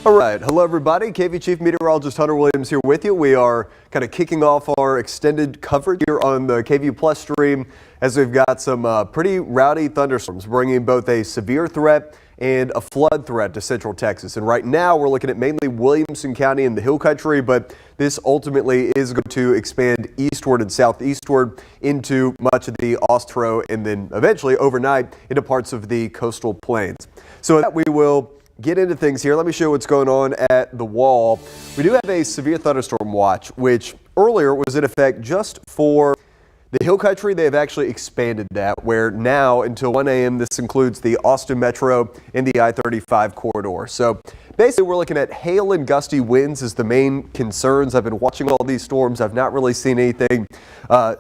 All right, hello everybody. KV Chief Meteorologist Hunter Williams here with you. We are kind of kicking off our extended coverage here on the KVU Plus stream as we've got some pretty rowdy thunderstorms bringing both a severe threat and a flood threat to central Texas. And right now we're looking at mainly Williamson County and the Hill Country, but this ultimately is going to expand eastward and southeastward into much of the Austro and then eventually overnight into parts of the coastal plains. So that we will get into things here. Let me show you what's going on at the wall. We do have a severe thunderstorm watch, which earlier was in effect just for the Hill Country. They have actually expanded that, where now until 1 a.m. this includes the Austin Metro and the I-35 corridor. So basically we're looking at hail and gusty winds as the main concerns. I've been watching all these storms. I've not really seen anything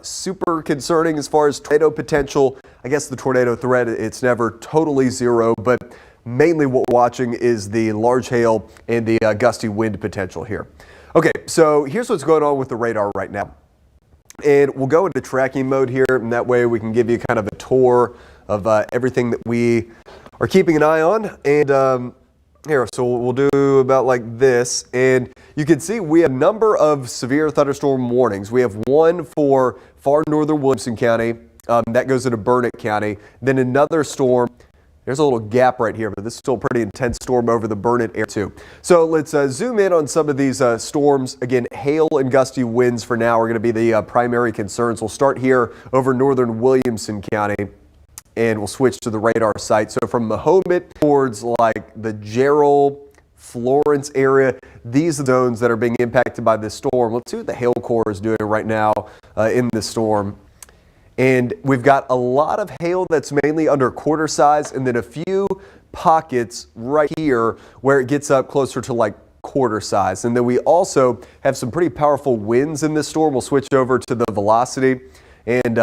super concerning as far as tornado potential. I guess the tornado threat, it's never totally zero, but mainly what we're watching is the large hail and the gusty wind potential here. Okay, so here's what's going on with the radar right now. And we'll go into tracking mode here, and that way we can give you kind of a tour of everything that we are keeping an eye on. And here, so we'll do about like this. And you can see we have a number of severe thunderstorm warnings. We have one for far northern Williamson County. That goes into Burnett County. Then another storm. There's a little gap right here, but this is still a pretty intense storm over the Burnett area too. So let's zoom in on some of these storms. Again, hail and gusty winds for now are going to be the primary concerns. We'll start here over northern Williamson County, and we'll switch to the radar site. So from Mahomet towards like the Gerald, Florence area, these are the zones that are being impacted by this storm. Let's see what the hail core is doing right now in this storm. And we've got a lot of hail that's mainly under quarter size, and then a few pockets right here where it gets up closer to like quarter size. And then we also have some pretty powerful winds in this storm. We'll switch over to the velocity. And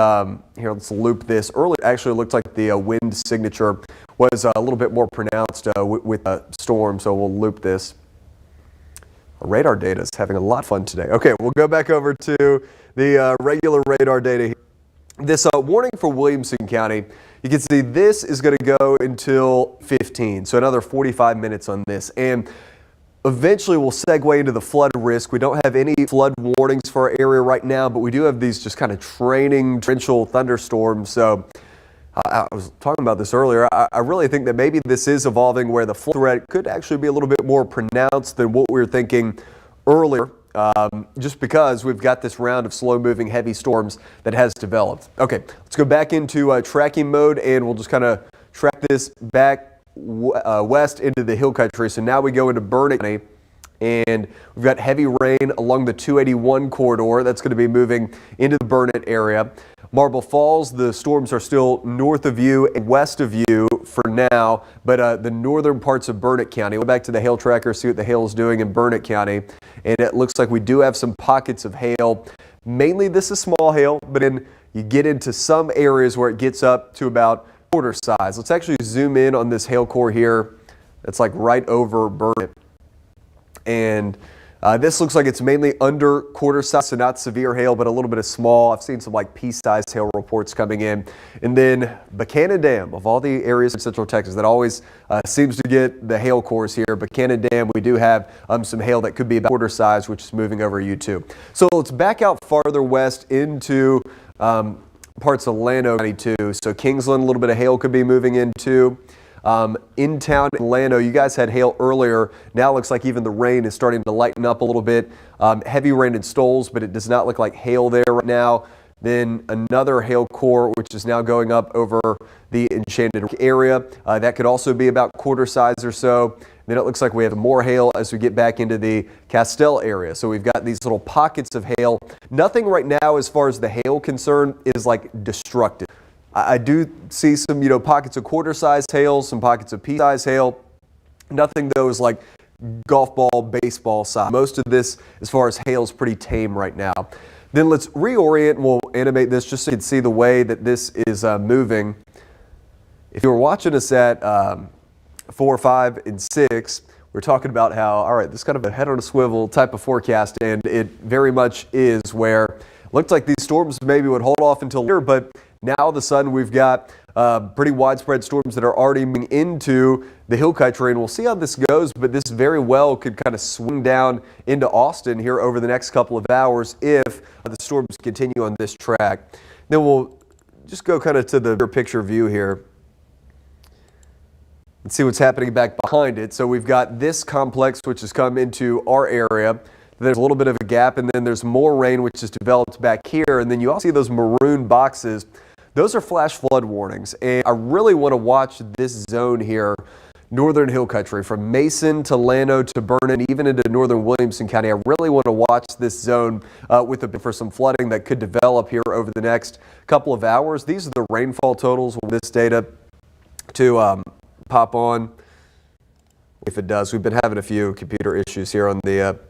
here, let's loop this. Earlier, actually, it looked like the wind signature was a little bit more pronounced with the storm, so we'll loop this. Our radar data is having a lot of fun today. Okay, we'll go back over to the regular radar data here. This warning for Williamson County, you can see this is going to go until 15, so another 45 minutes on this. And eventually we'll segue into the flood risk. We don't have any flood warnings for our area right now, but we do have these just kind of training torrential thunderstorms. So I was talking about this earlier. I really think that maybe this is evolving where the flood threat could actually be a little bit more pronounced than what we were thinking earlier. Just because we've got this round of slow-moving heavy storms that has developed. Okay, let's go back into tracking mode, and we'll just kind of track this back west into the Hill Country. So now we go into Burnett County, and we've got heavy rain along the 281 corridor. That's going to be moving into the Burnett area. Marble Falls, the storms are still north of you and west of you for now, but the northern parts of Burnett County. We'll go back to the hail tracker, see what the hail is doing in Burnett County. And it looks like we do have some pockets of hail. Mainly this is small hail, but then you get into some areas where it gets up to about quarter size. Let's actually zoom in on this hail core here. That's like right over Burnett. And this looks like it's mainly under quarter size, so not severe hail, but a little bit of small. I've seen some like pea-sized hail reports coming in. And then Buchanan Dam, of all the areas in central Texas that always seems to get the hail cores here, Buchanan Dam, we do have some hail that could be about quarter size, which is moving over U2. So let's back out farther west into parts of Llano County too. So Kingsland, a little bit of hail could be moving into. In town in Llano, you guys had hail earlier. Now it looks like even the rain is starting to lighten up a little bit. Heavy rain in Stoles, but it does not look like hail there right now. Then another hail core, which is now going up over the Enchanted area. That could also be about quarter size or so. Then it looks like we have more hail as we get back into the Castell area. So we've got these little pockets of hail. Nothing right now as far as the hail concern is like destructive. I do see some, pockets of quarter-sized hail, some pockets of pea-sized hail. Nothing, though, is like golf ball, baseball size. Most of this, as far as hail, is pretty tame right now. Then let's reorient. We'll animate this just so you can see the way that this is moving. If you were watching us at 4, 5, and 6, we're talking about how, all right, this is kind of a head on a swivel type of forecast, and it very much is, where it looked like these storms maybe would hold off until later, but Now all of a sudden we've got pretty widespread storms that are already moving into the hill country, and we'll see how this goes, but this very well could kind of swing down into Austin here over the next couple of hours if the storms continue on this track. Then we'll just go kind of to the bigger picture view here and see what's happening back behind it. So we've got this complex which has come into our area. There's a little bit of a gap, and then there's more rain which is developed back here, and then you also see those maroon boxes. Those are flash flood warnings, and I really want to watch this zone here, northern hill country, from Mason to Llano to Vernon, even into northern Williamson County. I really want to watch this zone for some flooding that could develop here over the next couple of hours. These are the rainfall totals with this data to pop on. If it does, we've been having a few computer issues here on the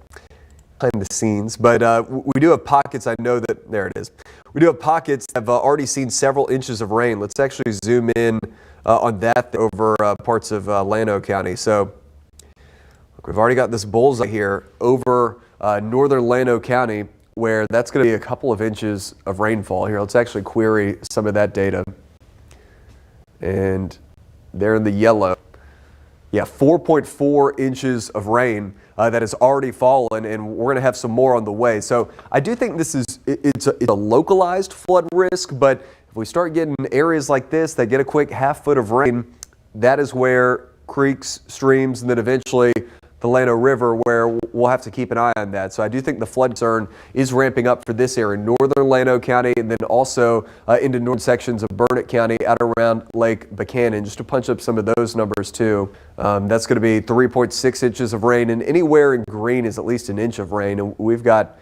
behind the scenes, but we do have pockets. I know that there it is. We do have pockets that have already seen several inches of rain. Let's actually zoom in on that over parts of Llano County. So look, we've already got this bullseye here over northern Llano County, where that's going to be a couple of inches of rainfall here. Let's actually query some of that data. And there in the yellow, yeah, 4.4 inches of rain that has already fallen, and we're going to have some more on the way. So I do think this is it's a localized flood risk, but if we start getting areas like this that get a quick half foot of rain, that is where creeks, streams, and then eventually the Llano River, where we'll have to keep an eye on that. So I do think the flood concern is ramping up for this area, northern Llano County, and then also into northern sections of Burnett County out around Lake Buchanan, just to punch up some of those numbers too. That's going to be 3.6 inches of rain, and anywhere in green is at least an inch of rain. And we've got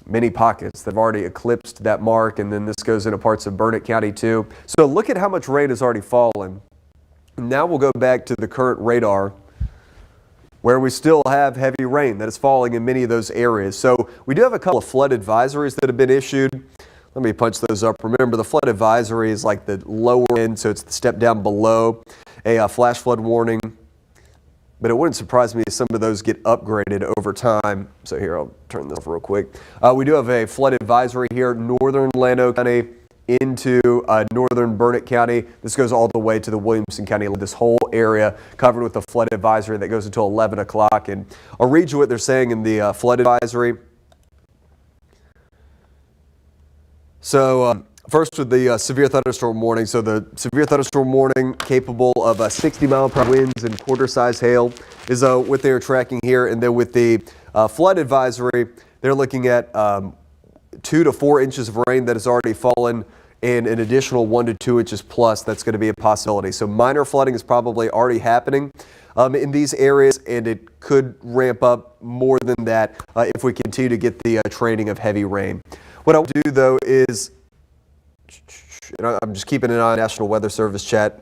many pockets that have already eclipsed that mark, and then this goes into parts of Burnett County too. So look at how much rain has already fallen. Now we'll go back to the current radar, where we still have heavy rain that is falling in many of those areas. So we do have a couple of flood advisories that have been issued. Let me punch those up. Remember, the flood advisory is like the lower end, so it's the step down below a flash flood warning. But it wouldn't surprise me if some of those get upgraded over time. So here, I'll turn this off real quick. We do have a flood advisory here, northern Llano County into northern Burnett County. This goes all the way to the Williamson County. This whole area covered with a flood advisory that goes until 11 o'clock. And I'll read you what they're saying in the flood advisory. So first with the severe thunderstorm warning. So the severe thunderstorm warning capable of 60-mile-per-hour winds and quarter-size hail is what they're tracking here. And then with the flood advisory, they're looking at 2 to 4 inches of rain that has already fallen, and an additional 1 to 2 inches plus. That's going to be a possibility. So minor flooding is probably already happening in these areas, and it could ramp up more than that if we continue to get the training of heavy rain. What I'll do though is, and I'm just keeping an eye on National Weather Service chat.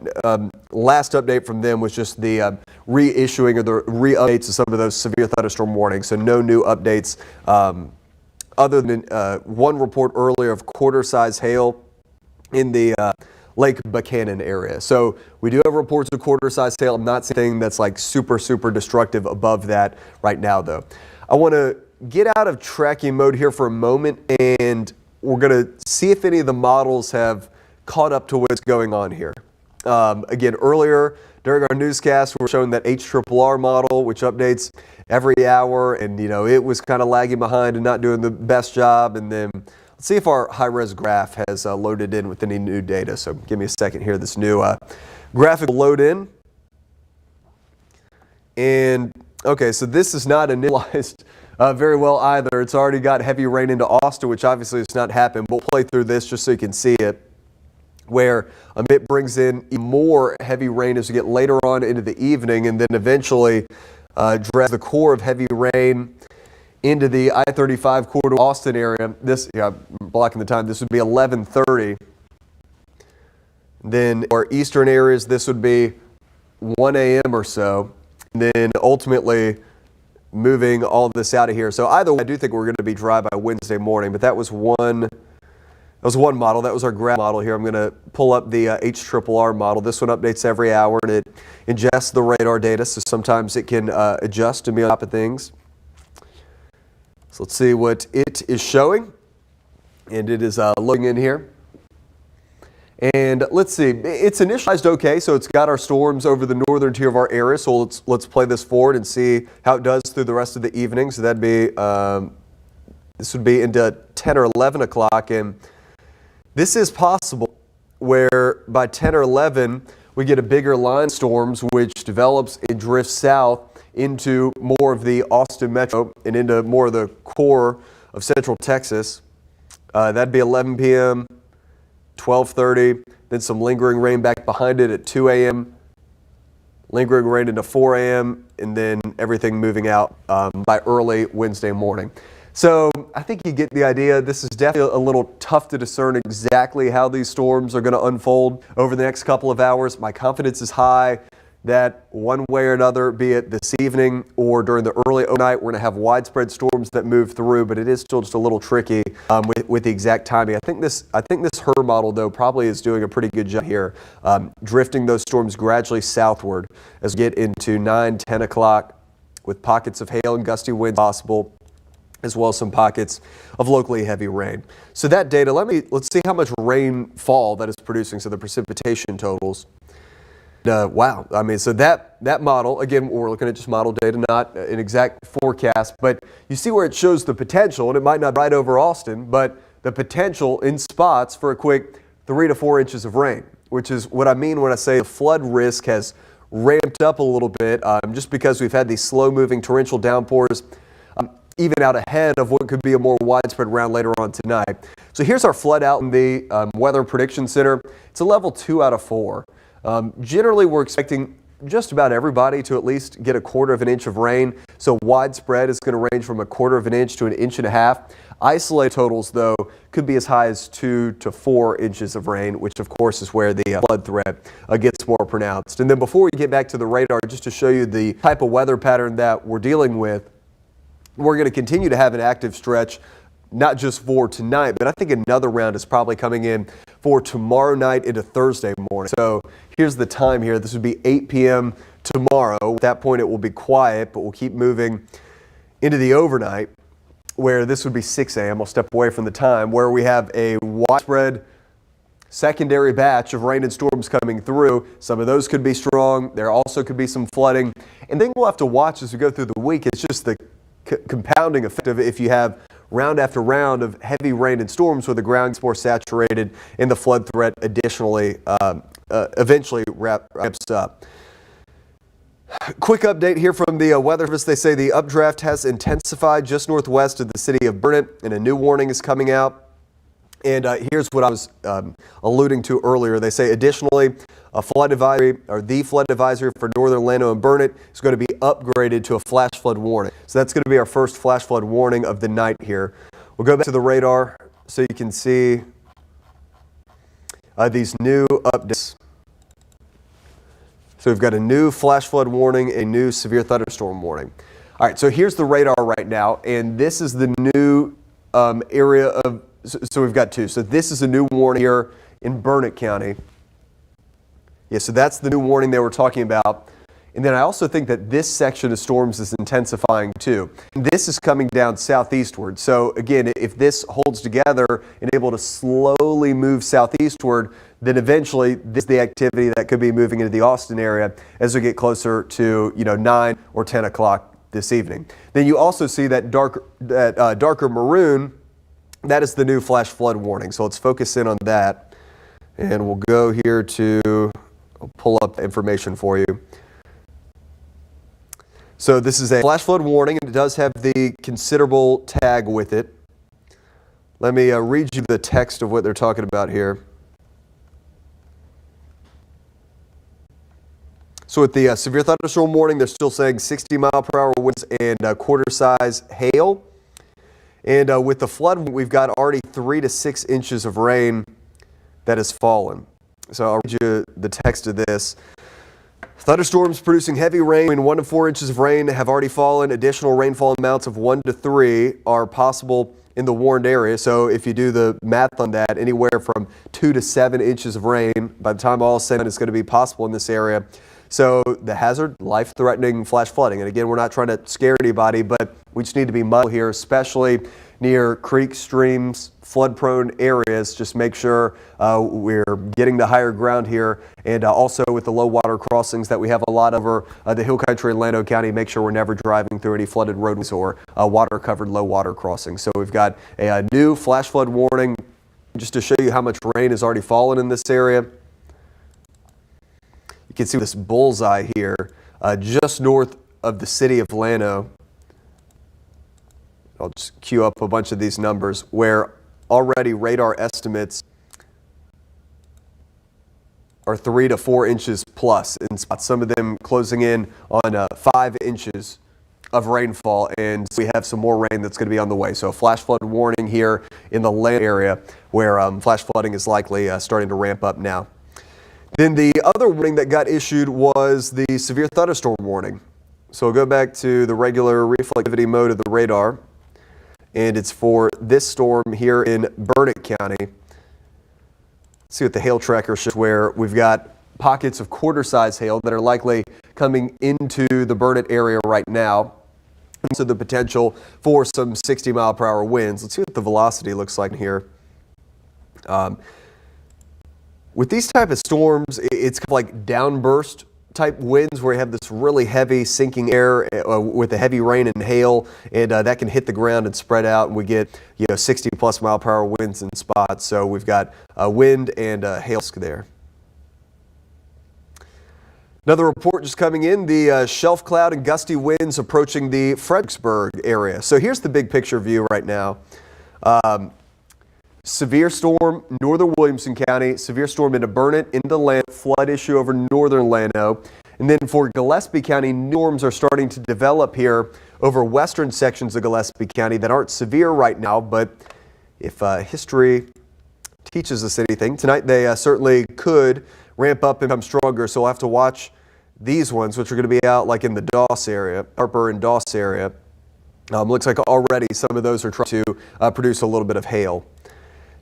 Last update from them was just the reissuing or the re-updates of some of those severe thunderstorm warnings. So no new updates other than one report earlier of quarter-size hail in the Lake Buchanan area. So we do have reports of quarter-size hail. I'm not saying that's like super destructive above that right now though. I want to get out of tracking mode here for a moment, and we're going to see if any of the models have caught up to what's going on here. Again, earlier during our newscast, we were showing that HRRR model, which updates every hour, and it was kind of lagging behind and not doing the best job. And then let's see if our high-res graph has loaded in with any new data. So give me a second here. This new graphic will load in. And okay, so this is not initialized very well either. It's already got heavy rain into Austin, which obviously has not happened. We'll play through this just so you can see it, where it brings in more heavy rain as we get later on into the evening, and then eventually drags the core of heavy rain into the I-35 corridor Austin area. This, blocking the time, this would be 11:30. Then our eastern areas, this would be 1 a.m. or so. And then ultimately moving all of this out of here. So either way, I do think we're going to be dry by Wednesday morning, but that was one model. That was our graph model here. I'm going to pull up the HRRR model. This one updates every hour, and it ingests the radar data, so sometimes it can adjust to be on top of things. So let's see what it is showing, and it is loading in here. And let's see, it's initialized okay, so it's got our storms over the northern tier of our area. So let's play this forward and see how it does through the rest of the evening. So that'd be this would be into 10 or 11 o'clock, and this is possible where by 10 or 11 we get a bigger line of storms which develops and drifts south into more of the Austin metro and into more of the core of central Texas. That'd be 11 p.m., 12:30, then some lingering rain back behind it at 2 a.m., lingering rain into 4 a.m., and then everything moving out by early Wednesday morning. So I think you get the idea. This is definitely a little tough to discern exactly how these storms are going to unfold over the next couple of hours. My confidence is high that one way or another, be it this evening or during the early overnight, we're going to have widespread storms that move through, but it is still just a little tricky with the exact timing. I think this HRRR model, though, probably is doing a pretty good job here, drifting those storms gradually southward as we get into 9, 10 o'clock with pockets of hail and gusty winds possible, as well as some pockets of locally heavy rain. So that data, let's see how much rainfall that is producing, so the precipitation totals. Wow, I mean, so that model, again, we're looking at just model data, not an exact forecast, but you see where it shows the potential, and it might not be right over Austin, but the potential in spots for a quick 3 to 4 inches of rain, which is what I mean when I say the flood risk has ramped up a little bit, just because we've had these slow-moving torrential downpours, even out ahead of what could be a more widespread round later on tonight. So here's our flood out in the Weather Prediction Center. It's a level 2 out of 4. Generally, we're expecting just about everybody to at least get 1/4 of an inch of rain. So widespread is going to range from 1/4 of an inch to 1.5 inches. Isolated totals, though, could be as high as 2 to 4 inches of rain, which of course is where the flood threat gets more pronounced. And then before we get back to the radar, just to show you the type of weather pattern that we're dealing with, we're going to continue to have an active stretch, not just for tonight, but I think another round is probably coming in for tomorrow night into Thursday morning. So here's the time here. This would be 8 p.m. tomorrow. At that point, it will be quiet, but we'll keep moving into the overnight, where this would be 6 a.m. I'll step away from the time, where we have a widespread secondary batch of rain and storms coming through. Some of those could be strong. There also could be some flooding. And then we'll have to watch as we go through the week. It's just the compounding effect of if you have round after round of heavy rain and storms where the ground gets more saturated and the flood threat additionally eventually ramps up. Quick update here from the Weather Service. They say the updraft has intensified just northwest of the city of Burnet, and a new warning is coming out. And here's what I was alluding to earlier. They say additionally, a flood advisory, or the flood advisory for northern Llano and Burnet, is going to be upgraded to a flash flood warning. So that's going to be our first flash flood warning of the night here. We'll go back to the radar so you can see these new updates. So we've got a new flash flood warning, a new severe thunderstorm warning. All right, so here's the radar right now, and this is the new area of. So we've got two. So this is a new warning here in Burnet County. Yeah, so that's the new warning they were talking about. And then I also think that this section of storms is intensifying too. And this is coming down southeastward. So again, if this holds together and able to slowly move southeastward, then eventually this is the activity that could be moving into the Austin area as we get closer to 9 or 10 o'clock this evening. Then you also see that darker maroon. That is the new flash flood warning. So let's focus in on that. And we'll go here to, I'll pull up the information for you. So this is a flash flood warning, and it does have the considerable tag with it. Let me read you the text of what they're talking about here. So with the severe thunderstorm warning, they're still saying 60-mile-per-hour winds and quarter-size hail. And with the flood, we've got already 3 to 6 inches of rain that has fallen. So I'll read you the text of this. Thunderstorms producing heavy rain between 1 to 4 inches of rain have already fallen. Additional rainfall amounts of 1 to 3 are possible in the warned area. So if you do the math on that, anywhere from 2 to 7 inches of rain, by the time all is said, it's going to be possible in this area. So the hazard, life-threatening flash flooding. And again, we're not trying to scare anybody, but We just need to be mindful here, especially near creeks, streams, flood-prone areas. Just make sure we're getting to higher ground here, and also with the low water crossings that we have a lot over the hill country in Llano County, make sure we're never driving through any flooded roadways or water-covered low water crossings. So we've got a new flash flood warning just to show you how much rain has already fallen in this area. You can see this bullseye here just north of the city of Llano. I'll just queue up a bunch of these numbers where already radar estimates are 3 to 4 inches plus in spots, some of them closing in on 5 inches of rainfall, and we have some more rain that's going to be on the way. So a flash flood warning here in the Llano area where flash flooding is likely starting to ramp up now. Then the other warning that got issued was the severe thunderstorm warning. So we'll go back to the regular reflectivity mode of the radar, and it's for this storm here in Burnett County. Let's see what the hail tracker shows, where we've got pockets of quarter-size hail that are likely coming into the Burnett area right now. So the potential for some 60-mile-per-hour winds. Let's see what the velocity looks like here. With these type of storms, it's kind of like downburst type winds where you have this really heavy sinking air with the heavy rain and hail, and that can hit the ground and spread out, and we get 60+ mile per hour winds in spots. So we've got wind and hail there. Another report just coming in, the shelf cloud and gusty winds approaching the Fredericksburg area. So here's the big picture view right now. Severe storm, northern Williamson County, severe storm into Burnett, into Llano, flood issue over northern Llano. And then for Gillespie County, storms are starting to develop here over western sections of Gillespie County that aren't severe right now, but if history teaches us anything, tonight they certainly could ramp up and become stronger. So we'll have to watch these ones, which are going to be out like in the Doss area, Harper and Doss area. Looks like already some of those are trying to produce a little bit of hail.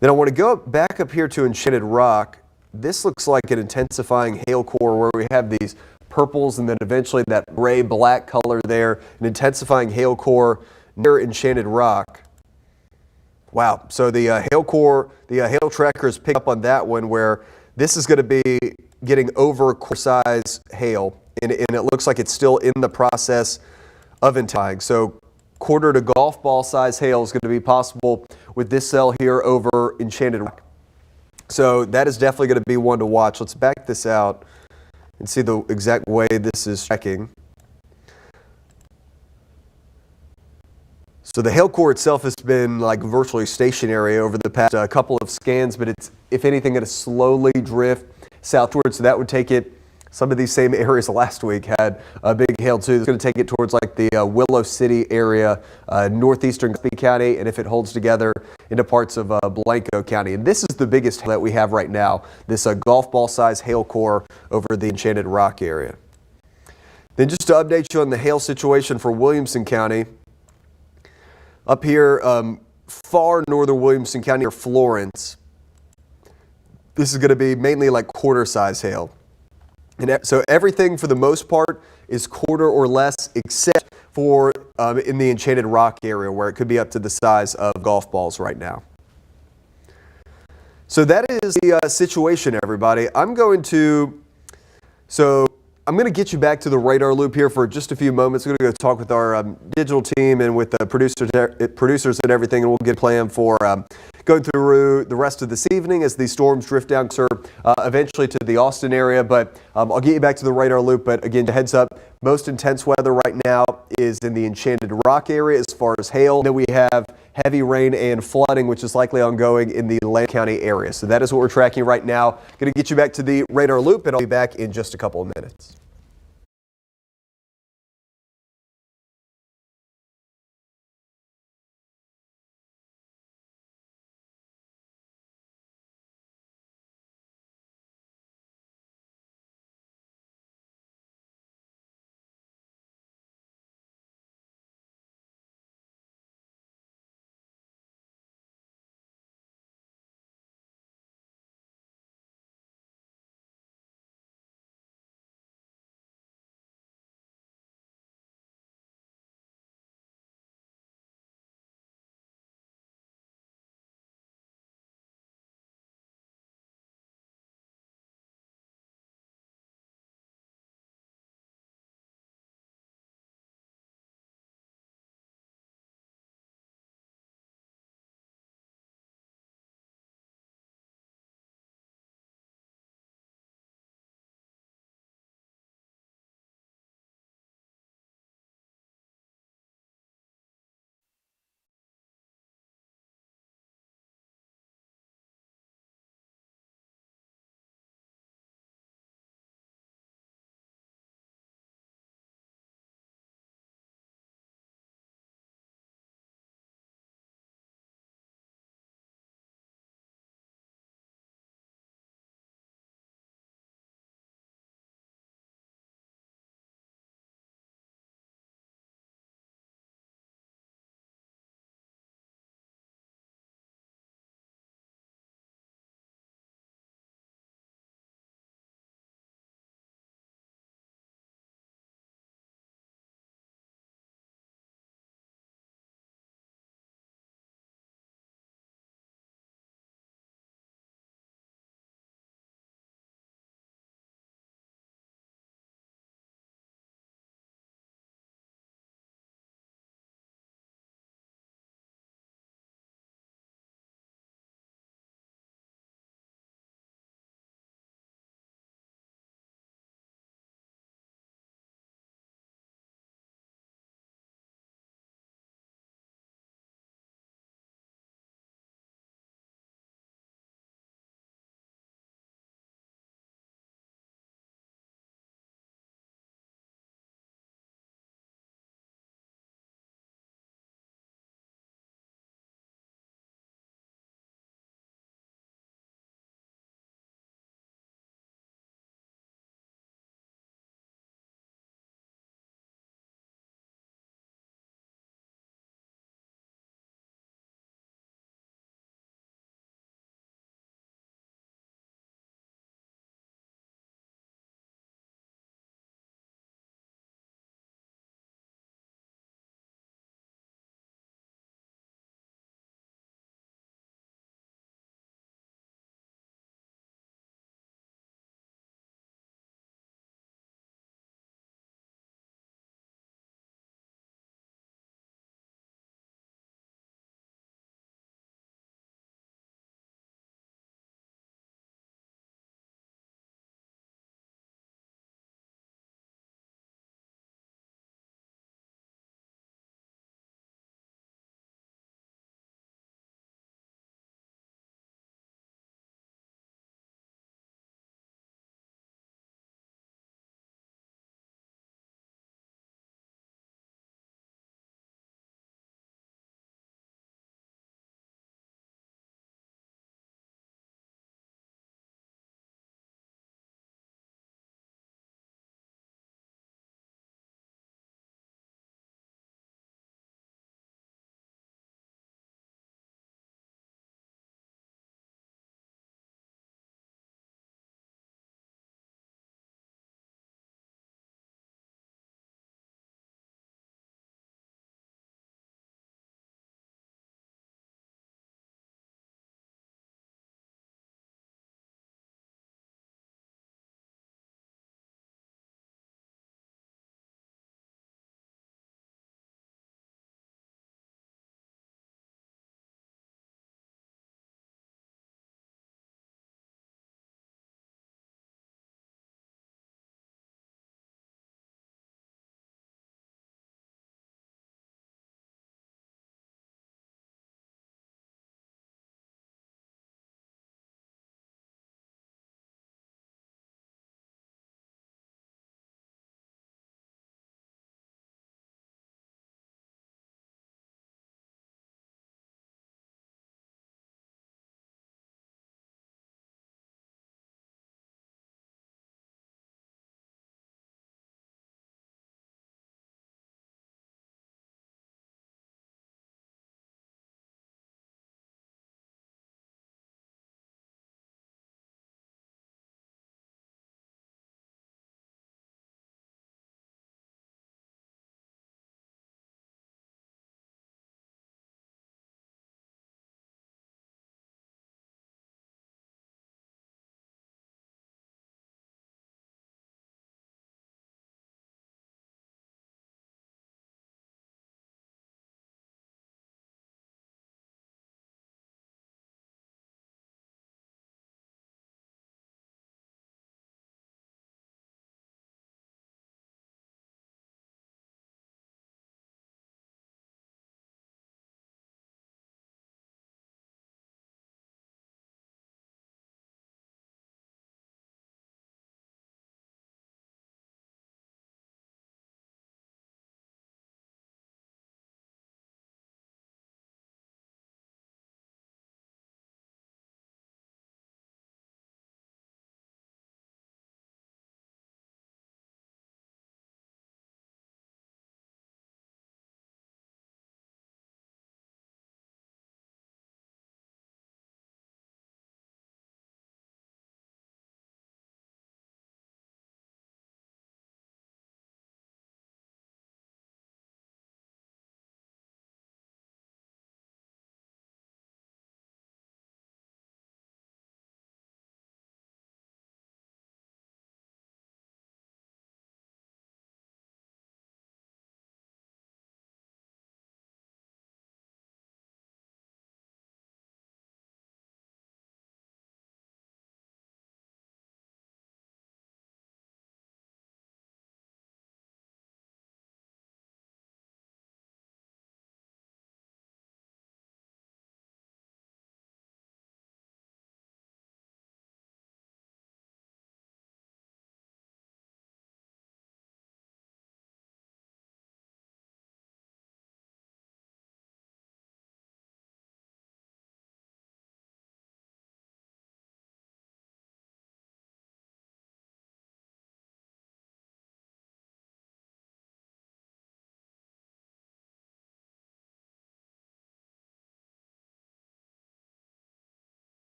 Then I want to go back up here to Enchanted Rock. This looks like an intensifying hail core where we have these purples and then eventually that gray-black color there, an intensifying hail core near Enchanted Rock. Wow, so the hail core, the hail trackers pick up on that one where this is going to be getting over core-size hail, and it looks like it's still in the process of intensifying. So quarter to golf ball size hail is going to be possible with this cell here over Enchanted Rock. So that is definitely going to be one to watch. Let's back this out and see the exact way this is tracking. So the hail core itself has been like virtually stationary over the past couple of scans, but it's, if anything, going to slowly drift southward. So that would take it, some of these same areas last week had a big hail too. It's going to take it towards like the Willow City area, northeastern Gillespie County, and if it holds together into parts of Blanco County. And this is the biggest hail that we have right now, this golf ball size hail core over the Enchanted Rock area. Then just to update you on the hail situation for Williamson County, up here far northern Williamson County or Florence, this is going to be mainly like quarter size hail. And so everything for the most part is quarter or less, except for in the Enchanted Rock area where it could be up to the size of golf balls right now. So that is the situation, everybody. I'm going to get you back to the radar loop here for just a few moments. We're going to go talk with our digital team and with the producers and everything, and we'll get a plan for going through the rest of this evening as these storms drift down, sir, eventually to the Austin area. But I'll get you back to the radar loop. But again, heads up, most intense weather right now is in the Enchanted Rock area as far as hail. Then we have heavy rain and flooding, which is likely ongoing in the Llano County area. So that is what we're tracking right now. Going to get you back to the radar loop, and I'll be back in just a couple of minutes.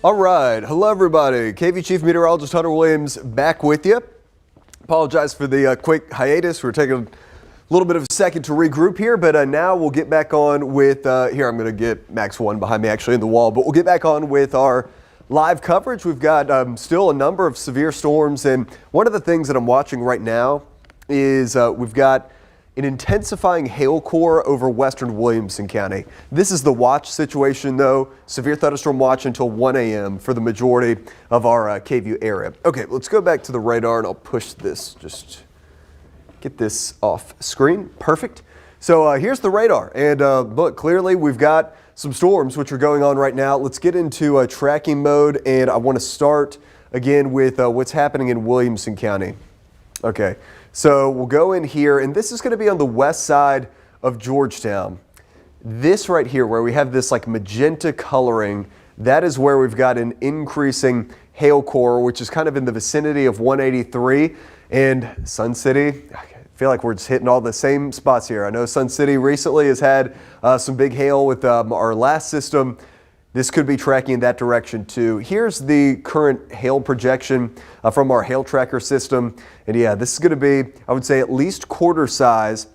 All right, hello everybody. KV Chief Meteorologist Hunter Williams back with you. Apologize for the quick hiatus. We're taking a little bit of a second to regroup here, but now we'll get back on with, here I'm going to get Max 1 behind me actually in the wall, but we'll get back on with our live coverage. We've got still a number of severe storms, and one of the things that I'm watching right now is we've got an intensifying hail core over western Williamson County. This is the watch situation though, severe thunderstorm watch until 1 a.m. for the majority of our KVU area. Okay, let's go back to the radar and I'll push this, just get this off screen. Perfect. So here's the radar, and look, clearly we've got some storms which are going on right now. Let's get into tracking mode, and I want to start again with what's happening in Williamson County. Okay. So we'll go in here, and this is going to be on the west side of Georgetown. This right here, where we have this like magenta coloring, that is where we've got an increasing hail core, which is kind of in the vicinity of 183. And Sun City, I feel like we're just hitting all the same spots here. I know Sun City recently has had some big hail with our last system. This could be tracking in that direction too. Here's the current hail projection from our hail tracker system. And yeah, this is going to be, I would say, at least quarter size,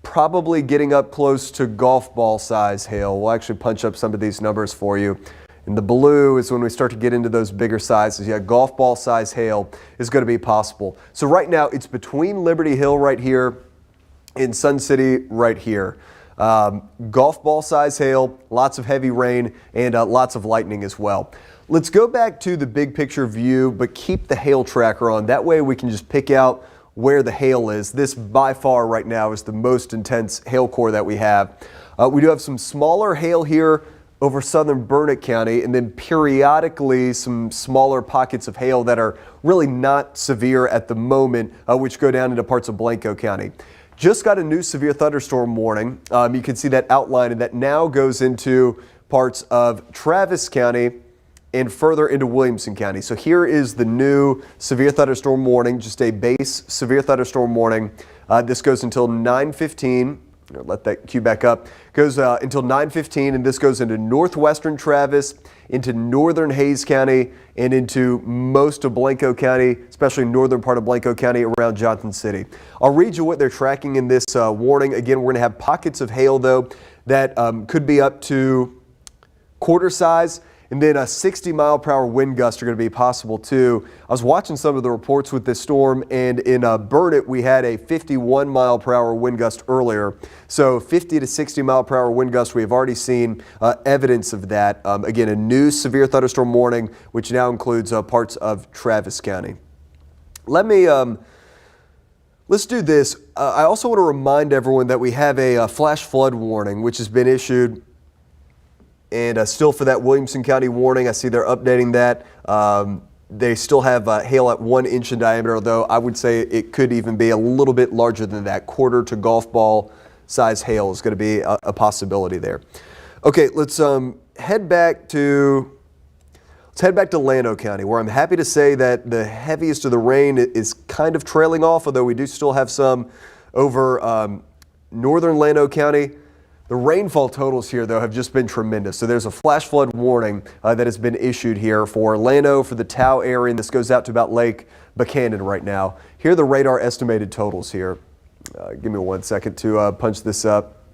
probably getting up close to golf ball size hail. We'll actually punch up some of these numbers for you. And the blue is when we start to get into those bigger sizes. Yeah, golf ball size hail is going to be possible. So right now it's between Liberty Hill right here and Sun City right here. Golf ball size hail, lots of heavy rain, and lots of lightning as well. Let's go back to the big picture view, but keep the hail tracker on. That way we can just pick out where the hail is. This by far right now is the most intense hail core that we have. We do have some smaller hail here over southern Burnett County, and then periodically some smaller pockets of hail that are really not severe at the moment, which go down into parts of Blanco County. Just got a new severe thunderstorm warning. You can see that outline, and that now goes into parts of Travis County and further into Williamson County. So here is the new severe thunderstorm warning, just a base severe thunderstorm warning. This goes until 9:15. Let that cue back up. Goes until 9:15, and this goes into northwestern Travis, into northern Hays County, and into most of Blanco County, especially northern part of Blanco County around Johnson City. I'll read you what they're tracking in this warning. Again, we're going to have pockets of hail, though, that could be up to quarter size. And then a 60-mile-per-hour wind gusts are going to be possible, too. I was watching some of the reports with this storm, and in Burnett, we had a 51-mile-per-hour wind gust earlier. So 50 to 60-mile-per-hour wind gust, we have already seen evidence of that. Again, a new severe thunderstorm warning, which now includes parts of Travis County. Let's do this. I also want to remind everyone that we have a flash flood warning, which has been issued. And still for that Williamson County warning, I see they're updating that. They still have hail at 1 inch in diameter, though I would say it could even be a little bit larger than that. Quarter to golf ball size hail is going to be a possibility there. Okay, let's head back to Llano County, where I'm happy to say that the heaviest of the rain is kind of trailing off, although we do still have some over northern Llano County. The rainfall totals here, though, have just been tremendous. So there's a flash flood warning that has been issued here for Llano, for the Tao area, and this goes out to about Lake Buchanan right now. Here are the radar estimated totals here. Give me 1 second to punch this up.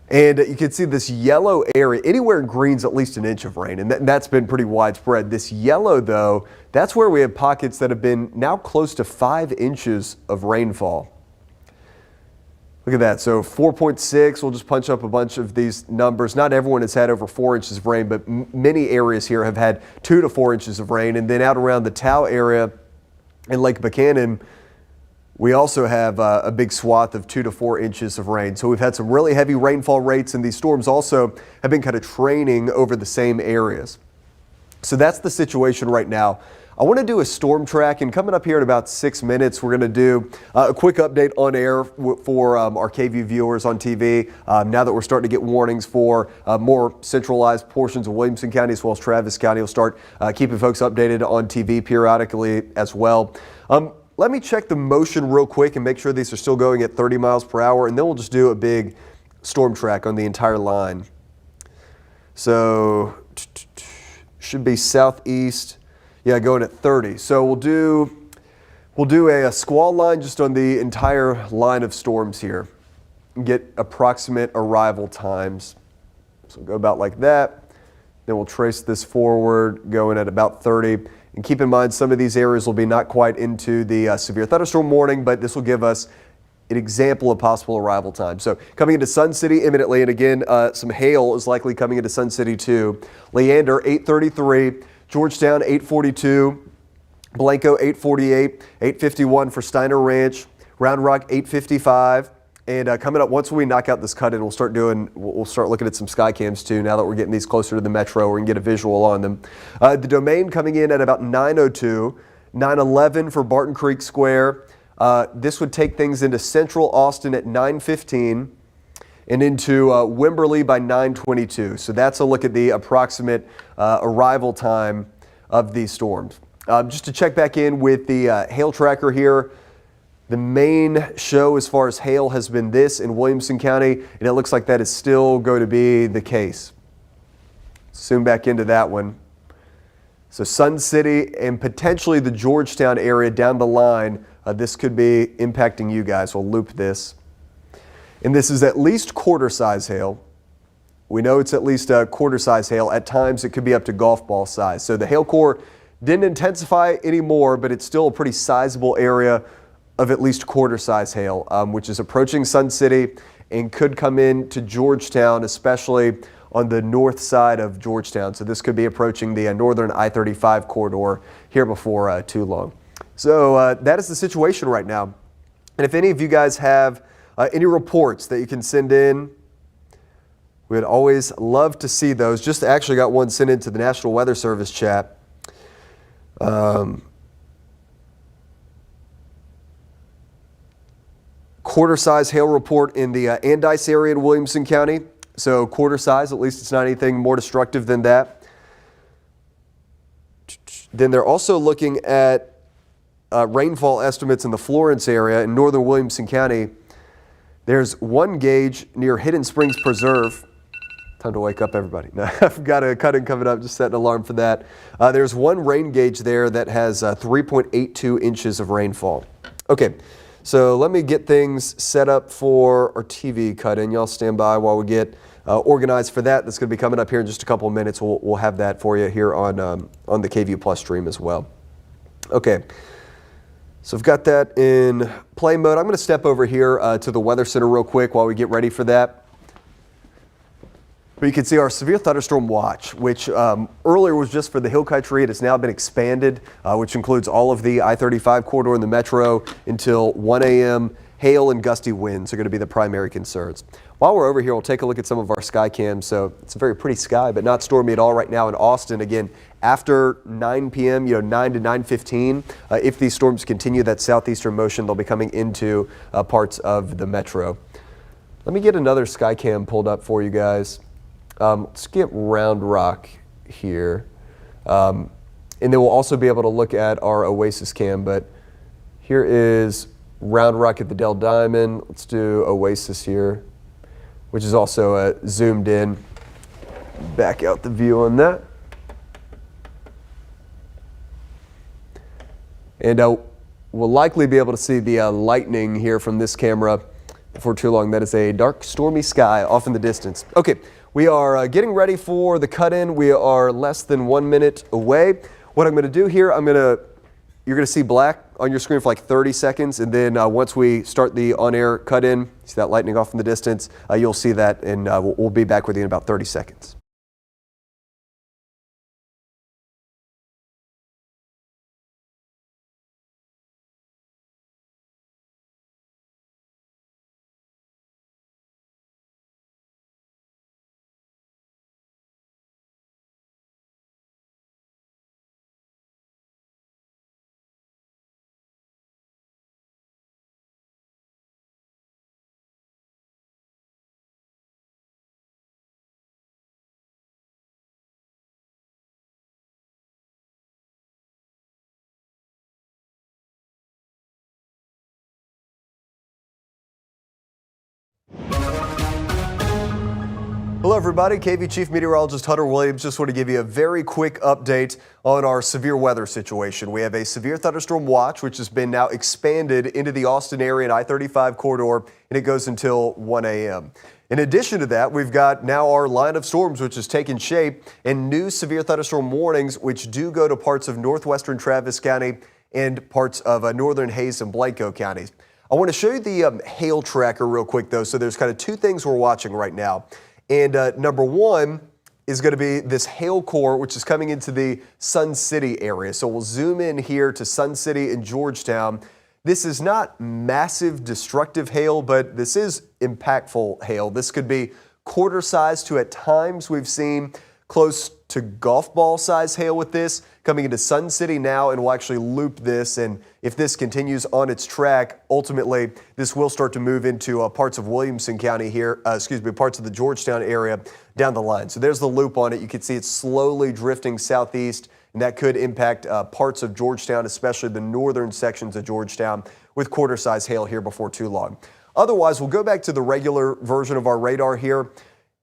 And you can see this yellow area, anywhere in green's at least an inch of rain, and that's been pretty widespread. This yellow, though, that's where we have pockets that have been now close to 5 inches of rainfall. Look at that. So 4.6, we'll just punch up a bunch of these numbers. Not everyone has had over 4 inches of rain, but many areas here have had 2 to 4 inches of rain. And then out around the Tao area in Lake Buchanan, we also have a big swath of 2 to 4 inches of rain. So we've had some really heavy rainfall rates, and these storms also have been kind of training over the same areas. So that's the situation right now. I want to do a storm track, and coming up here in about 6 minutes, we're going to do a quick update on air for our KVU viewers on TV. Now that we're starting to get warnings for more centralized portions of Williamson County as well as Travis County, we'll start keeping folks updated on TV periodically as well. Let me check the motion real quick and make sure these are still going at 30 miles per hour, and then we'll just do a big storm track on the entire line. So should be southeast. Yeah, going at 30. So we'll do a squall line just on the entire line of storms here. Get approximate arrival times. So we'll go about like that. Then we'll trace this forward, going at about 30. And keep in mind, some of these areas will be not quite into the severe thunderstorm warning, but this will give us an example of possible arrival time. So coming into Sun City imminently, and again, some hail is likely coming into Sun City too. Leander, 8:33. Georgetown, 8:42. Blanco, 8:48. 8:51 for Steiner Ranch. Round Rock, 8:55. And coming up, once we knock out this cut-in, we'll start looking at some sky cams too. Now that we're getting these closer to the metro, we can get a visual on them. The Domain coming in at about 9:02, 9:11 for Barton Creek Square. This would take things into central Austin at 9:15 and into Wimberley by 9:22. So that's a look at the approximate arrival time of these storms. Just to check back in with the hail tracker here. The main show as far as hail has been this in Williamson County, and it looks like that is still going to be the case. Zoom back into that one. So Sun City and potentially the Georgetown area down the line, this could be impacting you guys. We'll loop this. And this is at least quarter size hail. We know it's at least quarter size hail. At times it could be up to golf ball size. So the hail core didn't intensify anymore, but it's still a pretty sizable area of at least quarter size hail, which is approaching Sun City and could come in to Georgetown, especially on the north side of Georgetown. So this could be approaching the northern I-35 corridor here before too long. So that is the situation right now. And if any of you guys have any reports that you can send in, we would always love to see those. Just actually got one sent into the National Weather Service chat. Quarter size hail report in the Andice area in Williamson County. So quarter size, at least it's not anything more destructive than that. Then they're also looking at rainfall estimates in the Florence area in northern Williamson County. There's one gauge near Hidden Springs Preserve. Time to wake up, everybody. Now, I've got a cut-in coming up, just set an alarm for that. There's one rain gauge there that has 3.82 inches of rainfall. Okay. So let me get things set up for our TV cut-in. Y'all stand by while we get organized for that. That's going to be coming up here in just a couple of minutes. We'll have that for you here on the KVUE Plus stream as well. Okay, so I've got that in play mode. I'm going to step over here to the Weather Center real quick while we get ready for that. But you can see our severe thunderstorm watch, which earlier was just for the hill country. It has now been expanded, which includes all of the I-35 corridor in the metro until 1 a.m. Hail and gusty winds are going to be the primary concerns. While we're over here, we'll take a look at some of our sky cams. So it's a very pretty sky, but not stormy at all right now in Austin. Again, after 9 p.m., 9 to 9:15, if these storms continue that southeastern motion, they'll be coming into parts of the metro. Let me get another sky cam pulled up for you guys. Let's get Round Rock here. And then we'll also be able to look at our Oasis cam, but here is Round Rock at the Dell Diamond. Let's do Oasis here, which is also zoomed in. Back out the view on that. And we'll likely be able to see the lightning here from this camera before too long. That is a dark, stormy sky off in the distance. Okay. We are getting ready for the cut-in. We are less than 1 minute away. What I'm going to do here, you're going to see black on your screen for like 30 seconds, and then once we start the on-air cut-in, see that lightning off in the distance, you'll see that, and we'll be back with you in about 30 seconds. Hello everybody, KVUE Chief Meteorologist Hunter Williams. Just want to give you a very quick update on our severe weather situation. We have a severe thunderstorm watch, which has been now expanded into the Austin area and I-35 corridor, and it goes until 1 a.m. In addition to that, we've got now our line of storms, which has taken shape, and new severe thunderstorm warnings, which do go to parts of northwestern Travis County and parts of northern Hays and Blanco counties. I want to show you the hail tracker real quick, though. So there's kind of two things we're watching right now. And number one is going to be this hail core, which is coming into the Sun City area. So we'll zoom in here to Sun City and Georgetown. This is not massive destructive hail, but this is impactful hail. This could be quarter size to, at times we've seen, close to golf ball size hail with this coming into Sun City now, and we'll actually loop this. And if this continues on its track, ultimately this will start to move into parts of Williamson County here, parts of the Georgetown area down the line. So there's the loop on it. You can see it's slowly drifting southeast, and that could impact parts of Georgetown, especially the northern sections of Georgetown, with quarter size hail here before too long. Otherwise, we'll go back to the regular version of our radar here.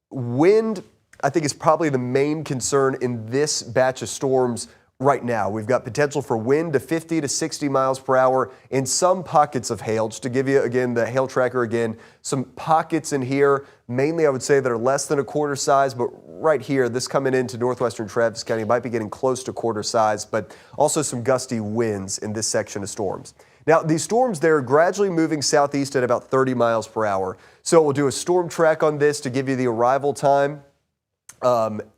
Wind, I think, is probably the main concern in this batch of storms right now. We've got potential for wind to 50 to 60 miles per hour in some pockets of hail. Just to give you, again, the hail tracker again, some pockets in here, mainly I would say that are less than a quarter size, but right here, this coming into northwestern Travis County might be getting close to quarter size, but also some gusty winds in this section of storms. Now, these storms, they're gradually moving southeast at about 30 miles per hour. So we'll do a storm track on this to give you the arrival time.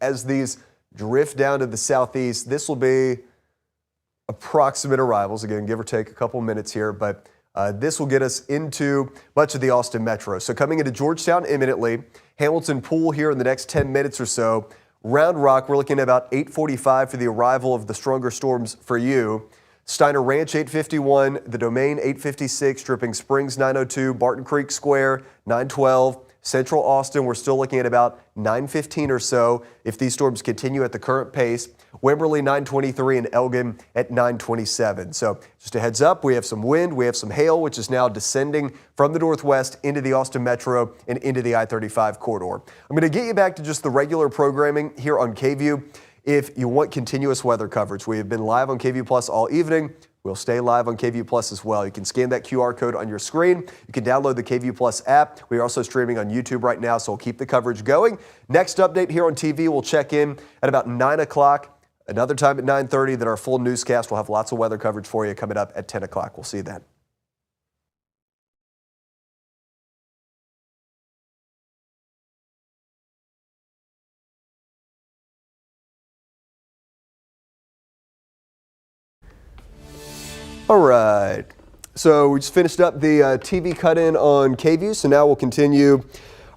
As these drift down to the southeast, this will be approximate arrivals, again, give or take a couple minutes here, but this will get us into much of the Austin metro. So coming into Georgetown imminently, Hamilton Pool here in the next 10 minutes or so. Round Rock, we're looking at about 8:45 for the arrival of the stronger storms for you. Steiner Ranch 8:51, the Domain 8:56, Dripping Springs 9:02, Barton Creek Square 9:12. Central Austin, we're still looking at about 9:15 or so if these storms continue at the current pace. Wimberley 9:23 and Elgin at 9:27. So just a heads up, we have some wind, we have some hail, which is now descending from the northwest into the Austin metro and into the I-35 corridor. I'm going to get you back to just the regular programming here on KVUE. If you want continuous weather coverage, we have been live on KVUE Plus all evening. We'll stay live on KVUE Plus as well. You can scan that QR code on your screen. You can download the KVUE Plus app. We are also streaming on YouTube right now, so we'll keep the coverage going. Next update here on TV, we'll check in at about 9 o'clock. Another time at 9:30, then our full newscast. We'll have lots of weather coverage for you coming up at 10 o'clock. We'll see you then. All right, so we just finished up the TV cut-in on KVUE, so now we'll continue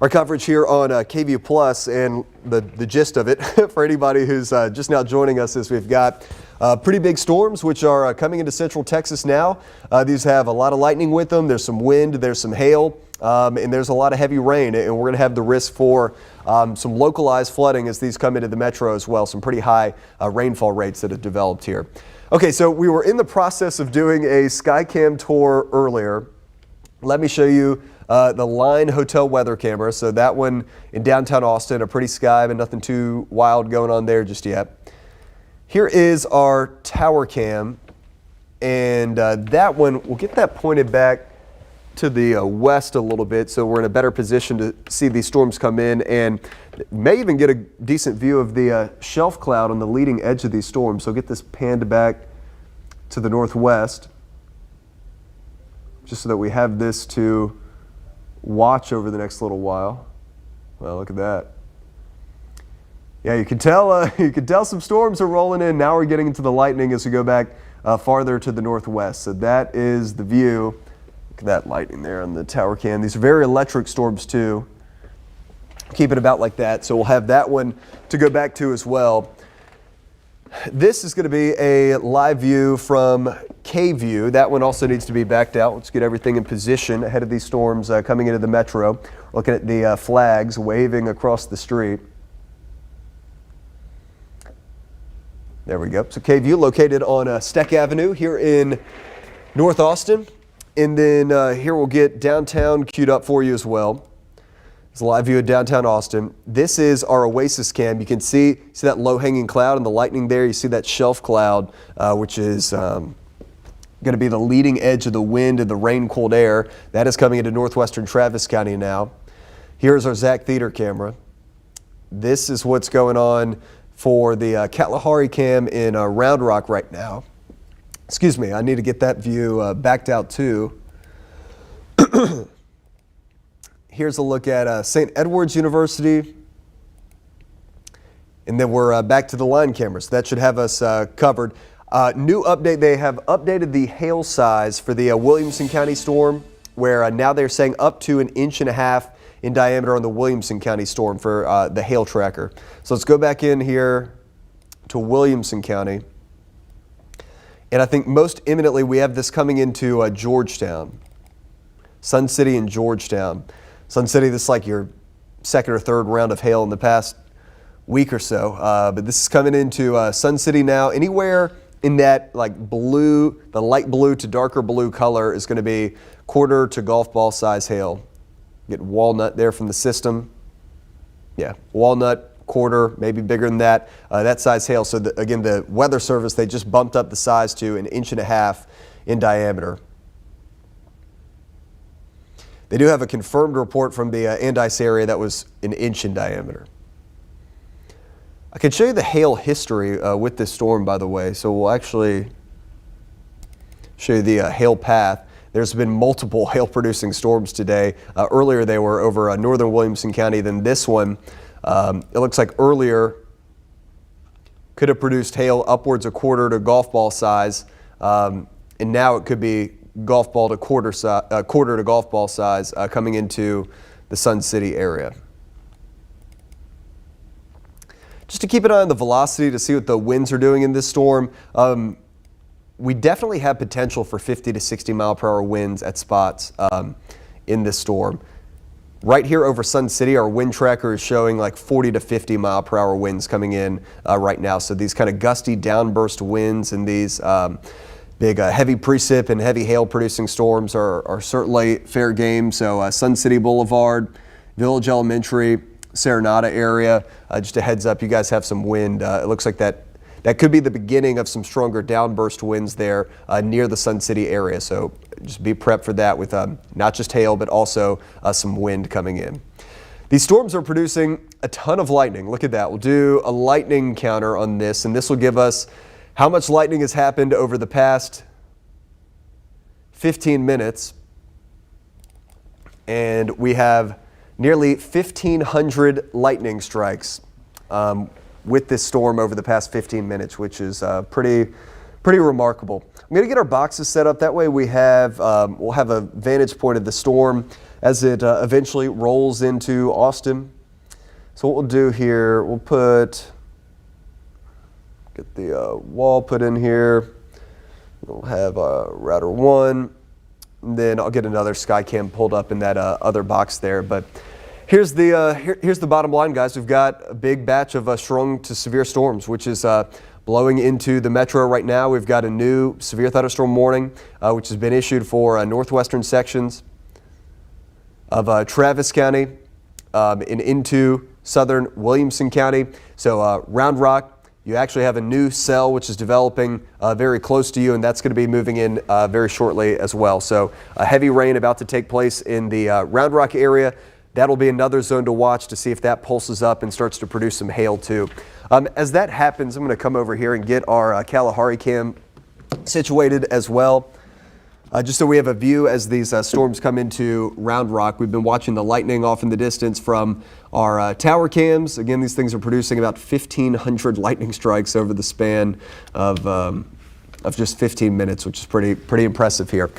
our coverage here on KVUE Plus, and the gist of it for anybody who's just now joining us is we've got pretty big storms which are coming into central Texas now. These have a lot of lightning with them. There's some wind, there's some hail, and there's a lot of heavy rain, and we're going to have the risk for some localized flooding as these come into the metro as well. Some pretty high rainfall rates that have developed here. Okay, so we were in the process of doing a Skycam tour earlier. Let me show you the Line Hotel weather camera. So that one in downtown Austin, a pretty sky, but nothing too wild going on there just yet. Here is our tower cam, and that one, we'll get that pointed back to the west a little bit so we're in a better position to see these storms come in, and may even get a decent view of the shelf cloud on the leading edge of these storms. So get this panned back to the northwest just so that we have this to watch over the next little while. Well, look at that. Yeah, you can tell some storms are rolling in. Now we're getting into the lightning as we go back farther to the northwest. So that is the view. Look at that lightning there on the tower cam. These are very electric storms too. Keep it about like that. So we'll have that one to go back to as well. This is going to be a live view from KVUE. That one also needs to be backed out. Let's get everything in position ahead of these storms coming into the metro. Looking at the flags waving across the street. There we go. So KVUE located on Steck Avenue here in North Austin. And then here we'll get downtown queued up for you as well. It's a live view of downtown Austin. This is our Oasis cam. You can see that low-hanging cloud and the lightning there. You see that shelf cloud, which is going to be the leading edge of the wind and the rain cold air. That is coming into northwestern Travis County now. Here's our Zach Theater camera. This is what's going on for the Kalahari cam in Round Rock right now. Excuse me, I need to get that view backed out too. Here's a look at St. Edward's University. And then we're back to the line cameras. That should have us covered. New update, they have updated the hail size for the Williamson County storm, where now they're saying up to 1.5 inches in diameter on the Williamson County storm for the hail tracker. So let's go back in here to Williamson County. And I think most imminently we have this coming into Georgetown. Sun City and Georgetown. Sun City, this is like your second or third round of hail in the past week or so. But this is coming into Sun City now. Anywhere in that like blue, the light blue to darker blue color is going to be quarter to golf ball size hail. Get walnut there from the system. Yeah, walnut, quarter, maybe bigger than that. That size hail. So again, the Weather Service, they just bumped up the size to 1.5 inches in diameter. They do have a confirmed report from the Andice area that was 1 inch in diameter. I can show you the hail history with this storm, by the way. So we'll actually show you the hail path. There's been multiple hail-producing storms today. Earlier they were over northern Williamson County. Then this one, it looks like earlier could have produced hail upwards of quarter to golf ball size, and now it could be golf ball to quarter to golf ball size coming into the Sun City area. Just to keep an eye on the velocity to see what the winds are doing in this storm, we definitely have potential for 50 to 60 mile per hour winds at spots in this storm. Right here over Sun City, our wind tracker is showing like 40 to 50 mile per hour winds coming in right now. So these kind of gusty downburst winds and these big heavy precip and heavy hail producing storms are certainly fair game. So Sun City Boulevard, Village Elementary, Serenata area, just a heads up, you guys have some wind. It looks like that could be the beginning of some stronger downburst winds there near the Sun City area. So just be prepped for that with not just hail, but also some wind coming in. These storms are producing a ton of lightning. Look at that. We'll do a lightning counter on this, and this will give us how much lightning has happened over the past 15 minutes. And we have nearly 1,500 lightning strikes with this storm over the past 15 minutes, which is pretty remarkable. I'm going to get our boxes set up. That way we have, we'll have a vantage point of the storm as it eventually rolls into Austin. So what we'll do here, we'll get the wall put in here. We'll have router 1. And then I'll get another Skycam pulled up in that other box there. But here's the bottom line, guys. We've got a big batch of strong to severe storms, which is blowing into the metro right now. We've got a new severe thunderstorm warning, which has been issued for northwestern sections of Travis County and into southern Williamson County. So Round Rock, you actually have a new cell which is developing very close to you, and that's going to be moving in very shortly as well. So heavy rain about to take place in the Round Rock area. That'll be another zone to watch to see if that pulses up and starts to produce some hail too. As that happens, I'm going to come over here and get our Kalahari cam situated as well. Just so we have a view as these storms come into Round Rock. We've been watching the lightning off in the distance from our tower cams. Again, these things are producing about 1,500 lightning strikes over the span of just 15 minutes, which is pretty impressive here.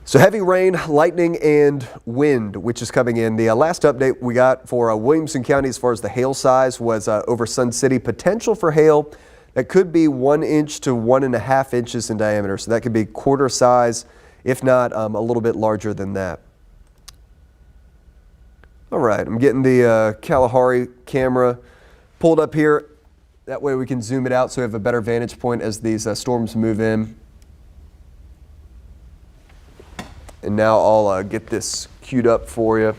So heavy rain, lightning, and wind, which is coming in. The last update we got for Williamson County as far as the hail size was over Sun City. Potential for hail that could be 1 inch to 1.5 inches in diameter. So that could be quarter size, if not a little bit larger than that. All right, I'm getting the Kalahari camera pulled up here. That way we can zoom it out so we have a better vantage point as these storms move in. And now I'll get this queued up for you.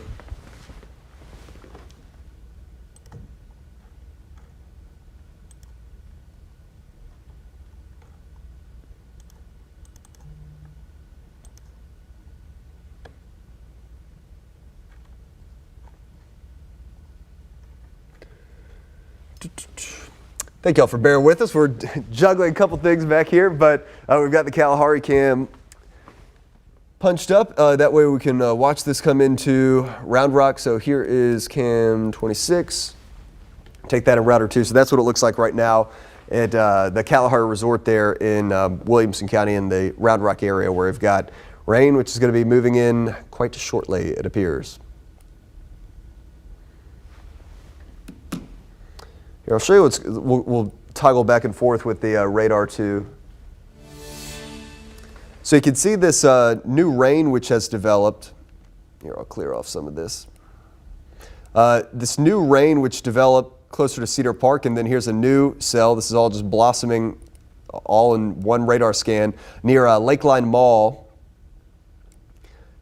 Thank y'all for bearing with us. We're juggling a couple things back here, but we've got the Kalahari cam punched up. That way we can watch this come into Round Rock. So here is cam 26. Take that in router 2. So that's what it looks like right now at the Kalahari Resort there in Williamson County in the Round Rock area, where we've got rain, which is going to be moving in quite shortly, it appears. Here, I'll show you what's, we'll toggle back and forth with the radar too. So you can see this new rain which has developed. Here, I'll clear off some of this. This new rain which developed closer to Cedar Park, and then here's a new cell. This is all just blossoming all in one radar scan near Lakeline Mall.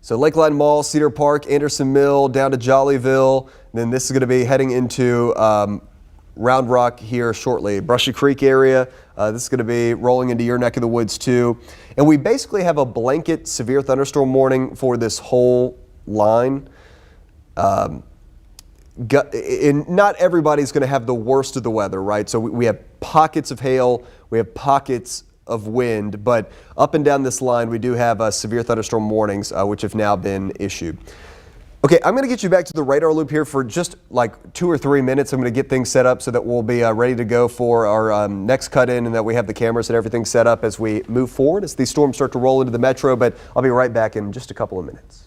So Lakeline Mall, Cedar Park, Anderson Mill, down to Jollyville. And then this is going to be heading into Round Rock here shortly. Brushy Creek area. This is going to be rolling into your neck of the woods too. And we basically have a blanket severe thunderstorm warning for this whole line. And not everybody's going to have the worst of the weather, right? So we have pockets of hail, we have pockets of wind, but up and down this line we do have severe thunderstorm warnings, which have now been issued. Okay, I'm going to get you back to the radar loop here for just like 2 or 3 minutes. I'm going to get things set up so that we'll be ready to go for our next cut in, and that we have the cameras and everything set up as we move forward as these storms start to roll into the metro. But I'll be right back in just a couple of minutes.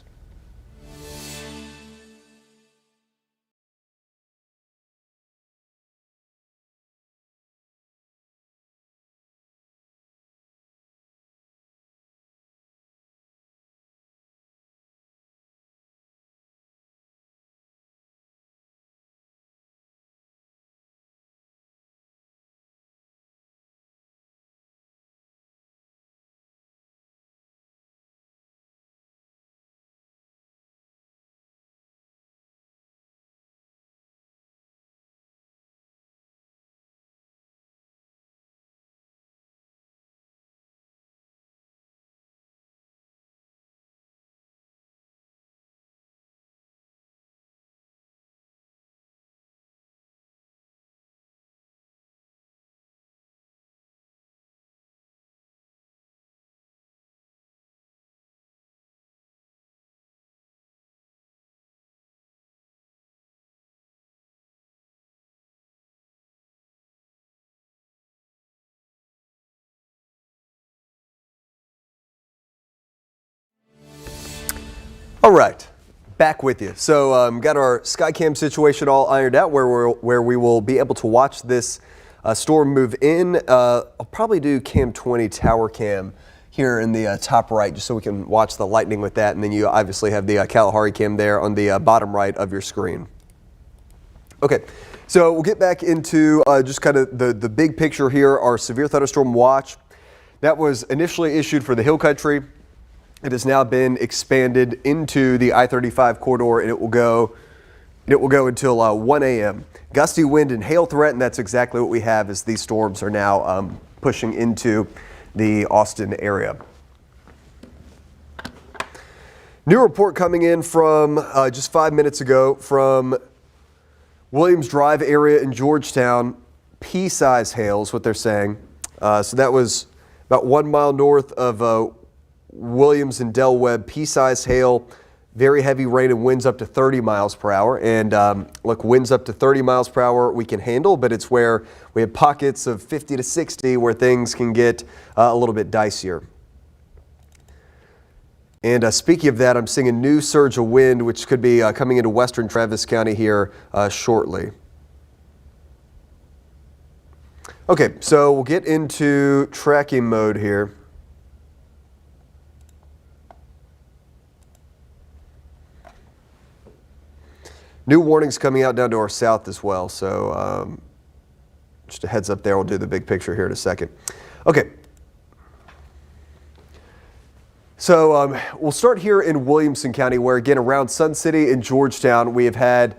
All right, back with you. So got our Skycam situation all ironed out where we will be able to watch this storm move in. I'll probably do cam 20 tower cam here in the top right, just so we can watch the lightning with that. And then you obviously have the Kalahari cam there on the bottom right of your screen. Okay, so we'll get back into just kind of the big picture here. Our severe thunderstorm watch that was initially issued for the Hill Country. It has now been expanded into the I-35 corridor, and it will go until 1 a.m. Gusty wind and hail threat, and that's exactly what we have as these storms are now pushing into the Austin area. New report coming in from just 5 minutes ago from Williams Drive area in Georgetown. Pea-size hail is what they're saying. So that was about 1 mile north of Williams and Del Webb. Pea-size hail, very heavy rain and winds up to 30 miles per hour. And look, winds up to 30 miles per hour we can handle, but it's where we have pockets of 50 to 60 where things can get a little bit dicier. And speaking of that, I'm seeing a new surge of wind, which could be coming into western Travis County here shortly. Okay, so we'll get into tracking mode here. New warnings coming out down to our south as well, so just a heads up there. We'll do the big picture here in a second. Okay. So we'll start here in Williamson County, where again around Sun City and Georgetown we have had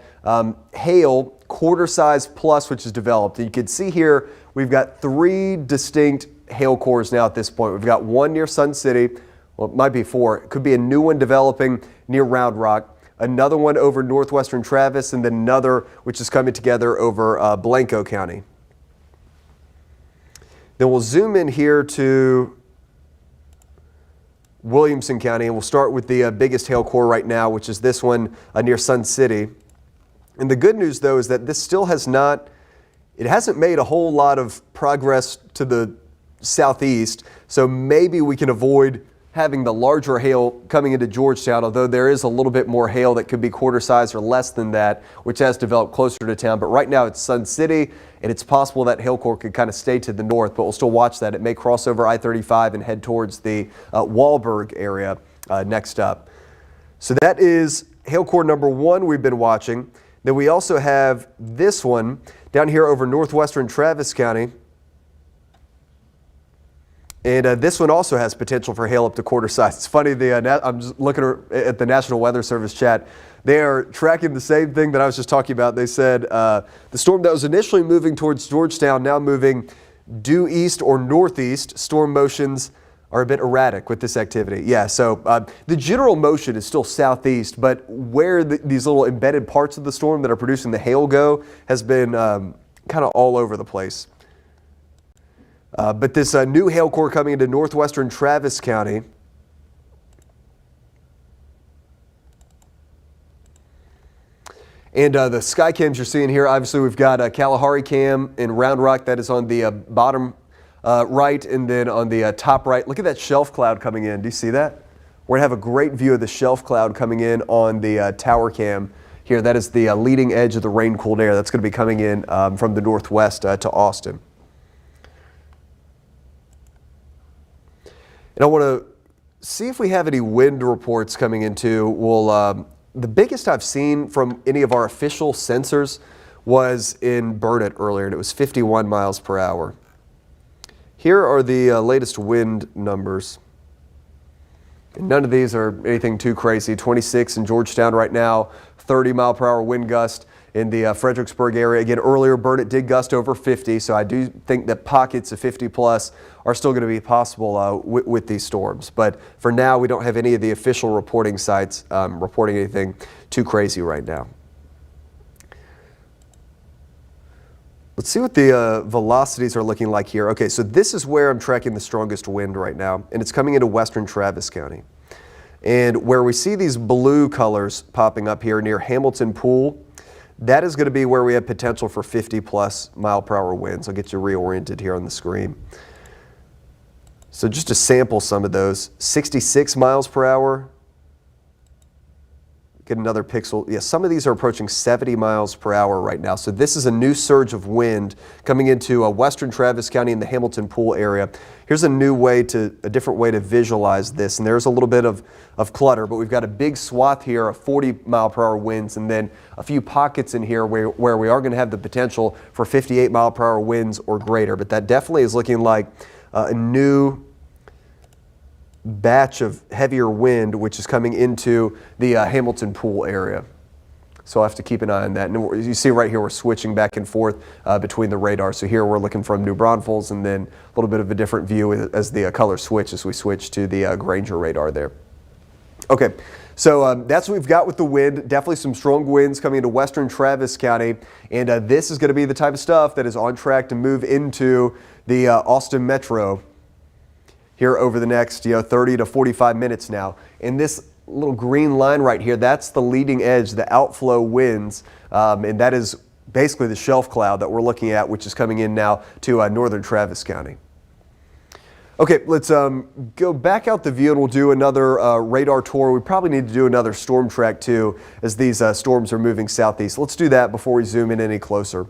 hail quarter size plus, which is developed. And you can see here we've got 3 distinct hail cores now at this point. We've got one near Sun City. Well, it might be 4. It could be a new one developing near Round Rock. another one over northwestern Travis, and then another which is coming together over Blanco County. Then we'll zoom in here to Williamson County, and we'll start with the biggest hail core right now, which is this one near Sun City. And the good news, though, is that this still hasn't made a whole lot of progress to the southeast, so maybe we can avoid having the larger hail coming into Georgetown, although there is a little bit more hail that could be quarter size or less than that, which has developed closer to town. But right now it's Sun City, and it's possible that hail core could kind of stay to the north, but we'll still watch that. It may cross over I-35 and head towards the Wahlberg area next up. So that is hail core number 1 we've been watching. Then we also have this one down here over northwestern Travis County. And this one also has potential for hail up to quarter size. It's funny, I'm just looking at the National Weather Service chat. They are tracking the same thing that I was just talking about. They said the storm that was initially moving towards Georgetown, now moving due east or northeast. Storm motions are a bit erratic with this activity. Yeah, so the general motion is still southeast, but where these little embedded parts of the storm that are producing the hail go has been kind of all over the place. But this new hail core coming into northwestern Travis County. And the sky cams you're seeing here, obviously we've got a Kalahari cam in Round Rock that is on the bottom right, and then on the top right. Look at that shelf cloud coming in. Do you see that? We're going to have a great view of the shelf cloud coming in on the tower cam here. That is the leading edge of the rain-cooled air that's going to be coming in from the northwest to Austin. And I want to see if we have any wind reports coming into. The biggest I've seen from any of our official sensors was in Burnett earlier, and it was 51 miles per hour. Here are the latest wind numbers. And none of these are anything too crazy. 26 in Georgetown right now, 30 mile per hour wind gust in the Fredericksburg area. Again, earlier Burnett did gust over 50, so I do think that pockets of 50 plus are still going to be possible with these storms. But for now, we don't have any of the official reporting sites reporting anything too crazy right now. Let's see what the velocities are looking like here. Okay, so this is where I'm tracking the strongest wind right now, and it's coming into western Travis County. And where we see these blue colors popping up here near Hamilton Pool, that is going to be where we have potential for 50 plus mile per hour winds. I'll get you reoriented here on the screen. So just to sample some of those, 66 miles per hour. Get another pixel. Yeah, some of these are approaching 70 miles per hour right now. So this is a new surge of wind coming into western Travis County in the Hamilton Pool area. Here's a different way to visualize this. And there's a little bit of clutter, but we've got a big swath here of 40 mile per hour winds, and then a few pockets in here where we are going to have the potential for 58 mile per hour winds or greater. But that definitely is looking like a new batch of heavier wind, which is coming into the Hamilton Pool area. So I'll have to keep an eye on that. And you see right here, we're switching back and forth between the radars. So here we're looking from New Braunfels, and then a little bit of a different view as the color switch as we switch to the Granger radar there. Okay, so that's what we've got with the wind. Definitely some strong winds coming into western Travis County. And this is going to be the type of stuff that is on track to move into the Austin Metro here over the next 30 to 45 minutes now. And this little green line right here, that's the leading edge, the outflow winds, and that is basically the shelf cloud that we're looking at, which is coming in now to northern Travis County. Okay, let's go back out the view and we'll do another radar tour. We probably need to do another storm track too, as these storms are moving southeast. Let's do that before we zoom in any closer.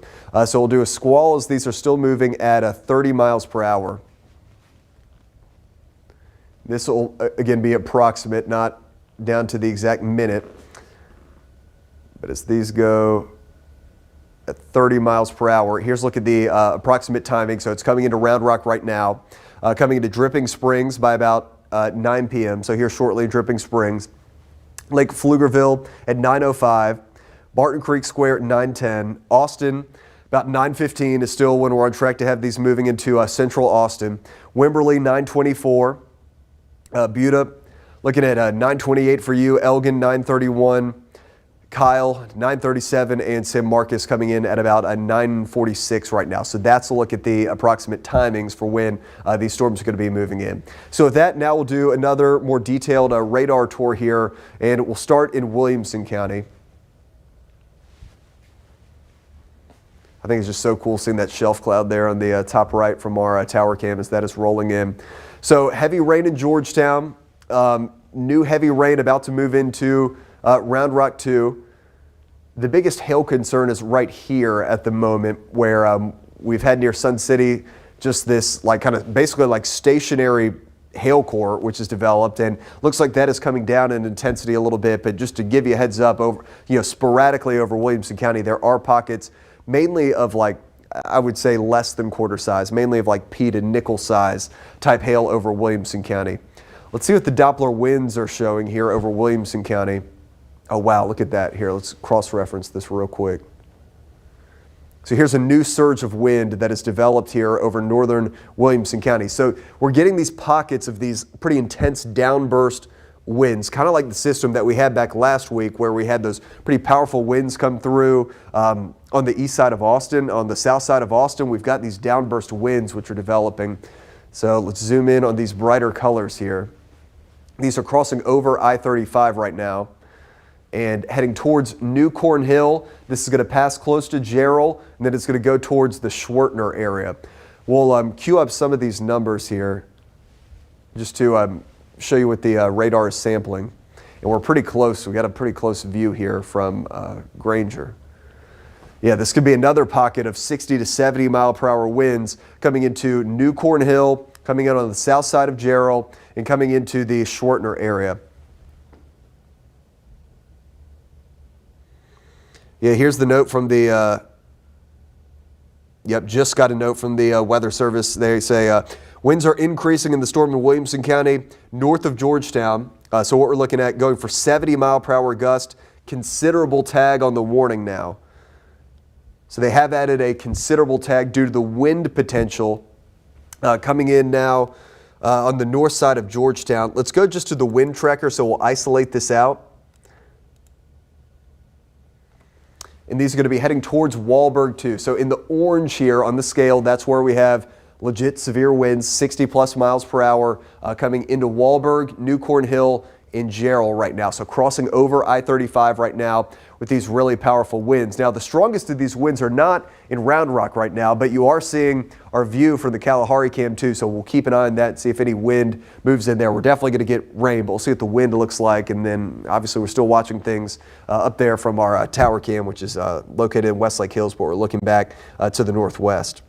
So we'll do a squall as these are still moving at 30 miles per hour. This will, again, be approximate, not down to the exact minute. But as these go at 30 miles per hour, here's a look at the approximate timing. So it's coming into Round Rock right now, coming into Dripping Springs by about 9 p.m. So here shortly, Dripping Springs. Lake Pflugerville at 9:05. Barton Creek Square at 9:10. Austin, about 9:15 is still when we're on track to have these moving into central Austin. Wimberley, 9:24. Buda, looking at 9:28 for you. Elgin, 9:31. Kyle, 937, and San Marcos coming in at about a 946 right now. So that's a look at the approximate timings for when these storms are going to be moving in. So with that, now we'll do another more detailed radar tour here, and we'll start in Williamson County. I think it's just so cool seeing that shelf cloud there on the top right from our tower cam as that is rolling in. So heavy rain in Georgetown, new heavy rain about to move into Round Rock 2. The biggest hail concern is right here at the moment where we've had near Sun City just this like kind of basically like stationary hail core which is developed, and looks like that is coming down in intensity a little bit. But just to give you a heads up, over sporadically over Williamson County there are pockets mainly of like I would say less than quarter size, mainly of like pea to nickel size type hail over Williamson County. Let's see what the Doppler winds are showing here over Williamson County. Oh, wow, look at that here. Let's cross-reference this real quick. So here's a new surge of wind that has developed here over northern Williamson County. So we're getting these pockets of these pretty intense downburst winds, kind of like the system that we had back last week where we had those pretty powerful winds come through on the east side of Austin. On the south side of Austin, we've got these downburst winds which are developing. So let's zoom in on these brighter colors here. These are crossing over I-35 right now and heading towards New Corn Hill. This is going to pass close to Jarrell, and then it's going to go towards the Schwertner area. We'll cue up some of these numbers here just to show you what the radar is sampling. And we're pretty close. We've got a pretty close view here from Granger. Yeah, this could be another pocket of 60 to 70 mile per hour winds coming into New Corn Hill, coming in on the south side of Jarrell, and coming into the Schwertner area. Yeah, here's the note from the, just got a note from the Weather Service. They say winds are increasing in the storm in Williamson County, north of Georgetown. So what we're looking at going for 70 mile per hour gust, considerable tag on the warning now. So they have added a considerable tag due to the wind potential coming in now on the north side of Georgetown. Let's go just to the wind tracker, so we'll isolate this out. And these are going to be heading towards Wahlberg too. So in the orange here on the scale, that's where we have legit severe winds, 60 plus miles per hour coming into Wahlberg, New Corn Hill, and Jarrell right now. So crossing over I-35 right now with these really powerful winds. Now the strongest of these winds are not in Round Rock right now, but you are seeing our view from the Kalahari cam too. So we'll keep an eye on that and see if any wind moves in there. We're definitely going to get rain, but we'll see what the wind looks like. And then obviously we're still watching things up there from our tower cam, which is located in Westlake Hills, but we're looking back to the northwest.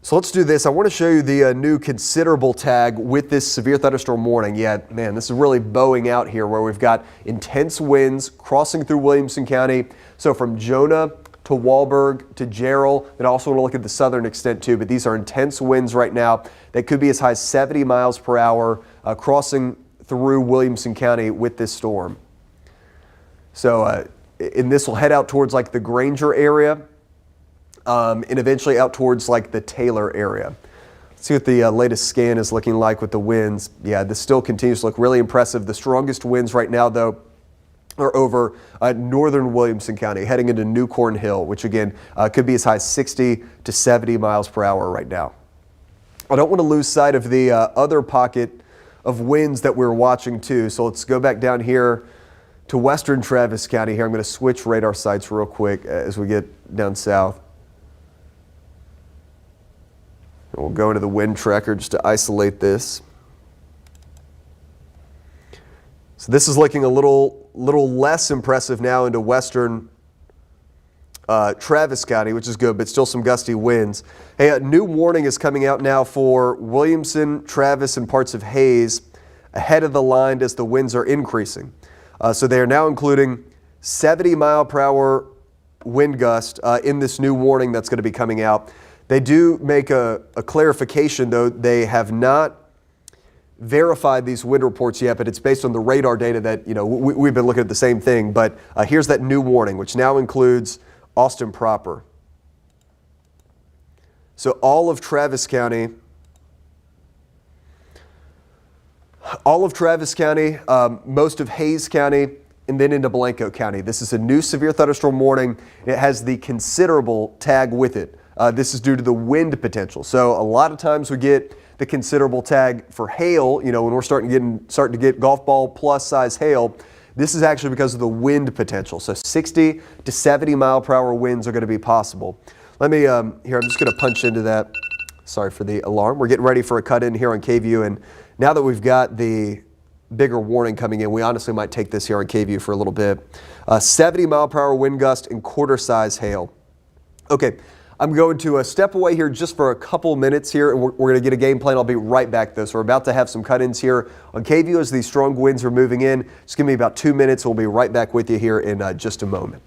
So let's do this. I want to show you the new considerable tag with this severe thunderstorm warning. Yeah, man, this is really bowing out here where we've got intense winds crossing through Williamson County. So from Jonah to Wahlberg to Jarrell, and I also want to look at the southern extent too, but these are intense winds right now that could be as high as 70 miles per hour crossing through Williamson County with this storm. So, and this will head out towards like the Granger area. And eventually out towards like the Taylor area. Let's see what the latest scan is looking like with the winds. Yeah, this still continues to look really impressive. The strongest winds right now, though, are over northern Williamson County, heading into New Corn Hill, which again could be as high as 60 to 70 miles per hour right now. I don't want to lose sight of the other pocket of winds that we're watching too. So let's go back down here to western Travis County here. I'm going to switch radar sites real quick as we get down south. We'll go into the wind tracker just to isolate this. So this is looking a little less impressive now into western Travis County, which is good, but still some gusty winds. Hey, a new warning is coming out now for Williamson, Travis, and parts of Hayes ahead of the line as the winds are increasing. So they are now including 70 mile per hour wind gust in this new warning that's going to be coming out. They do make a clarification, though. They have not verified these wind reports yet, but it's based on the radar data that, we've been looking at the same thing. But here's that new warning, which now includes Austin proper. So all of Travis County, All of Travis County, most of Hays County, and then into Blanco County. This is a new severe thunderstorm warning. It has the considerable tag with it. This is due to the wind potential. So a lot of times we get the considerable tag for hail, when we're starting to get golf ball plus size hail. This is actually because of the wind potential. So 60 to 70 mile per hour winds are going to be possible. Let me, here, I'm just going to punch into that. Sorry for the alarm. We're getting ready for a cut in here on KVUE. And now that we've got the bigger warning coming in, we honestly might take this here on KVUE for a little bit. 70 mile per hour wind gust and quarter size hail. Okay, I'm going to step away here just for a couple minutes here, and we're going to get a game plan. I'll be right back though. So we're about to have some cut-ins here on KVUE as these strong winds are moving in. Just give me about 2 minutes. We'll be right back with you here in just a moment.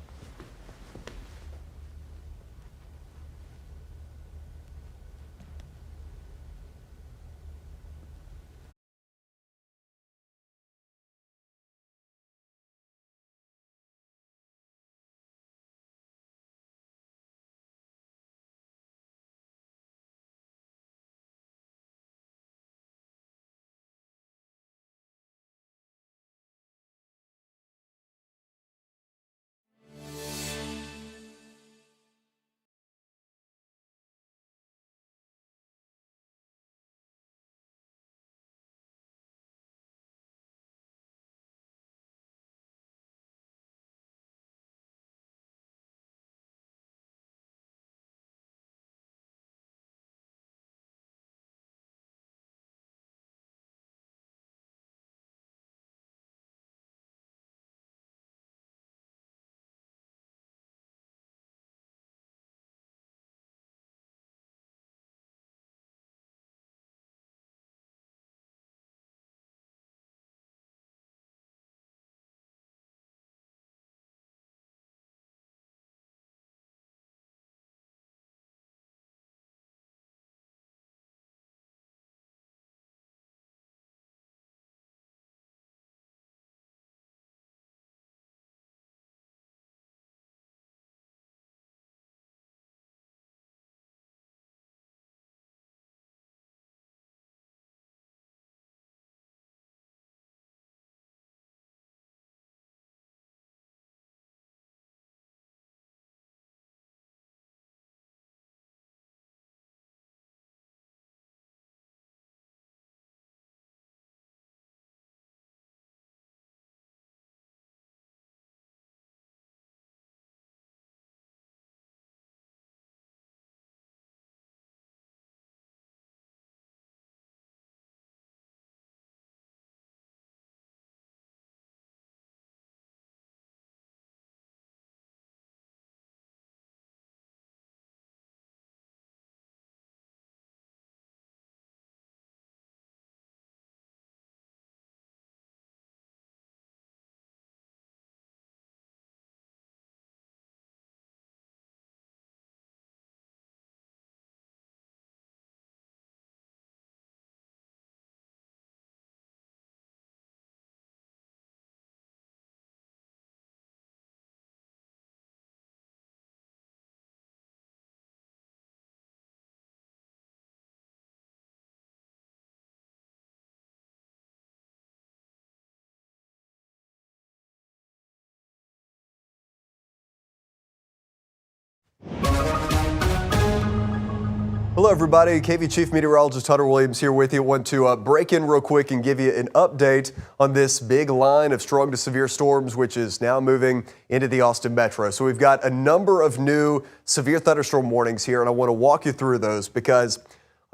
Hello everybody, KVUE Chief Meteorologist Hunter Williams here with you. Want to break in real quick and give you an update on this big line of strong to severe storms, which is now moving into the Austin metro. So we've got a number of new severe thunderstorm warnings here, and I want to walk you through those because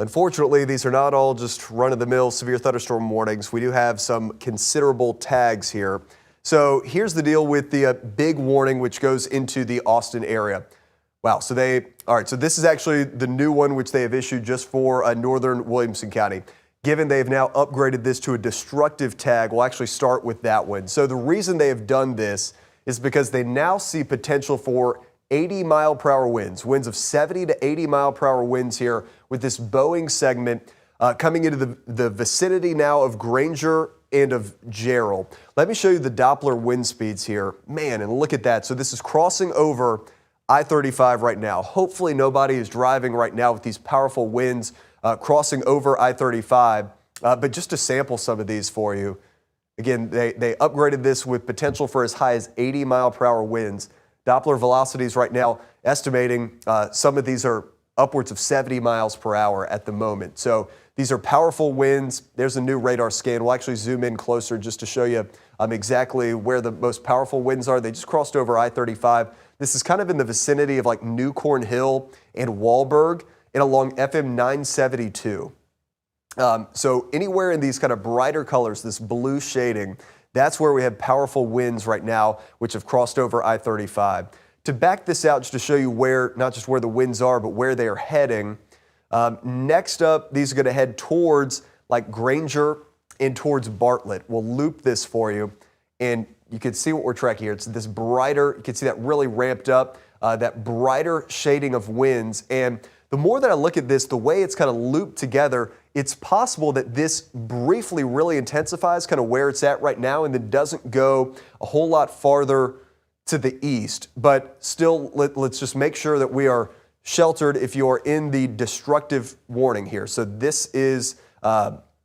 unfortunately these are not all just run-of-the-mill severe thunderstorm warnings. We do have some considerable tags here. So here's the deal with the big warning which goes into the Austin area. Wow, so this is actually the new one which they have issued just for northern Williamson County. Given they've now upgraded this to a destructive tag, we'll actually start with that one. So the reason they have done this is because they now see potential for 80 mile per hour winds of 70 to 80 mile per hour winds here with this Boeing segment coming into the vicinity now of Granger and of Jarrell. Let me show you the Doppler wind speeds here. Man, and look at that. So this is crossing over I-35 right now. Hopefully nobody is driving right now with these powerful winds crossing over I-35. But just to sample some of these for you, again, they upgraded this with potential for as high as 80 mile per hour winds. Doppler velocities right now estimating some of these are upwards of 70 miles per hour at the moment. So these are powerful winds. There's a new radar scan. We'll actually zoom in closer just to show you exactly where the most powerful winds are. They just crossed over I-35. This is kind of in the vicinity of like New Corn Hill and Wahlberg and along FM 972. So anywhere in these kind of brighter colors, this blue shading, that's where we have powerful winds right now, which have crossed over I-35. To back this out, just to show you where, not just where the winds are, but where they are heading, next up, these are going to head towards like Granger and towards Bartlett. We'll loop this for you, and you can see what we're tracking here. It's this brighter, you can see that really ramped up, that brighter shading of winds. And the more that I look at this, the way it's kind of looped together, it's possible that this briefly really intensifies kind of where it's at right now and then doesn't go a whole lot farther to the east. But still, let's just make sure that we are sheltered if you are in the destructive warning here. So this is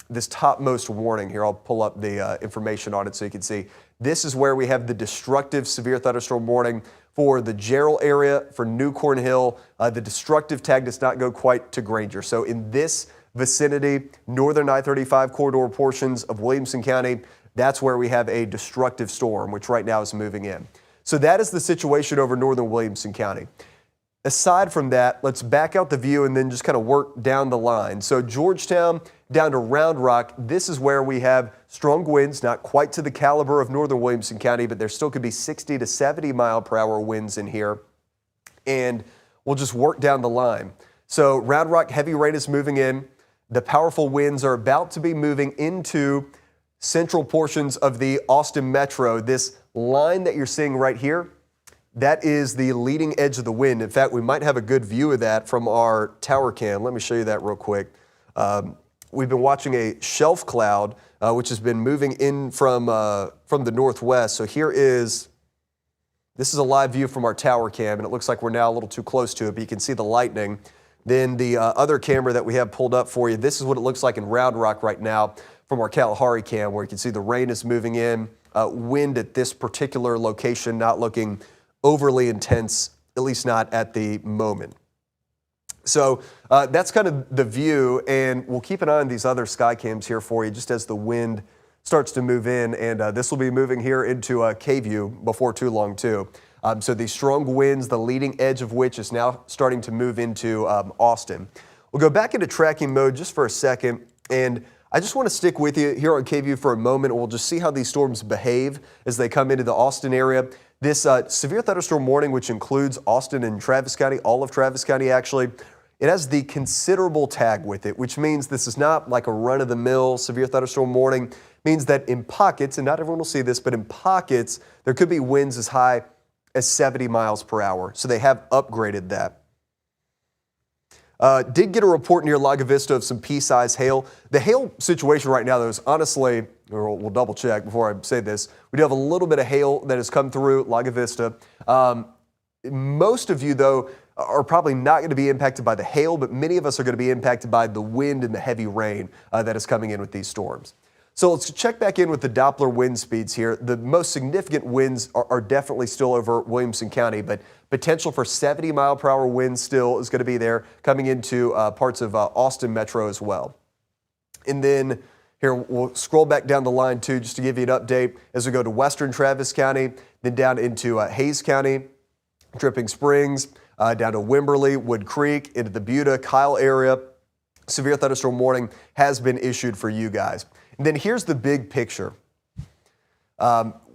this topmost warning here. I'll pull up the information on it so you can see. This is where we have the destructive severe thunderstorm warning for the Jarrell area, for New Corn Hill. The destructive tag does not go quite to Granger. So in this vicinity, northern I-35 corridor portions of Williamson County, that's where we have a destructive storm, which right now is moving in. So that is the situation over northern Williamson County. Aside from that, let's back out the view and then just kind of work down the line. So Georgetown down to Round Rock, this is where we have strong winds, not quite to the caliber of northern Williamson County, but there still could be 60 to 70 mile per hour winds in here. And we'll just work down the line. So Round Rock, heavy rain is moving in. The powerful winds are about to be moving into central portions of the Austin Metro. This line that you're seeing right here, that is the leading edge of the wind. In fact, we might have a good view of that from our tower cam. Let me show you that real quick. We've been watching a shelf cloud, which has been moving in from the northwest. So this is a live view from our tower cam, and it looks like we're now a little too close to it, but you can see the lightning. Then the other camera that we have pulled up for you, this is what it looks like in Round Rock right now from our Kalahari cam, where you can see the rain is moving in. Wind at this particular location not looking overly intense, at least not at the moment. So that's kind of the view, and we'll keep an eye on these other sky cams here for you just as the wind starts to move in, and this will be moving here into K-View before too long too. So these strong winds, the leading edge of which is now starting to move into Austin. We'll go back into tracking mode just for a second, and I just want to stick with you here on K-View for a moment. We'll just see how these storms behave as they come into the Austin area. This severe thunderstorm warning, which includes Austin and Travis County, all of Travis County actually, it has the considerable tag with it, which means this is not like a run-of-the-mill severe thunderstorm warning. It means that in pockets, and not everyone will see this, but in pockets, there could be winds as high as 70 miles per hour. So they have upgraded that. Did get a report near Lago Vista of some pea-size hail. The hail situation right now, though, is honestly, or we'll double check before I say this, we do have a little bit of hail that has come through Lago Vista. Most of you, though, are probably not going to be impacted by the hail, but many of us are going to be impacted by the wind and the heavy rain that is coming in with these storms. So let's check back in with the Doppler wind speeds here. The most significant winds are definitely still over Williamson County, but potential for 70 mile per hour winds still is going to be there coming into parts of Austin Metro as well. And then here we'll scroll back down the line too, just to give you an update as we go to western Travis County, then down into Hays County, Dripping Springs, down to Wimberley, Wood Creek, into the Buda, Kyle area. Severe thunderstorm warning has been issued for you guys. And then here's the big picture.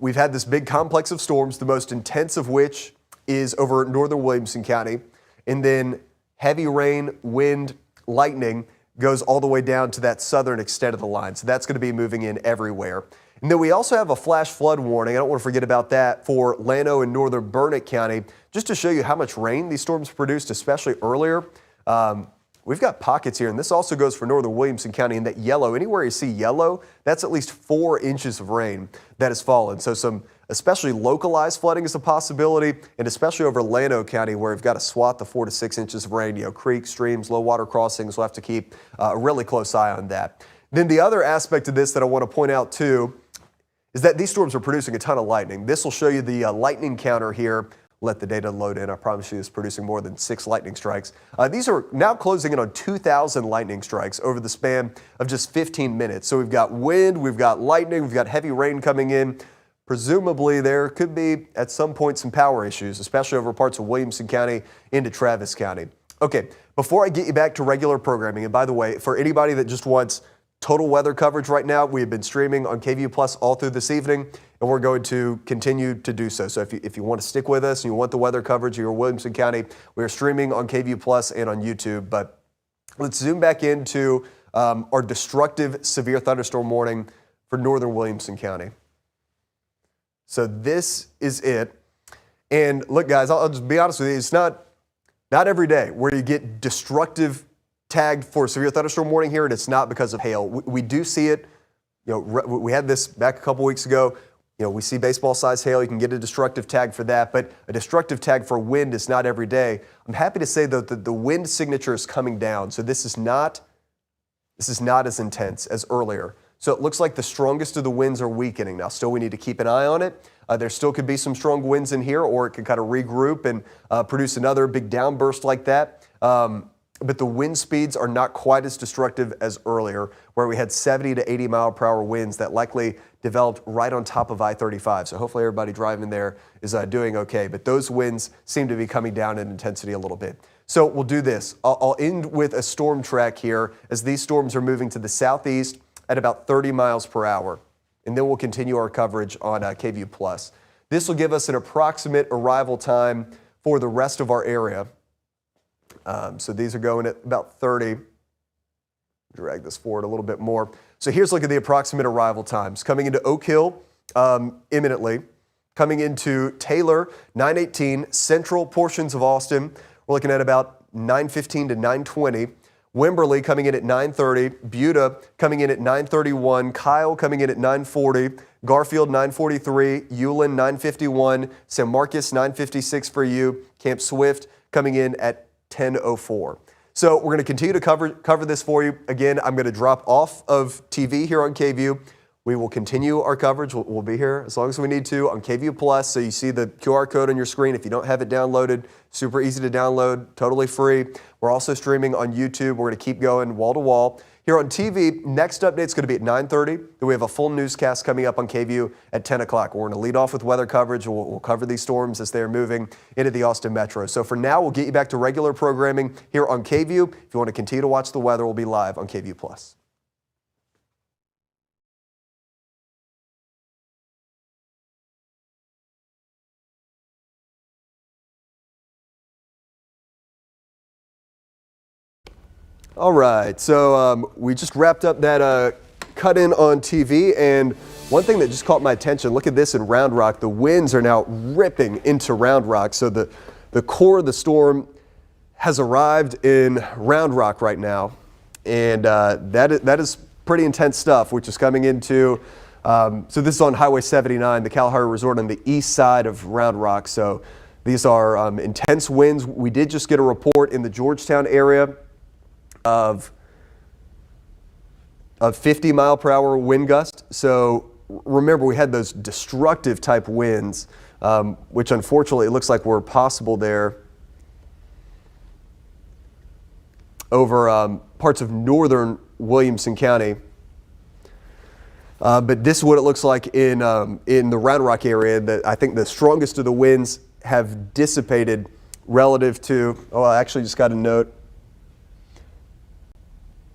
We've had this big complex of storms, the most intense of which is over northern Williamson County. And then heavy rain, wind, lightning goes all the way down to that southern extent of the line. So that's going to be moving in everywhere. And then we also have a flash flood warning. I don't want to forget about that for Llano and northern Burnett County, just to show you how much rain these storms produced, especially earlier. We've got pockets here, and this also goes for northern Williamson County, and that yellow, anywhere you see yellow, that's at least 4 inches of rain that has fallen. So some especially localized flooding is a possibility, and especially over Llano County, where we've got a swath of 4 to 6 inches of rain. You know, creeks, streams, low water crossings, we'll have to keep a really close eye on that. Then the other aspect of this that I want to point out too is that these storms are producing a ton of lightning. This will show you the lightning counter here. Let the data load in. I promise you it's producing more than 6 lightning strikes. These are now closing in on 2,000 lightning strikes over the span of just 15 minutes. So we've got wind, we've got lightning, we've got heavy rain coming in. Presumably there could be at some point some power issues, especially over parts of Williamson County into Travis County. Okay, before I get you back to regular programming, and by the way, for anybody that just wants total weather coverage right now, we have been streaming on KVUE Plus all through this evening, and we're going to continue to do so. So if you want to stick with us and you want the weather coverage of your Williamson County, we are streaming on KVUE Plus and on YouTube. But let's zoom back into our destructive severe thunderstorm warning for northern Williamson County. So this is it. And look, guys, I'll just be honest with you. It's not every day where you get destructive tagged for severe thunderstorm warning here, and it's not because of hail. We do see it. You know, we had this back a couple weeks ago. You know, we see baseball-sized hail. You can get a destructive tag for that, but a destructive tag for wind is not every day. I'm happy to say, though, that the wind signature is coming down, so this is not as intense as earlier. So it looks like the strongest of the winds are weakening. Now, still, we need to keep an eye on it. There still could be some strong winds in here, or it could kind of regroup and produce another big downburst like that. But the wind speeds are not quite as destructive as earlier, where we had 70 to 80 mile per hour winds that likely developed right on top of I-35. So hopefully everybody driving there is doing okay. But those winds seem to be coming down in intensity a little bit. So we'll do this. I'll end with a storm track here as these storms are moving to the southeast at about 30 miles per hour. And then we'll continue our coverage on KVUE Plus. This will give us an approximate arrival time for the rest of our area. So these are going at about 30. Drag this forward a little bit more. So here's a look at the approximate arrival times. Coming into Oak Hill imminently. Coming into Taylor, 9:18. Central portions of Austin, we're looking at about 9:15 to 9:20. Wimberley coming in at 9:30. Buda coming in at 9:31. Kyle coming in at 9:40. Garfield 9:43. Ulen 9:51. San Marcos 9:56 for you. Camp Swift coming in at 10:04. So we're going to continue to cover this for you. Again, I'm going to drop off of TV here on KVUE. We will continue our coverage. We'll be here as long as we need to on KVUE Plus. So you see the QR code on your screen. If you don't have it downloaded, super easy to download, totally free. We're also streaming on YouTube. We're going to keep going wall to wall. Here on TV, next update is going to be at 9:30. Then we have a full newscast coming up on KVUE at 10 o'clock. We're going to lead off with weather coverage. We'll cover these storms as they're moving into the Austin Metro. So for now, we'll get you back to regular programming here on KVUE. If you want to continue to watch the weather, we'll be live on KVUE Plus. All right, so we just wrapped up that cut in on TV, and one thing that just caught my attention, look at this in Round Rock. The winds are now ripping into Round Rock, so the core of the storm has arrived in Round Rock right now, and that is pretty intense stuff, which is coming into, so this is on Highway 79, the Kalahari Resort on the east side of Round Rock, so these are intense winds. We did just get a report in the Georgetown area of 50 mile per hour wind gust. So remember, we had those destructive type winds, which unfortunately it looks like were possible there over parts of northern Williamson County. But this is what it looks like in the Round Rock area. I think the strongest of the winds have dissipated relative to, oh, I actually just got a note.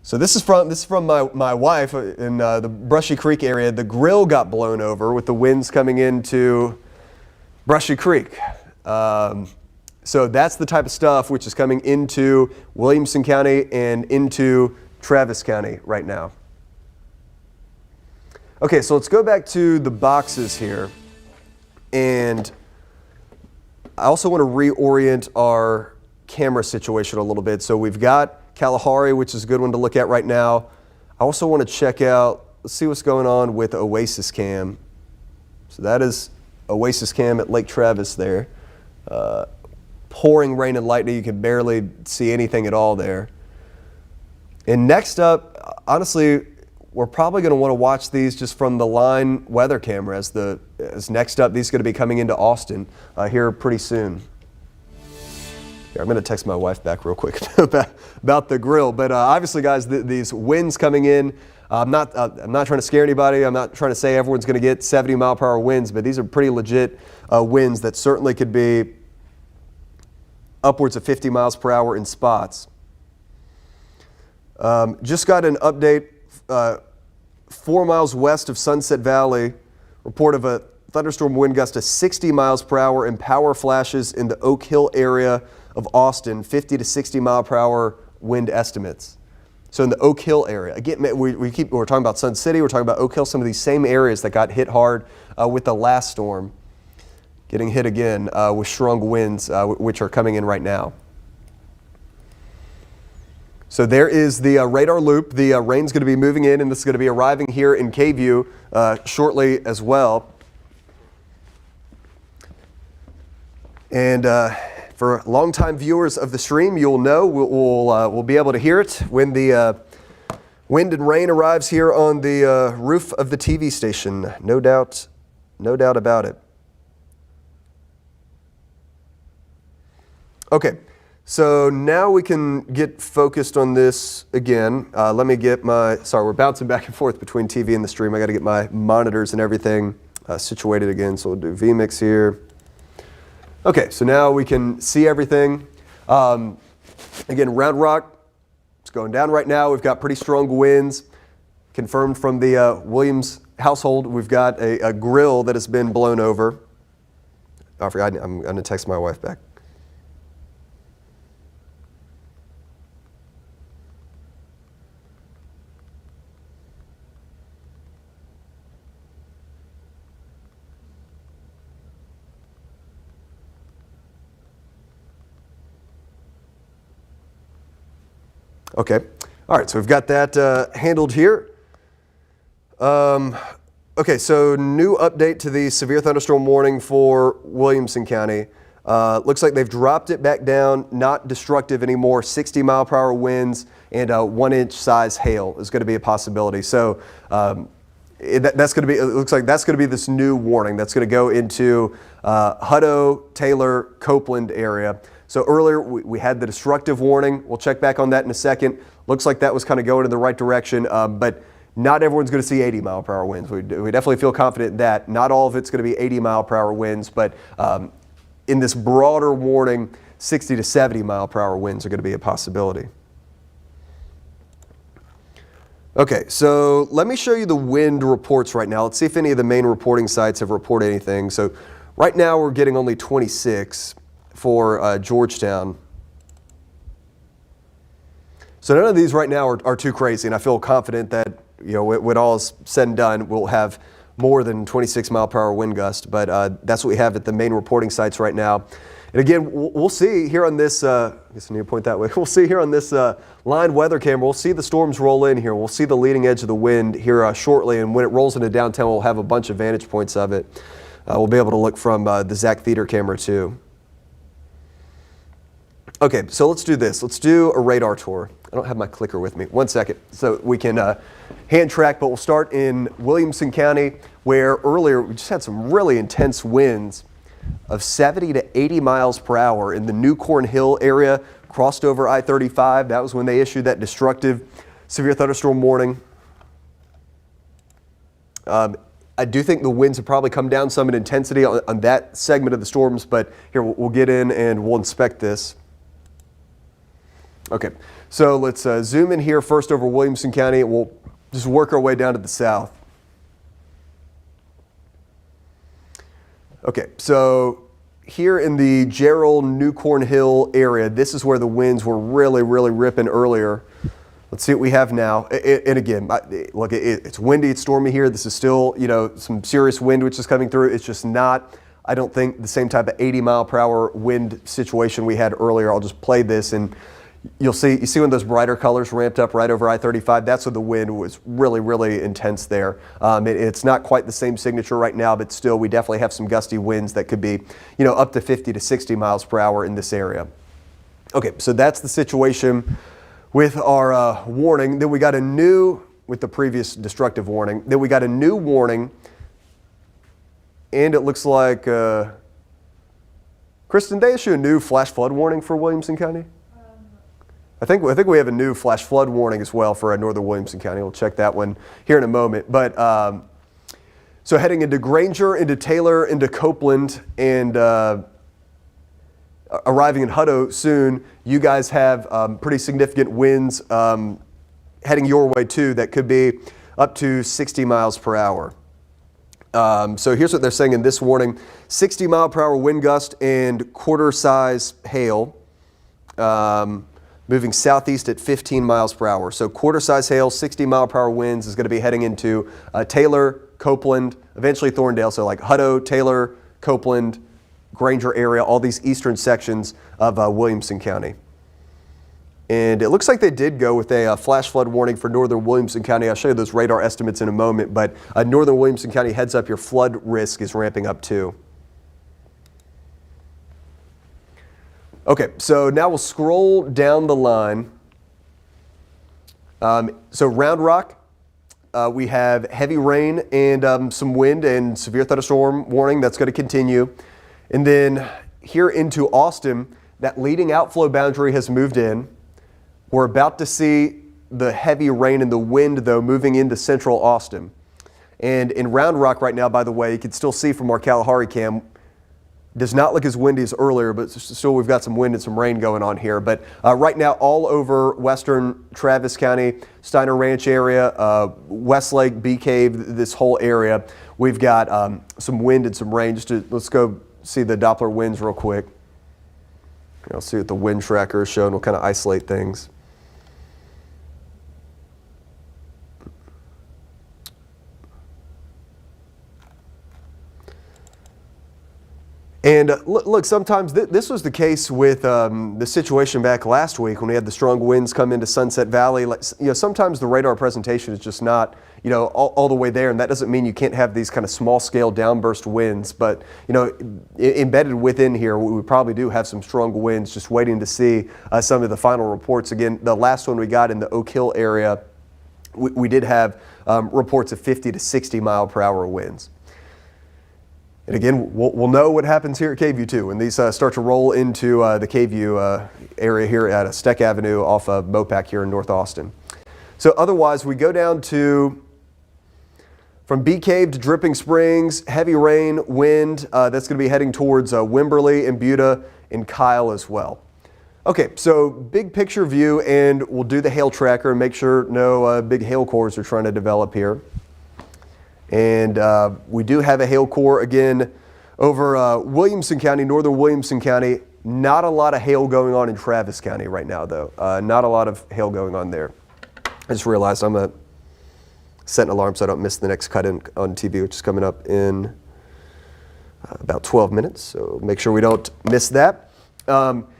So this is from my wife in the Brushy Creek area. The grill got blown over with the winds coming into Brushy Creek. So that's the type of stuff which is coming into Williamson County and into Travis County right now. Okay, so let's go back to the boxes here. And I also want to reorient our camera situation a little bit. So we've got Kalahari, which is a good one to look at right now. I also want to check out, let's see what's going on with Oasis Cam. So that is Oasis Cam at Lake Travis there. Pouring rain and lightning, you can barely see anything at all there. And next up, honestly, we're probably going to want to watch these just from the line weather camera as next up. These are going to be coming into Austin here pretty soon. Here, I'm going to text my wife back real quick about the grill. But obviously, guys, these winds coming in. I'm not trying to scare anybody. I'm not trying to say everyone's going to get 70-mile-per-hour winds, but these are pretty legit winds that certainly could be upwards of 50 miles per hour in spots. Just got an update 4 miles west of Sunset Valley. Report of a thunderstorm wind gust of 60 miles per hour and power flashes in the Oak Hill area of Austin, 50 to 60 mile per hour wind estimates. So in the Oak Hill area, again, we're talking about Sun City, we're talking about Oak Hill, some of these same areas that got hit hard with the last storm, getting hit again with strong winds, which are coming in right now. So there is the radar loop. The rain's going to be moving in, and this is going to be arriving here in K-View shortly as well. And for longtime viewers of the stream, you'll know we'll be able to hear it when the wind and rain arrives here on the roof of the TV station. No doubt about it. Okay. So now we can get focused on this again. Let me get we're bouncing back and forth between TV and the stream. I got to get my monitors and everything situated again. So we'll do vMix here. Okay, so now we can see everything. Again, Round Rock, it's going down right now. We've got pretty strong winds. Confirmed from the Williams household, we've got a grill that has been blown over. I forgot, I'm going to text my wife back. Okay. All right, so we've got that handled here. Okay, so new update to the severe thunderstorm warning for Williamson County. Looks like they've dropped it back down, not destructive anymore. 60 mile per hour winds and 1 inch size hail is going to be a possibility. So that's going to be, it looks like that's going to be this new warning that's going to go into Hutto, Taylor, Copeland area. So earlier we had the destructive warning. We'll check back on that in a second. Looks like that was kind of going in the right direction, but not everyone's going to see 80 mile per hour winds. We definitely feel confident in that. Not all of it's going to be 80 mile per hour winds, but in this broader warning, 60 to 70 mile per hour winds are going to be a possibility. Okay, so let me show you the wind reports right now. Let's see if any of the main reporting sites have reported anything. So right now we're getting only 26 for Georgetown. So none of these right now are too crazy, and I feel confident that, you know, when all is said and done, we'll have more than 26 mile per hour wind gust, but that's what we have at the main reporting sites right now. And again, we'll see here on this, I guess I need to point that way. We'll see here on this line weather camera, we'll see the storms roll in here. We'll see the leading edge of the wind here shortly, and when it rolls into downtown, we'll have a bunch of vantage points of it. We'll be able to look from the Zach Theater camera too. Okay, so let's do this. Let's do a radar tour. I don't have my clicker with me. 1 second. So we can hand track, but we'll start in Williamson County, where earlier we just had some really intense winds of 70 to 80 miles per hour in the New Corn Hill area, crossed over I-35. That was when they issued that destructive severe thunderstorm warning. I do think the winds have probably come down some in intensity on that segment of the storms, but here we'll get in and we'll inspect this. Okay, so let's zoom in here first over Williamson County, and we'll just work our way down to the south. Okay, so here in the Gerald New Corn Hill area, this is where the winds were really ripping earlier. Let's see what we have now. And again, look, it's windy, it's stormy here. This is still, you know, some serious wind which is coming through. It's just not, I don't think, the same type of 80 mile per hour wind situation we had earlier. I'll just play this and you see when those brighter colors ramped up right over I-35, that's when the wind was really intense there. It's not quite the same signature right now, but still we definitely have some gusty winds that could be, you know, up to 50 to 60 miles per hour in this area. Okay, so that's the situation with our warning. Then we got a new with the previous destructive warning. Then we got a new warning, and it looks like, Kristen, they issue a new flash flood warning for Williamson County? I think we have a new flash flood warning as well for northern Williamson County. We'll check that one here in a moment. But so heading into Granger, into Taylor, into Copeland, and arriving in Hutto soon, you guys have pretty significant winds heading your way too that could be up to 60 miles per hour. So here's what they're saying in this warning: 60 mile per hour wind gust and quarter size hail. Moving southeast at 15 miles per hour. So quarter size hail, 60 mile per hour winds is going to be heading into Taylor, Copeland, eventually Thorndale. So like Hutto, Taylor, Copeland, Granger area, all these eastern sections of Williamson County. And it looks like they did go with a flash flood warning for northern Williamson County. I'll show you those radar estimates in a moment, but northern Williamson County, heads up, your flood risk is ramping up too. Okay, so now we'll scroll down the line. So Round Rock, we have heavy rain and some wind and severe thunderstorm warning that's going to continue. And then here into Austin, that leading outflow boundary has moved in. We're about to see the heavy rain and the wind, though, moving into central Austin. And in Round Rock right now, by the way, you can still see from our Kalahari cam, does not look as windy as earlier, but still we've got some wind and some rain going on here. But right now, all over western Travis County, Steiner Ranch area, Westlake, Bee Cave, this whole area, we've got some wind and some rain. Let's go see the Doppler winds real quick. I'll see what the wind tracker is showing. We'll kind of isolate things. And look, sometimes this was the case with the situation back last week when we had the strong winds come into Sunset Valley. Sometimes the radar presentation is just not, all the way there, and that doesn't mean you can't have these kind of small-scale downburst winds. But embedded within here, we probably do have some strong winds. Just waiting to see some of the final reports. Again, the last one we got in the Oak Hill area, we did have reports of 50 to 60 mile per hour winds. And again, we'll know what happens here at K-View too when these start to roll into the K-View area here at Steck Avenue off of Mopac here in North Austin. So otherwise, we go down to from Bee Cave to Dripping Springs, heavy rain, wind. That's going to be heading towards Wimberley and Buda and Kyle as well. Okay, so big picture view, and we'll do the hail tracker and make sure no big hail cores are trying to develop here. And we do have a hail core again over Williamson County, northern Williamson County. Not a lot of hail going on in Travis County right now, though. Not a lot of hail going on there. I just realized I'm going to set an alarm so I don't miss the next cut-in on TV, which is coming up in about 12 minutes. So make sure we don't miss that.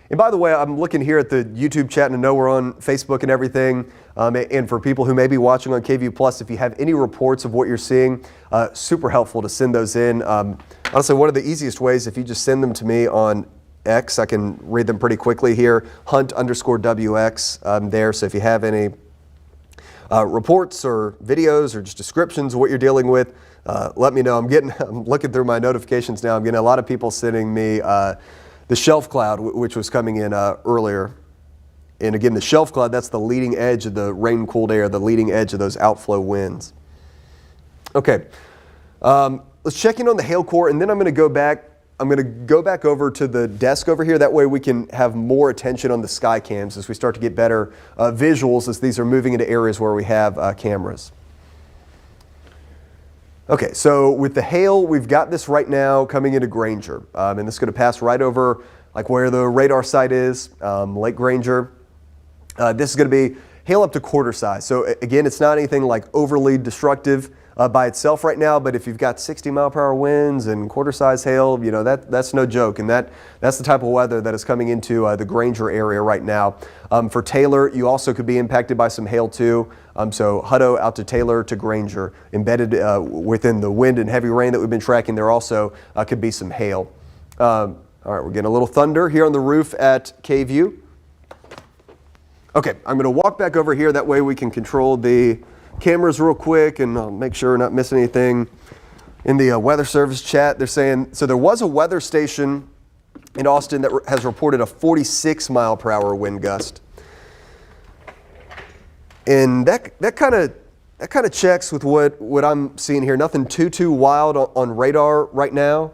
And by the way, I'm looking here at the YouTube chat, and I know we're on Facebook and everything. And for people who may be watching on KView Plus, if you have any reports of what you're seeing, super helpful to send those in. Honestly, one of the easiest ways, if you just send them to me on X, I can read them pretty quickly here. Hunt_WX there. So if you have any reports or videos or just descriptions of what you're dealing with, let me know. I'm looking through my notifications now. I'm getting a lot of people sending me the shelf cloud, which was coming in earlier. And again, the shelf cloud, that's the leading edge of the rain-cooled air, the leading edge of those outflow winds. Okay, let's check in on the hail core, and then I'm going to go back. I'm going to go back over to the desk over here. That way we can have more attention on the sky cams as we start to get better visuals as these are moving into areas where we have cameras. Okay, so with the hail, we've got this right now coming into Granger, and this is going to pass right over like where the radar site is, Lake Granger. This is going to be hail up to quarter size. So again, it's not anything like overly destructive by itself right now, but if you've got 60 mile per hour winds and quarter size hail, that's no joke. And that's the type of weather that is coming into the Granger area right now. For Taylor, you also could be impacted by some hail too. So Hutto out to Taylor to Granger, embedded within the wind and heavy rain that we've been tracking, there also could be some hail. All right, we're getting a little thunder here on the roof at K-View. Okay, I'm going to walk back over here. That way we can control the cameras real quick, and I'll make sure not missing anything. In the Weather Service chat, they're saying, so there was a weather station in Austin that has reported a 46 mile per hour wind gust. And that kind of checks with what I'm seeing here. Nothing too wild on radar right now.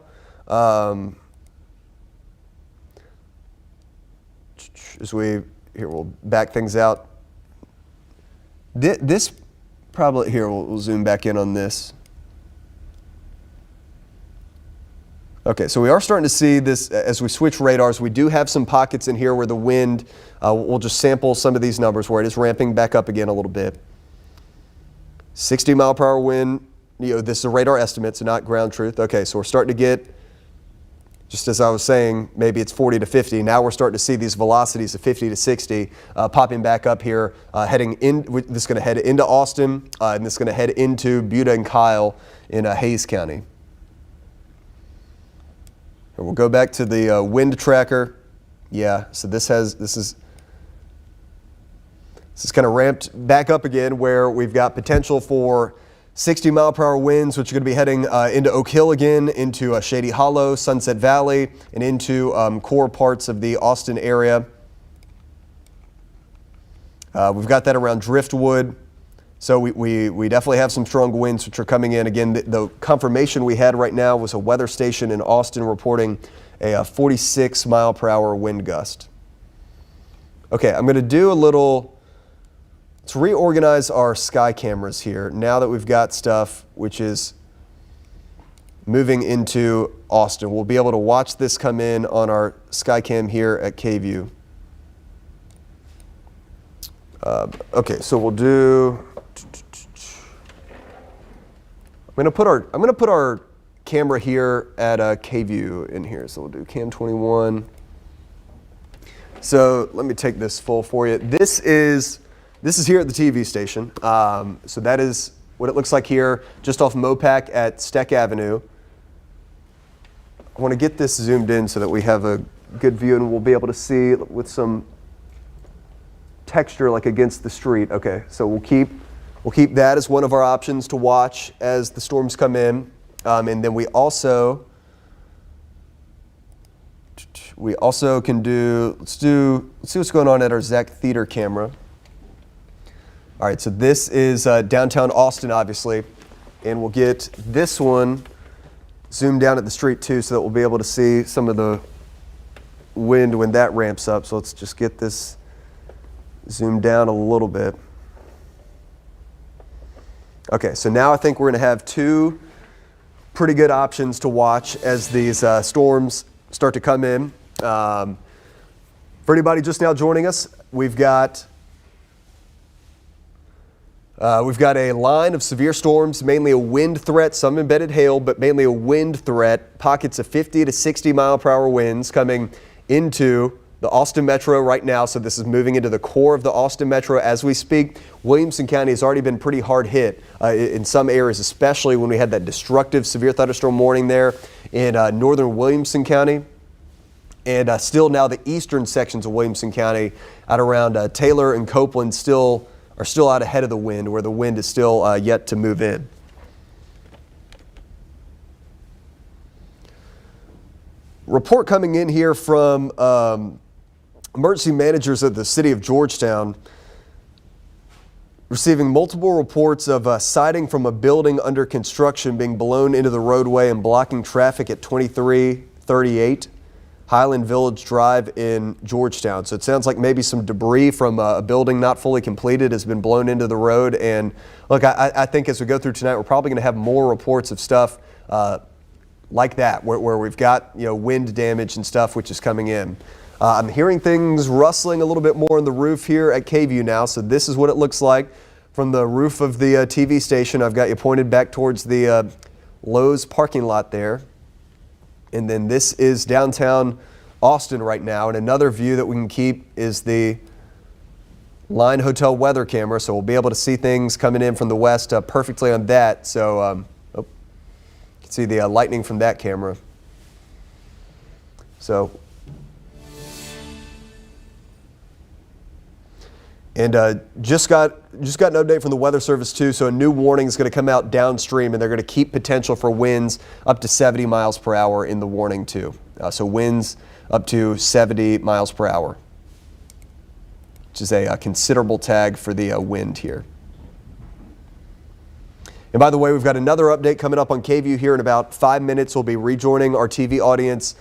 We'll back things out. This probably, here, we'll zoom back in on this. Okay, so we are starting to see this as we switch radars. We do have some pockets in here where the wind, we'll just sample some of these numbers where it is ramping back up again a little bit. 60 mile per hour wind, this is a radar estimate, so not ground truth. Okay, so we're starting to get, just as I was saying, maybe it's 40 to 50. Now we're starting to see these velocities of 50 to 60 popping back up here, heading in. This is going to head into Austin, and this is going to head into Buda and Kyle in Hays County. And we'll go back to the wind tracker. Yeah, so this is kind of ramped back up again, where we've got potential for 60 mile per hour winds, which are going to be heading into Oak Hill again, into Shady Hollow, Sunset Valley, and into core parts of the Austin area. We've got that around Driftwood. So we definitely have some strong winds which are coming in. Again, the confirmation we had right now was a weather station in Austin reporting a 46 mile per hour wind gust. Okay, I'm going to do a little, let's reorganize our sky cameras here now that we've got stuff which is moving into Austin. We'll be able to watch this come in on our Skycam here at KVUE. Okay, so we'll do, I'm going to put our camera here at KVUE in here. So we'll do Cam 21. So let me take this full for you. This is here at the TV station. So that is what it looks like here, just off Mopac at Steck Avenue. I want to get this zoomed in so that we have a good view and we'll be able to see with some texture like against the street. Okay, so we'll keep that as one of our options to watch as the storms come in. And then we also can do, let's see what's going on at our Zach Theater camera. All right, so this is downtown Austin, obviously, and we'll get this one zoomed down at the street too, so that we'll be able to see some of the wind when that ramps up. So let's just get this zoomed down a little bit. Okay, so now I think we're going to have two pretty good options to watch as these storms start to come in. For anybody just now joining us, we've got a line of severe storms, mainly a wind threat, some embedded hail, but mainly a wind threat. Pockets of 50 to 60 mile per hour winds coming into the Austin Metro right now. So this is moving into the core of the Austin Metro as we speak. Williamson County has already been pretty hard hit in some areas, especially when we had that destructive severe thunderstorm warning there in northern Williamson County. And still now the eastern sections of Williamson County out around Taylor and Copeland are still out ahead of the wind, where the wind is still yet to move in. Report coming in here from emergency managers at the city of Georgetown, receiving multiple reports of siding from a building under construction being blown into the roadway and blocking traffic at 2338 Highland Village Drive in Georgetown. So it sounds like maybe some debris from a building not fully completed has been blown into the road. And look, I think as we go through tonight, we're probably going to have more reports of stuff like that, where we've got wind damage and stuff which is coming in. I'm hearing things rustling a little bit more on the roof here at KVUE now. So this is what it looks like from the roof of the TV station. I've got you pointed back towards the Lowe's parking lot there. And then this is downtown Austin right now. And another view that we can keep is the Line Hotel weather camera. So we'll be able to see things coming in from the west perfectly on that. So you can see the lightning from that camera. So And just got an update from the Weather Service too. So a new warning is going to come out downstream, and they're going to keep potential for winds up to 70 miles per hour in the warning too. So winds up to 70 miles per hour, which is a considerable tag for the wind here. And by the way, we've got another update coming up on KVUE here in about 5 minutes. We'll be rejoining our TV audience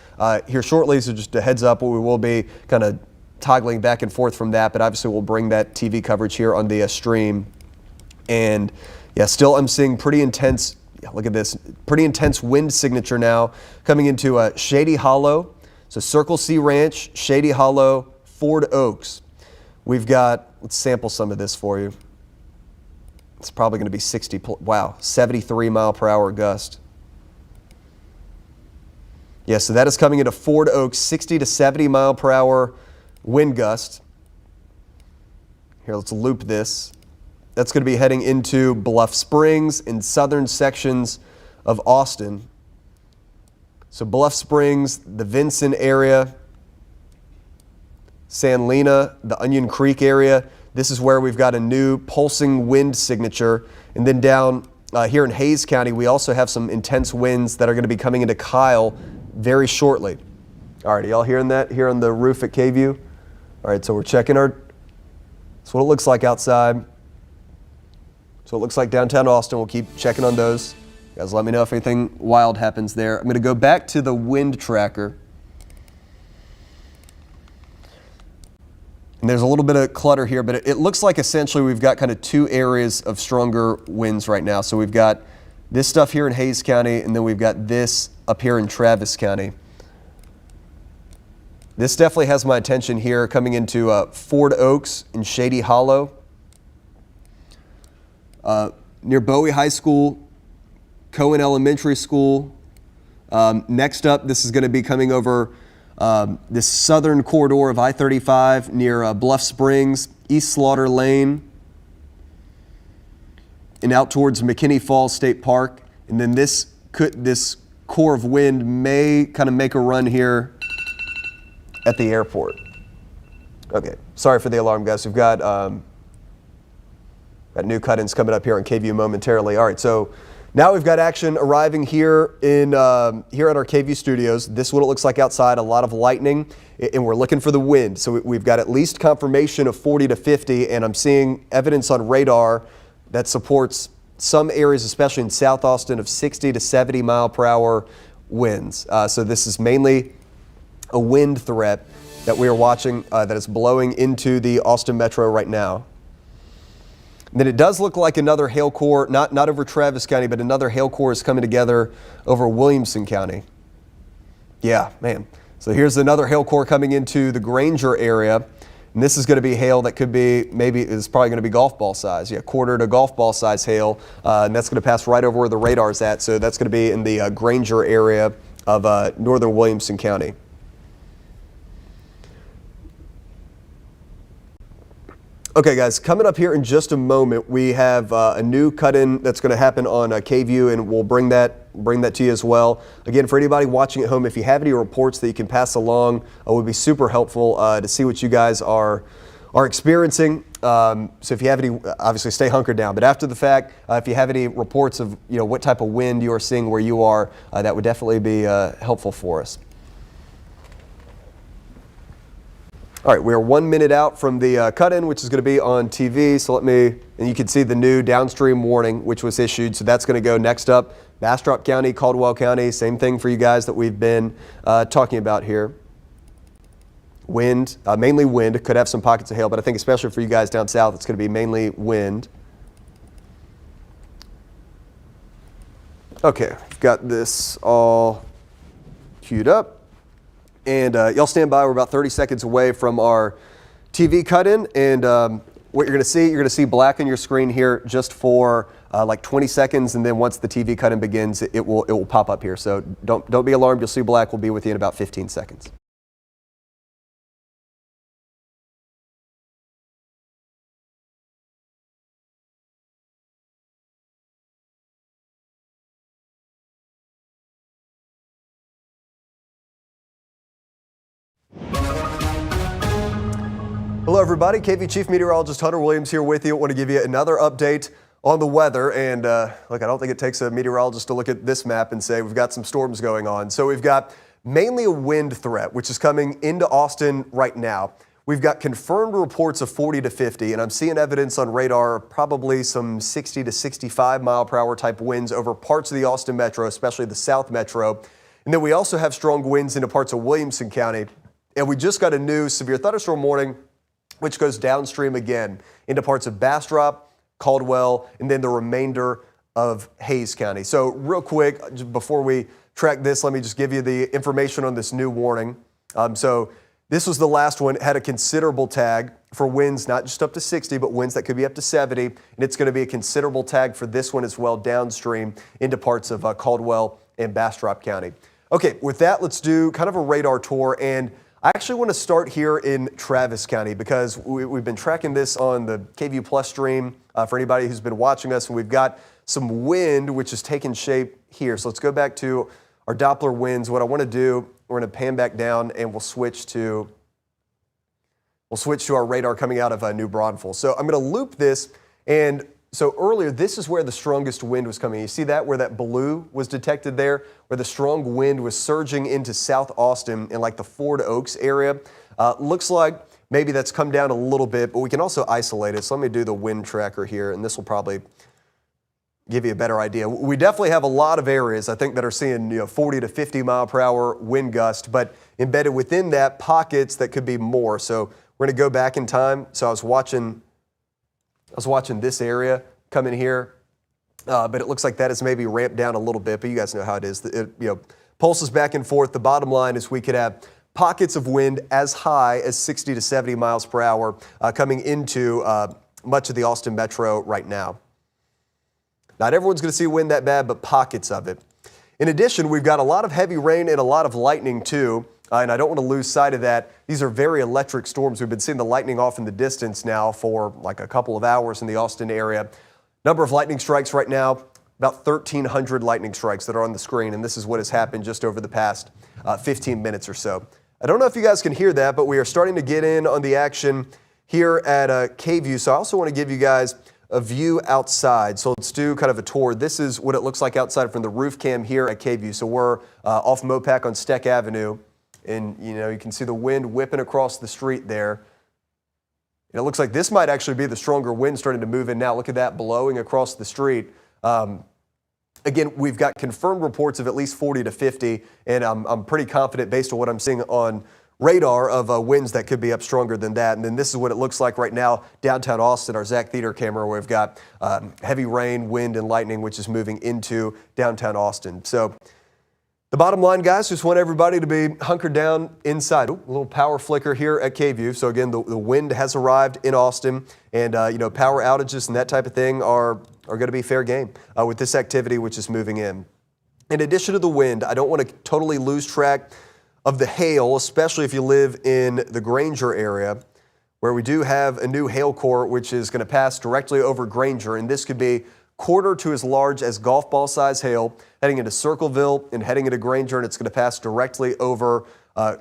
here shortly. So just a heads up, we will be kind of toggling back and forth from that, but obviously we'll bring that TV coverage here on the stream. And yeah, still I'm seeing pretty intense, look at this, pretty intense wind signature now coming into Shady Hollow. So Circle C Ranch, Shady Hollow, Ford Oaks. We've got, let's sample some of this for you. It's probably going to be 73 mile per hour gust. Yeah, so that is coming into Ford Oaks, 60 to 70 mile per hour wind gust. Here, let's loop this. That's going to be heading into Bluff Springs in southern sections of Austin. So Bluff Springs, the Vinson area, San Lena, the Onion Creek area. This is where we've got a new pulsing wind signature. And then down here in Hays County, we also have some intense winds that are going to be coming into Kyle very shortly. All right, y'all hearing that here on the roof at KVUE? All right, so we're checking that's what it looks like outside. So it looks like downtown Austin. We'll keep checking on those. You guys let me know if anything wild happens there. I'm going to go back to the wind tracker. And there's a little bit of clutter here, but it looks like essentially we've got kind of two areas of stronger winds right now. So we've got this stuff here in Hays County, and then we've got this up here in Travis County. This definitely has my attention here coming into Ford Oaks and Shady Hollow. Near Bowie High School, Cohen Elementary School. Next up, this is going to be coming over this southern corridor of I-35 near Bluff Springs, East Slaughter Lane, and out towards McKinney Falls State Park. And then this core of wind may kind of make a run here at the airport. Okay, sorry for the alarm, guys. We've got new cut-ins coming up here on KVUE momentarily. All right, so now we've got action arriving here in here at our KVUE studios. This is what it looks like outside. A lot of lightning, and we're looking for the wind. So we've got at least confirmation of 40 to 50, and I'm seeing evidence on radar that supports some areas, especially in South Austin, of 60 to 70 mile per hour winds. So this is mainly a wind threat that we are watching that is blowing into the Austin Metro right now. And then it does look like another hail core, not over Travis County, but another hail core is coming together over Williamson County. Yeah, man. So here's another hail core coming into the Granger area. And this is going to be hail that could be, it's probably going to be golf ball size. Yeah, quarter to golf ball size hail. And that's going to pass right over where the radar's at. So that's going to be in the Granger area of northern Williamson County. Okay, guys, coming up here in just a moment, we have a new cut-in that's going to happen on KVUE, and we'll bring that to you as well. Again, for anybody watching at home, if you have any reports that you can pass along, it would be super helpful to see what you guys are experiencing. So if you have any, obviously stay hunkered down. But after the fact, if you have any reports of what type of wind you are seeing where you are, that would definitely be helpful for us. All right, we're 1 minute out from the cut-in, which is going to be on TV. So and you can see the new downstream warning, which was issued. So that's going to go next up. Bastrop County, Caldwell County, same thing for you guys that we've been talking about here. Wind, mainly wind, could have some pockets of hail, but I think especially for you guys down south, it's going to be mainly wind. Okay, we've got this all queued up. And y'all stand by. We're about 30 seconds away from our TV cut-in. And what you're going to see black on your screen here just for like 20 seconds. And then once the TV cut-in begins, it will pop up here. So don't be alarmed. You'll see black. We'll be with you in about 15 seconds. Hello, everybody. KV Chief Meteorologist Hunter Williams here with you. I want to give you another update on the weather. And look, I don't think it takes a meteorologist to look at this map and say we've got some storms going on. So we've got mainly a wind threat, which is coming into Austin right now. We've got confirmed reports of 40 to 50, and I'm seeing evidence on radar, probably some 60 to 65 mile per hour type winds over parts of the Austin metro, especially the South Metro. And then we also have strong winds into parts of Williamson County. And we just got a new severe thunderstorm warning, which goes downstream again into parts of Bastrop, Caldwell, and then the remainder of Hays County. So real quick, just before we track this, let me just give you the information on this new warning. So this was the last one. It had a considerable tag for winds, not just up to 60, but winds that could be up to 70. And it's going to be a considerable tag for this one as well downstream into parts of Caldwell and Bastrop County. Okay, with that, let's do kind of a radar tour. And I actually want to start here in Travis County because we've been tracking this on the KVU Plus stream for anybody who's been watching us. And we've got some wind, which is taking shape here. So let's go back to our Doppler winds. What I want to do, we're going to pan back down and we'll switch to our radar coming out of New Braunfels. So I'm going to loop this. And so earlier, this is where the strongest wind was coming. You see that where that blue was detected there, where the strong wind was surging into South Austin in like the Ford Oaks area. Looks like maybe that's come down a little bit, but we can also isolate it. So let me do the wind tracker here, and this will probably give you a better idea. We definitely have a lot of areas, I think, that are seeing 40 to 50 mile per hour wind gust, but embedded within that, pockets that could be more. So we're going to go back in time. So I was watching this area come in here, but it looks like that has maybe ramped down a little bit, but you guys know how it is. It pulses back and forth. The bottom line is we could have pockets of wind as high as 60 to 70 miles per hour coming into much of the Austin metro right now. Not everyone's going to see wind that bad, but pockets of it. In addition, we've got a lot of heavy rain and a lot of lightning too. And I don't want to lose sight of that. These are very electric storms. We've been seeing the lightning off in the distance now for like a couple of hours in the Austin area. Number of lightning strikes right now, about 1,300 lightning strikes that are on the screen. And this is what has happened just over the past 15 minutes or so. I don't know if you guys can hear that, but we are starting to get in on the action here at KVU. So I also want to give you guys a view outside. So let's do kind of a tour. This is what it looks like outside from the roof cam here at KVU. So we're off Mopac on Steck Avenue. And, you can see the wind whipping across the street there. And it looks like this might actually be the stronger wind starting to move in now. Look at that blowing across the street. Again, we've got confirmed reports of at least 40 to 50, and I'm pretty confident based on what I'm seeing on radar of winds that could be up stronger than that. And then this is what it looks like right now downtown Austin, our Zach Theater camera, where we've got heavy rain, wind, and lightning, which is moving into downtown Austin. So the bottom line, guys, just want everybody to be hunkered down inside. Ooh, a little power flicker here at KVU. So again, the wind has arrived in Austin, and power outages and that type of thing are going to be fair game with this activity, which is moving in. In addition to the wind, I don't want to totally lose track of the hail, especially if you live in the Granger area, where we do have a new hail core, which is going to pass directly over Granger, and this could be quarter to as large as golf ball size hail heading into Circleville and heading into Granger, and it's going to pass directly over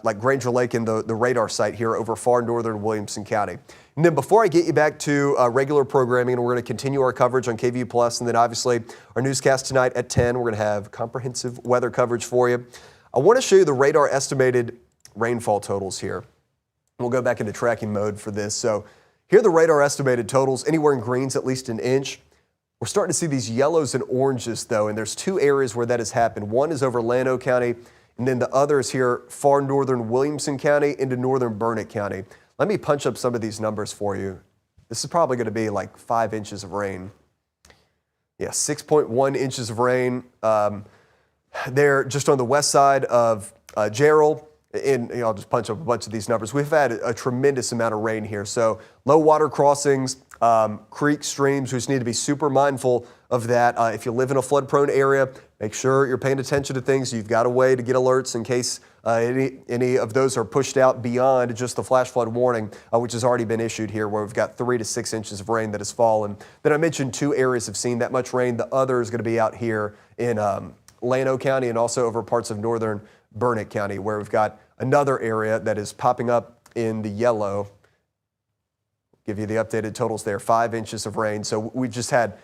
like Granger Lake and the radar site here over far northern Williamson County. And then before I get you back to regular programming, and we're going to continue our coverage on KVU Plus, and then obviously our newscast tonight at 10, we're going to have comprehensive weather coverage for you. I want to show you the radar estimated rainfall totals here. We'll go back into tracking mode for this. So here are the radar estimated totals, anywhere in greens at least an inch. We're starting to see these yellows and oranges, though, and there's two areas where that has happened. One is over Llano County, and then the other is here far northern Williamson County into northern Burnett County. Let me punch up some of these numbers for you. This is probably going to be like 5 inches of rain. Yeah, 6.1 inches of rain. They're just on the west side of Gerald. And I'll just punch up a bunch of these numbers. We've had a tremendous amount of rain here. So low water crossings, creeks, streams, we just need to be super mindful of that. If you live in a flood-prone area, make sure you're paying attention to things. You've got a way to get alerts in case any of those are pushed out beyond just the flash flood warning, which has already been issued here, where we've got 3 to 6 inches of rain that has fallen. Then I mentioned 2 areas have seen that much rain. The other is going to be out here in Llano County and also over parts of northern Burnett County, where we've got another area that is popping up in the yellow. Give you the updated totals there, 5 inches of rain. So we just had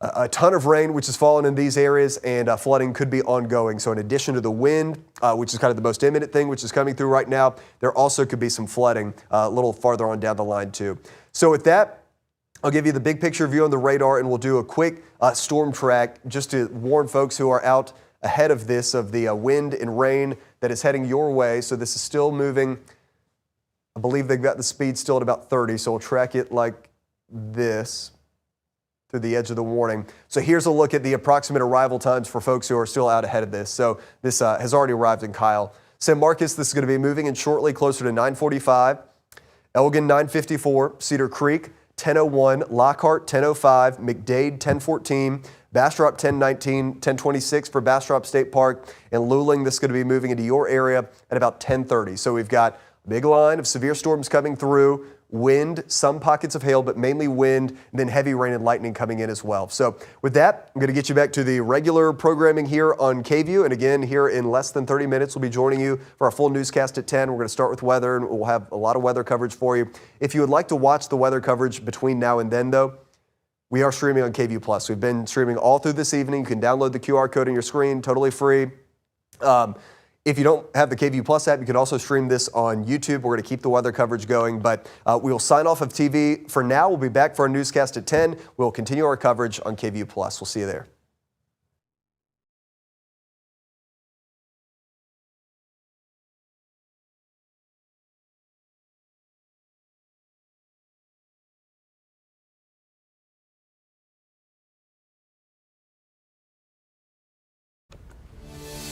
a ton of rain, which has fallen in these areas, and flooding could be ongoing. So in addition to the wind, which is kind of the most imminent thing, which is coming through right now, there also could be some flooding a little farther on down the line too. So with that, I'll give you the big picture view on the radar, and we'll do a quick storm track just to warn folks who are out ahead of this, of the wind and rain that is heading your way. So this is still moving. I believe they've got the speed still at about 30, so we'll track it like this through the edge of the warning. So here's a look at the approximate arrival times for folks who are still out ahead of this. So this has already arrived in Kyle. San Marcos, this is going to be moving in shortly, closer to 9:45. Elgin, 9:54. Cedar Creek, 10:01. Lockhart, 10:05. McDade, 10:14. Bastrop, 10:19. 10:26 for Bastrop State Park. And Luling, this is going to be moving into your area at about 10:30. So we've got a big line of severe storms coming through. Wind, some pockets of hail, but mainly wind, and then heavy rain and lightning coming in as well. So with that, I'm going to get you back to the regular programming here on KVUE. And again, here in less than 30 minutes, we'll be joining you for our full newscast at 10. We're going to start with weather, and we'll have a lot of weather coverage for you. If you would like to watch the weather coverage between now and then, though, we are streaming on KVUE Plus. We've been streaming all through this evening. You can download the QR code on your screen, totally free. If you don't have the KVUE Plus app, you can also stream this on YouTube. We're going to keep the weather coverage going, but we will sign off of TV for now. We'll be back for our newscast at 10. We'll continue our coverage on KVUE Plus. We'll see you there.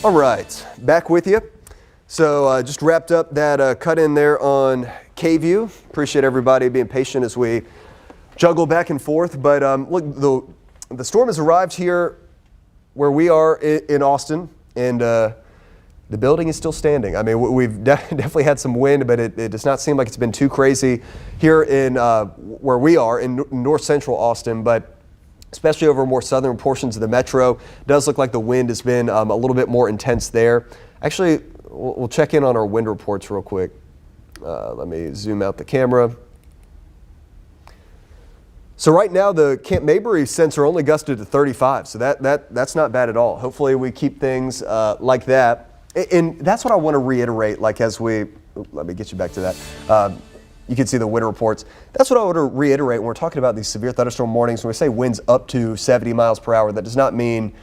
All right, back with you. So just wrapped up that cut in there on KVUE. Appreciate everybody being patient as we juggle back and forth. But look, the storm has arrived here where we are in Austin, and the building is still standing. I mean, we've definitely had some wind, but it does not seem like it's been too crazy here in where we are in north central Austin. But especially over more southern portions of the metro, it does look like the wind has been a little bit more intense there. Actually, we'll check in on our wind reports real quick. Let me zoom out the camera. So right now, the Camp Mabry sensor only gusted to 35, so that's not bad at all. Hopefully we keep things like that. And that's what I want to reiterate, like as we, let me get you back to that. You can see the wind reports. That's what I want to reiterate when we're talking about these severe thunderstorm warnings. When we say winds up to 70 miles per hour, that does not mean,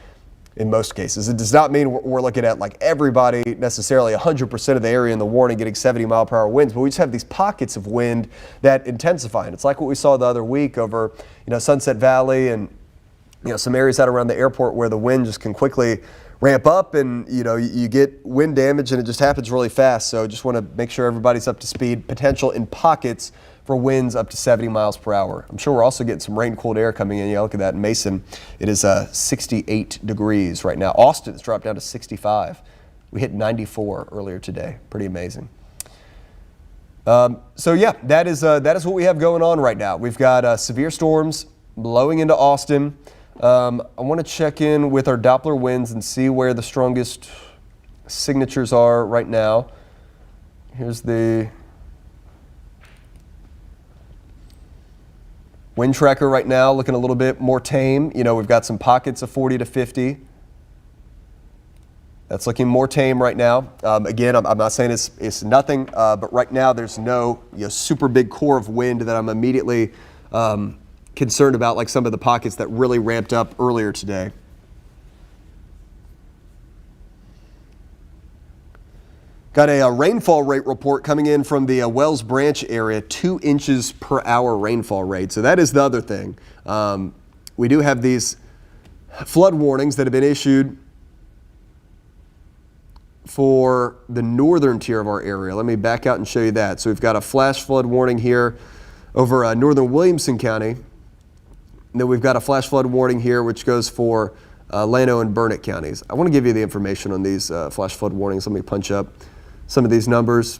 in most cases, it does not mean we're looking at like everybody necessarily 100% of the area in the warning getting 70 mile per hour winds, but we just have these pockets of wind that intensify. And it's like what we saw the other week over, Sunset Valley and, some areas out around the airport where the wind just can quickly ramp up, and you get wind damage, and it just happens really fast. So just want to make sure everybody's up to speed. Potential in pockets for winds up to 70 miles per hour. I'm sure we're also getting some rain-cooled air coming in. Look at that in Mason. It is 68 degrees right now. Austin has dropped down to 65. We hit 94 earlier today. Pretty amazing. So yeah, that is what we have going on right now. We've got severe storms blowing into Austin. I want to check in with our Doppler winds and see where the strongest signatures are right now. Here's the wind tracker right now, looking a little bit more tame. We've got some pockets of 40 to 50. That's looking more tame right now. Again, I'm not saying it's nothing, but right now there's no super big core of wind that I'm immediately concerned about, like some of the pockets that really ramped up earlier today. Got a rainfall rate report coming in from the Wells Branch area, 2 inches per hour rainfall rate. So that is the other thing. We do have these flood warnings that have been issued for the northern tier of our area. Let me back out and show you that. So we've got a flash flood warning here over northern Williamson County. And then we've got a flash flood warning here, which goes for Llano and Burnett counties. I want to give you the information on these flash flood warnings. Let me punch up some of these numbers.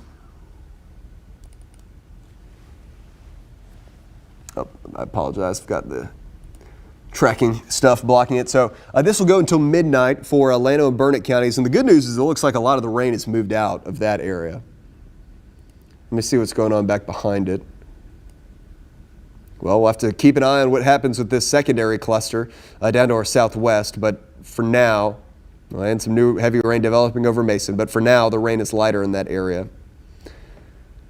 Oh, I apologize. I've got the tracking stuff blocking it. So this will go until midnight for Llano and Burnett counties. And the good news is it looks like a lot of the rain has moved out of that area. Let me see what's going on back behind it. Well, we'll have to keep an eye on what happens with this secondary cluster down to our southwest. But for now, and some new heavy rain developing over Mason. But for now, the rain is lighter in that area.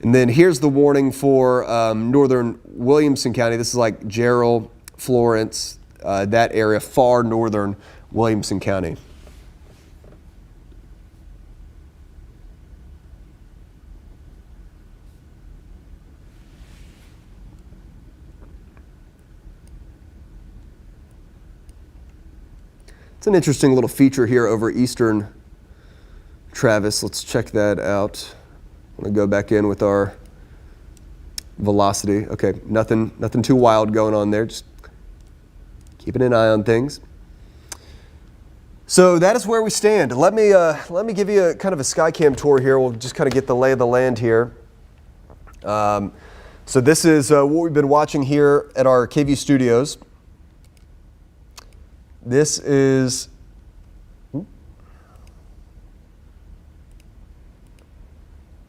And then here's the warning for northern Williamson County. This is like Jarrell, Florence, that area, far northern Williamson County. It's an interesting little feature here over eastern Travis. Let's check that out. I'm going to go back in with our velocity. Okay, nothing too wild going on there. Just keeping an eye on things. So that is where we stand. Let me give you a kind of a Skycam tour here. We'll just kind of get the lay of the land here. So this is what we've been watching here at our KVUE studios. This is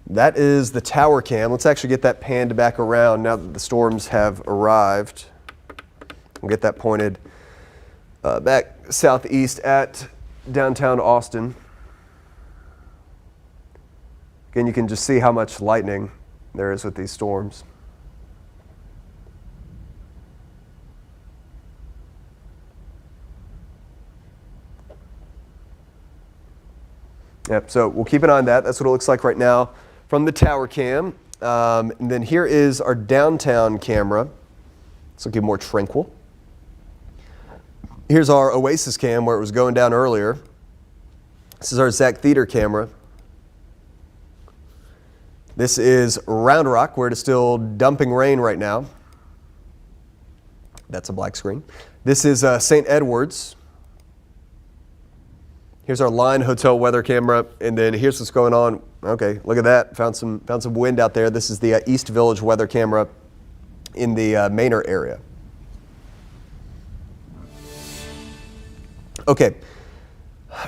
that is the tower cam. Let's actually get that panned back around now that the storms have arrived. We'll get that pointed back southeast at downtown Austin. Again, you can just see how much lightning there is with these storms. Yep, so we'll keep an eye on that. That's what it looks like right now from the tower cam. And then here is our downtown camera. It's looking more tranquil. Here's our Oasis cam where it was going down earlier. This is our Zach Theater camera. This is Round Rock where it is still dumping rain right now. That's a black screen. This is St. Edwards. Here's our Line Hotel weather camera, and then here's what's going on. Okay, look at that. Found some wind out there. This is the East Village weather camera in the Manor area. Okay,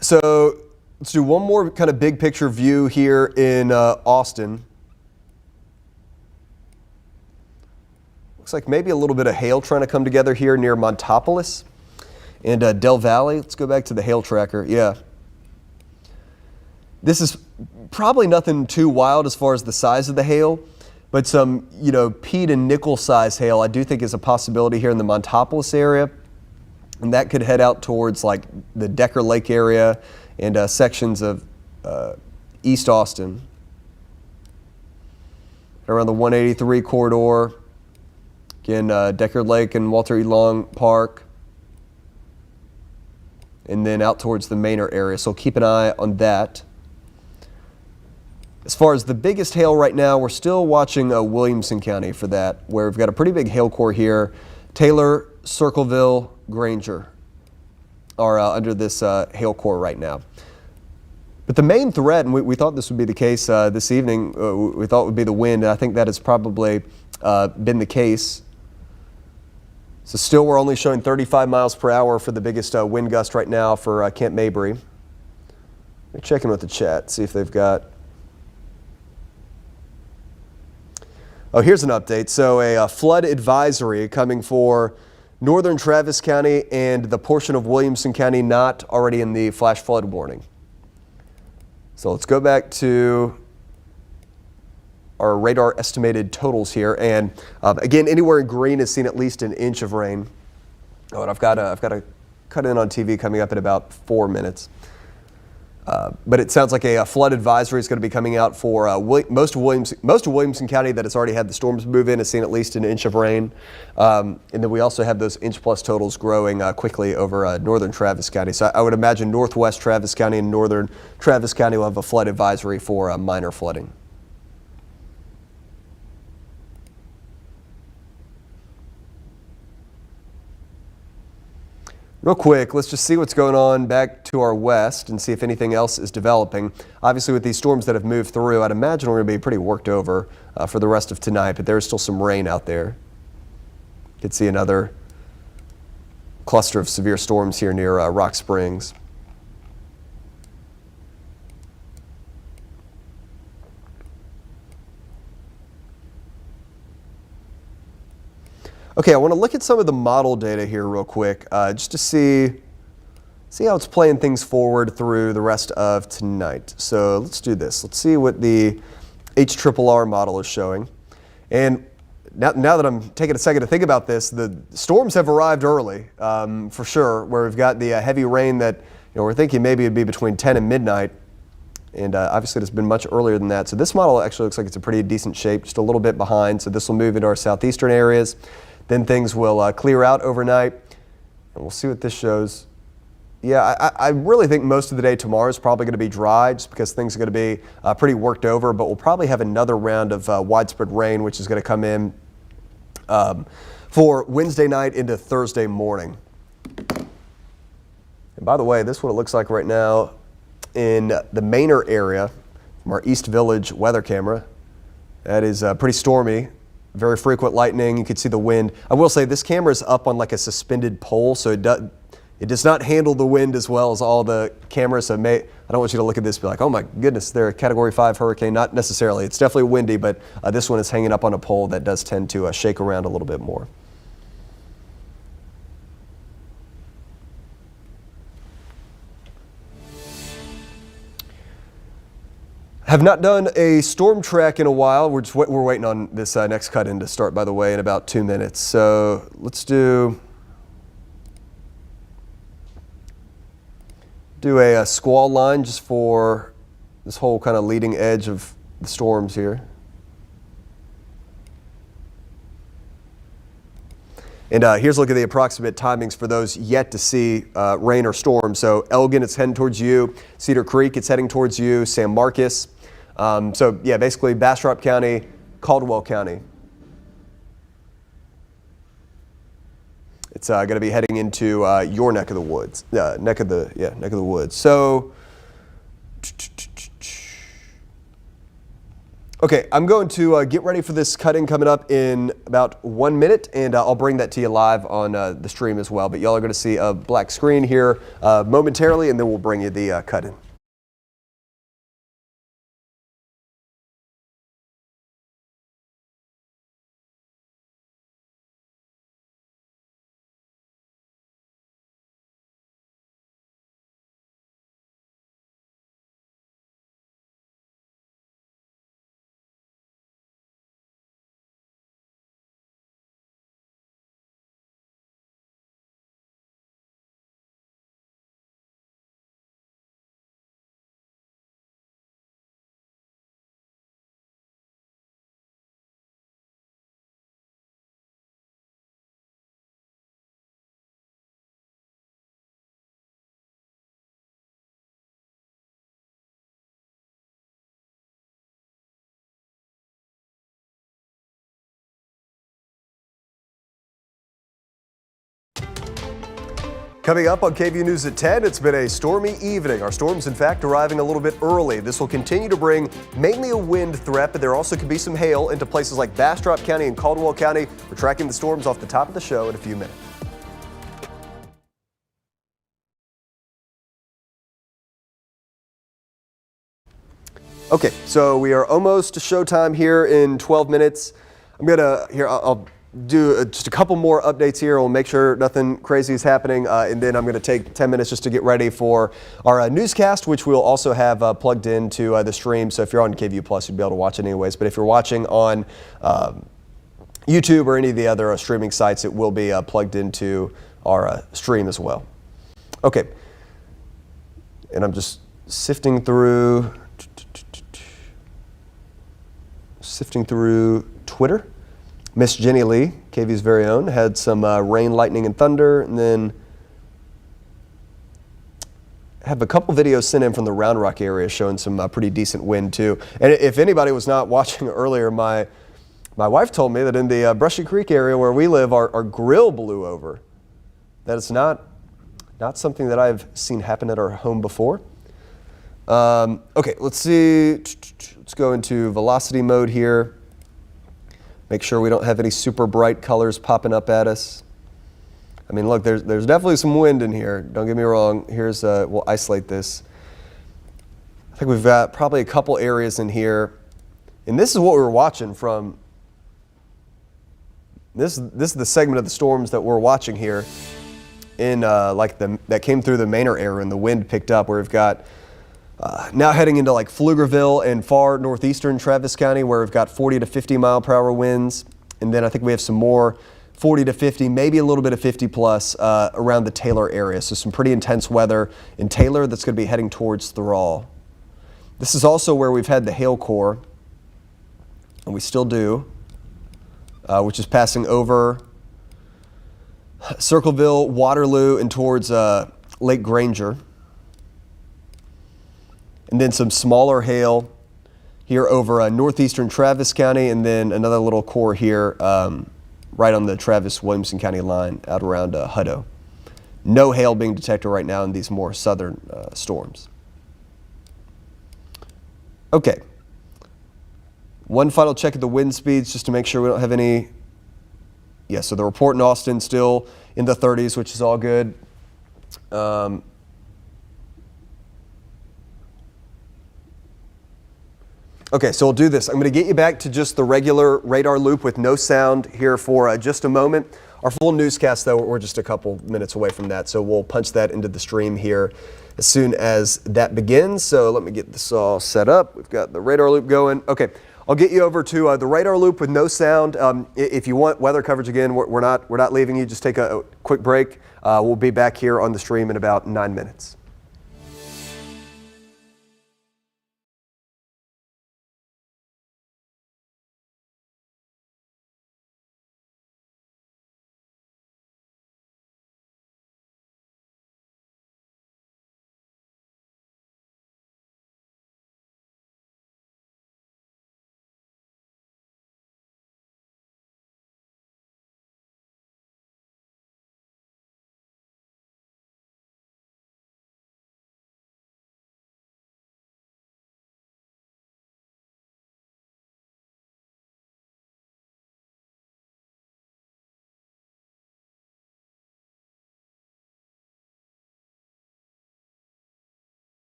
so let's do one more kind of big picture view here in Austin. Looks like maybe a little bit of hail trying to come together here near Montopolis and Del Valley. Let's go back to the hail tracker. Yeah. This is probably nothing too wild as far as the size of the hail, but some, peat and nickel size hail I do think is a possibility here in the Montopolis area. And that could head out towards like the Decker Lake area and sections of East Austin. Around the 183 corridor. Again, Decker Lake and Walter E. Long Park. And then out towards the Manor area. So keep an eye on that. As far as the biggest hail right now, we're still watching Williamson County for that, where we've got a pretty big hail core here. Taylor, Circleville, Granger are under this hail core right now. But the main threat, and we thought this would be the case this evening, we thought would be the wind, and I think that has probably been the case. So still we're only showing 35 miles per hour for the biggest wind gust right now for Camp Mabry. We're checking with the chat, see if they've got... Oh, here's an update. So a flood advisory coming for northern Travis County and the portion of Williamson County not already in the flash flood warning. So let's go back to our radar estimated totals here. And again, anywhere in green has seen at least an inch of rain. Oh, and I've got a cut in on TV coming up in about 4 minutes. But it sounds like a flood advisory is going to be coming out for most of Williamson County that has already had the storms move in, has seen at least an inch of rain. And then we also have those inch plus totals growing quickly over northern Travis County. So I would imagine northwest Travis County and northern Travis County will have a flood advisory for minor flooding. Real quick, let's just see what's going on back to our west and see if anything else is developing. Obviously, with these storms that have moved through, I'd imagine we're going to be pretty worked over for the rest of tonight, but there's still some rain out there. You could see another cluster of severe storms here near Rock Springs. Okay, I want to look at some of the model data here real quick, just to see how it's playing things forward through the rest of tonight. So let's do this. Let's see what the HRRR model is showing. And now that I'm taking a second to think about this, the storms have arrived early, for sure, where we've got the heavy rain that we're thinking maybe it'd be between 10 and midnight. And obviously it's been much earlier than that. So this model actually looks like it's a pretty decent shape, just a little bit behind. So this will move into our southeastern areas. Then things will clear out overnight, and we'll see what this shows. Yeah, I really think most of the day tomorrow is probably going to be dry, just because things are going to be pretty worked over, but we'll probably have another round of widespread rain, which is going to come in for Wednesday night into Thursday morning. And by the way, this is what it looks like right now in the Manor area from our East Village weather camera. That is pretty stormy, very frequent lightning. You can see the wind. I will say this camera is up on like a suspended pole, so it does not handle the wind as well as all the cameras. So I don't want you to look at this and be like, oh my goodness, they're a Category 5 hurricane. Not necessarily. It's definitely windy, but this one is hanging up on a pole that does tend to shake around a little bit more. Have not done a storm track in a while. We're waiting on this next cut-in to start, by the way, in about 2 minutes. So let's do a squall line just for this whole kind of leading edge of the storms here. And here's a look at the approximate timings for those yet to see rain or storm. So Elgin, it's heading towards you. Cedar Creek, it's heading towards you. San Marcos. So yeah, basically Bastrop County, Caldwell County. It's going to be heading into your neck of the woods. Neck of the woods. So, okay, I'm going to get ready for this cut-in coming up in about 1 minute, and I'll bring that to you live on the stream as well. But y'all are going to see a black screen here momentarily, and then we'll bring you the cut-in. Coming up on KVUE News at 10, it's been a stormy evening. Our storms, in fact, arriving a little bit early. This will continue to bring mainly a wind threat, but there also could be some hail into places like Bastrop County and Caldwell County. We're tracking the storms off the top of the show in a few minutes. Okay, so we are almost to showtime here in 12 minutes. I'll do just a couple more updates here. We'll make sure nothing crazy is happening, and then I'm going to take 10 minutes just to get ready for our newscast, which we'll also have plugged into the stream. So if you're on KVUE Plus, you'll be able to watch it anyways. But if you're watching on YouTube or any of the other streaming sites, it will be plugged into our stream as well. Okay, and I'm just sifting through Twitter. Miss Jenny Lee, KVUE's very own, had some rain, lightning, and thunder, and then have a couple videos sent in from the Round Rock area showing some pretty decent wind too. And if anybody was not watching earlier, my wife told me that in the Brushy Creek area where we live, our grill blew over. That is not something that I've seen happen at our home before. Okay, let's see. Let's go into velocity mode here. Make sure we don't have any super bright colors popping up at us. I mean, look, there's definitely some wind in here. Don't get me wrong. Here's we'll isolate this. I think we've got probably a couple areas in here, and this is what we were watching from This is the segment of the storms that we're watching here in that came through the Manor area and the wind picked up, where we've got now heading into like Pflugerville and far northeastern Travis County, where we've got 40 to 50 mile per hour winds. And then I think we have some more 40 to 50, maybe a little bit of 50 plus around the Taylor area. So some pretty intense weather in Taylor that's going to be heading towards Thrall. This is also where we've had the hail core, and we still do, which is passing over Circleville, Waterloo, and towards Lake Granger. And then some smaller hail here over northeastern Travis County, and then another little core here right on the Travis-Williamson County line out around Hutto. No hail being detected right now in these more southern storms. Okay. One final check of the wind speeds just to make sure we don't have any. Yeah, so the report in Austin still in the 30s, which is all good. Okay, so we'll do this. I'm going to get you back to just the regular radar loop with no sound here for just a moment. Our full newscast, though, we're just a couple minutes away from that, so we'll punch that into the stream here as soon as that begins. So let me get this all set up. We've got the radar loop going. Okay, I'll get you over to the radar loop with no sound. If you want weather coverage again, we're not leaving you. Just take a quick break. We'll be back here on the stream in about 9 minutes.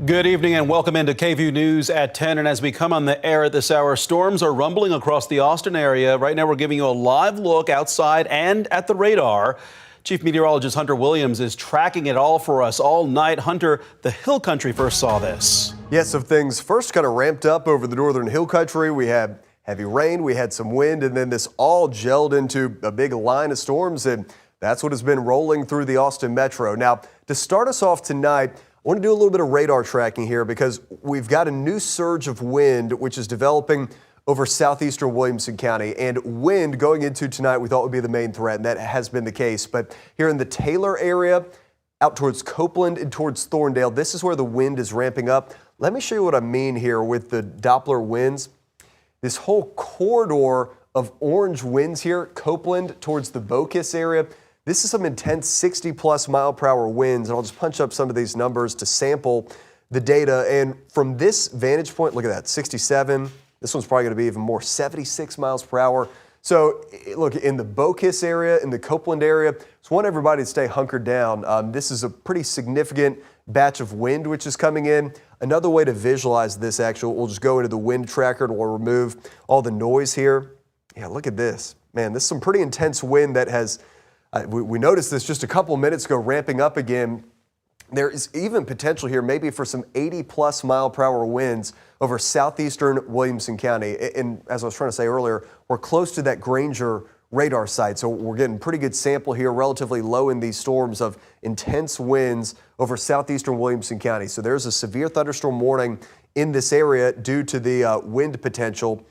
Good evening and welcome into KVUE News at 10. And as we come on the air at this hour, storms are rumbling across the Austin area. Right now, we're giving you a live look outside and at the radar. Chief Meteorologist Hunter Williams is tracking it all for us all night. Hunter, the Hill Country first saw this. Yes, so things first kind of ramped up over the northern Hill Country. We had heavy rain, we had some wind, and then this all gelled into a big line of storms, and that's what has been rolling through the Austin metro. Now, to start us off tonight, I want to do a little bit of radar tracking here because we've got a new surge of wind which is developing over southeastern Williamson County, and wind going into tonight we thought would be the main threat, and that has been the case. But here in the Taylor area, out towards Copeland and towards Thorndale, this is where the wind is ramping up. Let me show you what I mean here with the Doppler winds. This whole corridor of orange winds here, Copeland towards the Bocas area, this is some intense 60-plus mile-per-hour winds, and I'll just punch up some of these numbers to sample the data. And from this vantage point, look at that, 67. This one's probably going to be even more, 76 miles per hour. So, look, in the Bocas area, in the Copeland area, just want everybody to stay hunkered down. This is a pretty significant batch of wind which is coming in. Another way to visualize this, actually, we'll just go into the wind tracker and we'll remove all the noise here. Yeah, look at this. Man, this is some pretty intense wind that has... we noticed this just a couple minutes ago, ramping up again. There is even potential here maybe for some 80-plus mile-per-hour winds over southeastern Williamson County. And as I was trying to say earlier, we're close to that Granger radar site, so we're getting pretty good sample here, relatively low in these storms of intense winds over southeastern Williamson County. So there's a severe thunderstorm warning in this area due to the wind potential.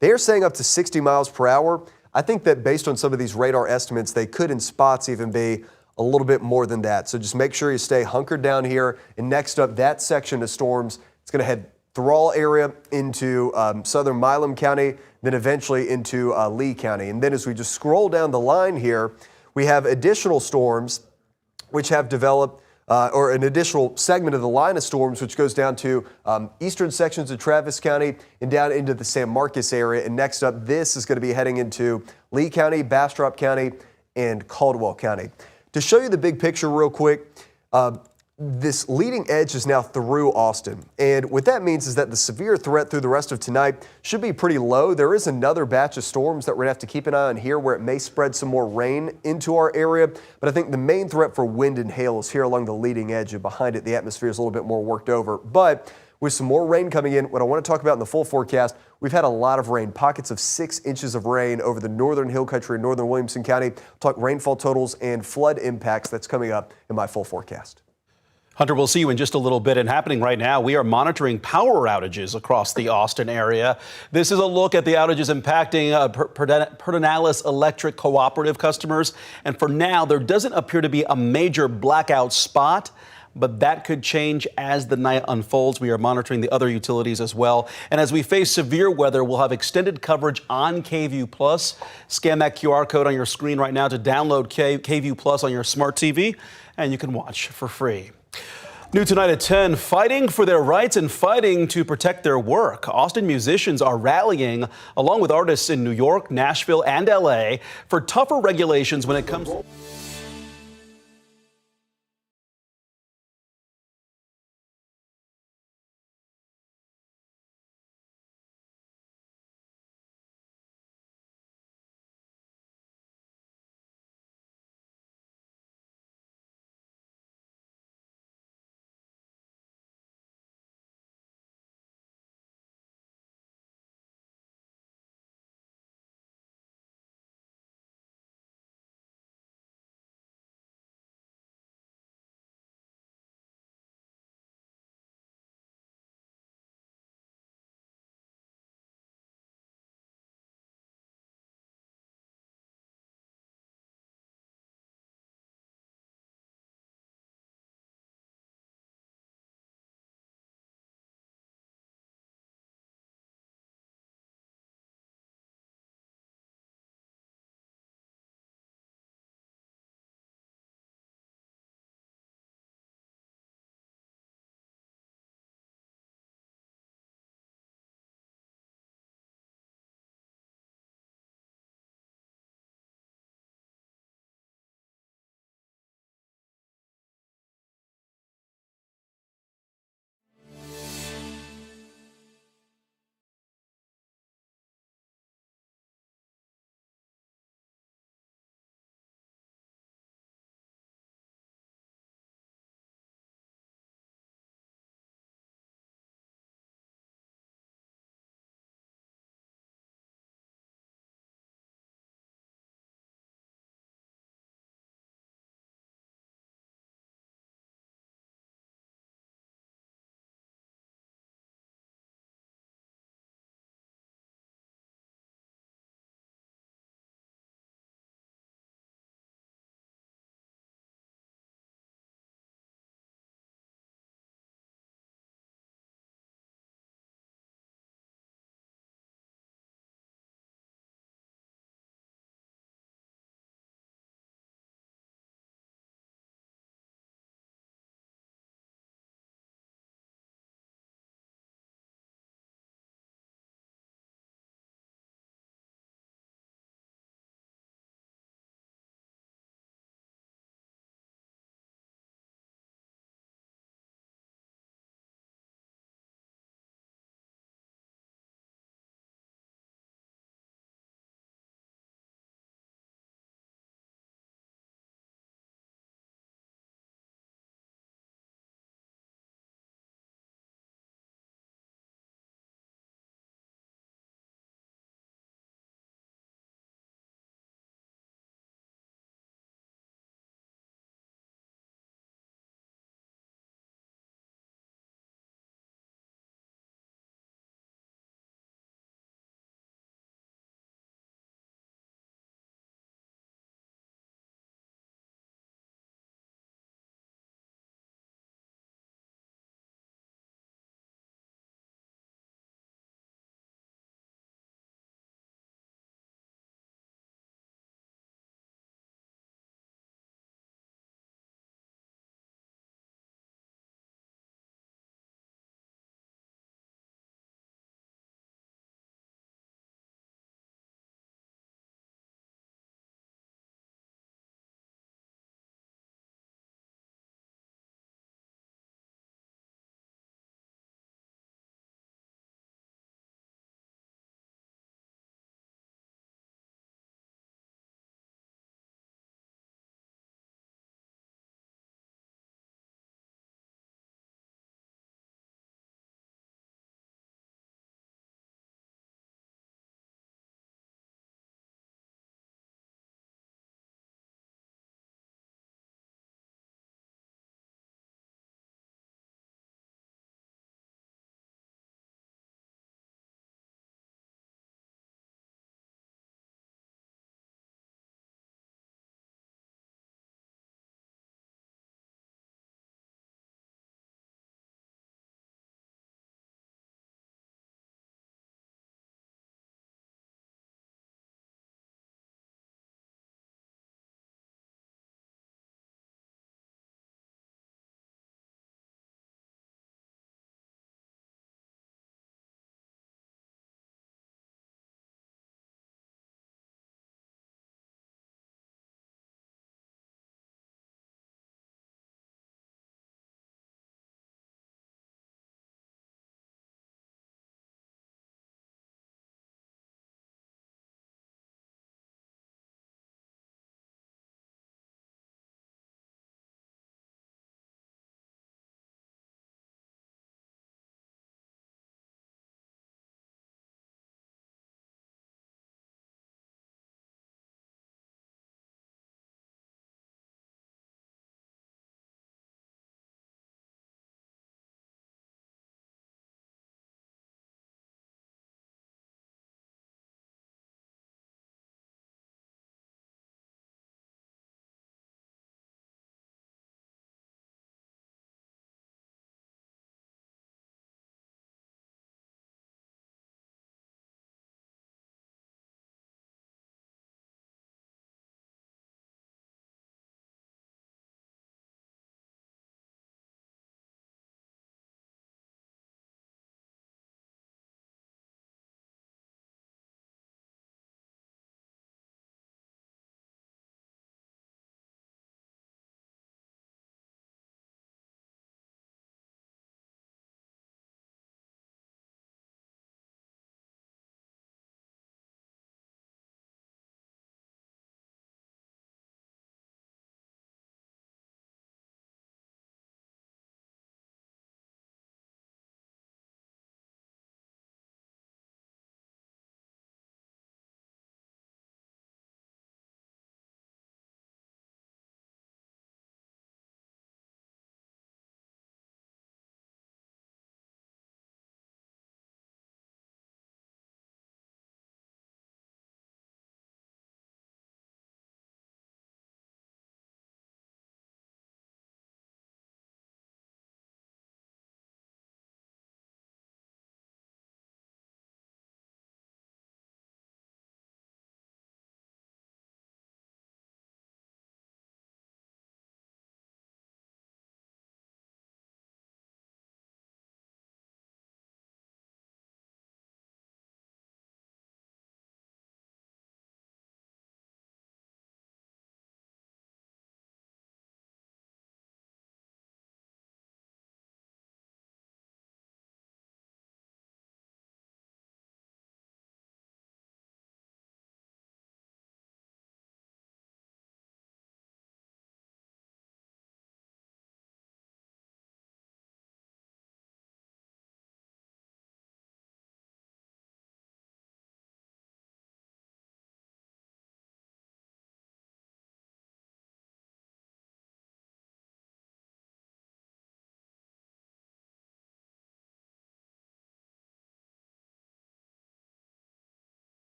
They are saying up to 60 miles per hour. I think that based on some of these radar estimates, they could in spots even be a little bit more than that. So just make sure you stay hunkered down here. And next up, that section of storms, it's going to head Thrall area into southern Milam County, then eventually into Lee County. And then as we just scroll down the line here, we have additional storms which have developed or an additional segment of the line of storms, which goes down to eastern sections of Travis County and down into the San Marcos area. And next up, this is going to be heading into Lee County, Bastrop County, and Caldwell County. To show you the big picture real quick, this leading edge is now through Austin. And what that means is that the severe threat through the rest of tonight should be pretty low. There is another batch of storms that we're going to have to keep an eye on here where it may spread some more rain into our area. But I think the main threat for wind and hail is here along the leading edge, and behind it, the atmosphere is a little bit more worked over. But with some more rain coming in, what I want to talk about in the full forecast, we've had a lot of rain, pockets of 6 inches of rain over the northern Hill Country and northern Williamson County. Talk rainfall totals and flood impacts. That's coming up in my full forecast. Hunter, we'll see you in just a little bit. And happening right now, we are monitoring power outages across the Austin area. This is a look at the outages impacting Pedernales Electric Cooperative customers. And for now, there doesn't appear to be a major blackout spot, but that could change as the night unfolds. We are monitoring the other utilities as well. And as we face severe weather, we'll have extended coverage on KVUE Plus. Scan that QR code on your screen right now to download KVUE Plus on your smart TV, and you can watch for free. New tonight at 10, fighting for their rights and fighting to protect their work. Austin musicians are rallying along with artists in New York, Nashville, and LA for tougher regulations when it comes to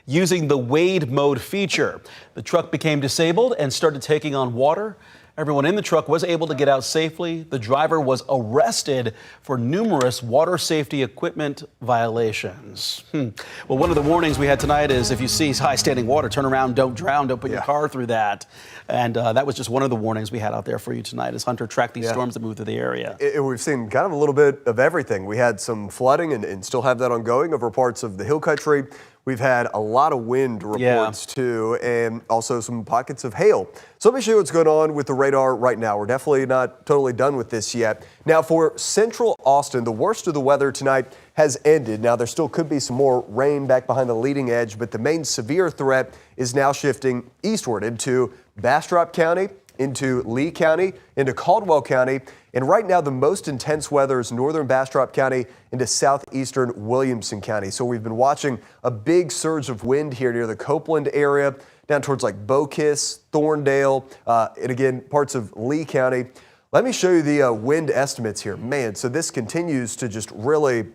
using the wade mode feature. The truck became disabled and started taking on water. Everyone in the truck was able to get out safely. The driver was arrested for numerous water safety equipment violations. Well, one of the warnings we had tonight is if you see high standing water, turn around, don't drown, don't put your car through that. And that was just one of the warnings we had out there for you tonight as Hunter tracked these storms that move through the area. We've seen kind of a little bit of everything. We had some flooding and still have that ongoing over parts of the hill country. We've had a lot of wind reports too, and also some pockets of hail. So let me show you what's going on with the radar right now. We're definitely not totally done with this yet. Now for central Austin, the worst of the weather tonight has ended. Now there still could be some more rain back behind the leading edge, but the main severe threat is now shifting eastward into Bastrop County, into Lee County, into Caldwell County, and right now the most intense weather is northern Bastrop County into southeastern Williamson County. So we've been watching a big surge of wind here near the Copeland area, down towards like Bocas, Thorndale, and again parts of Lee County. Let me show you the wind estimates here. Man, so this continues to just really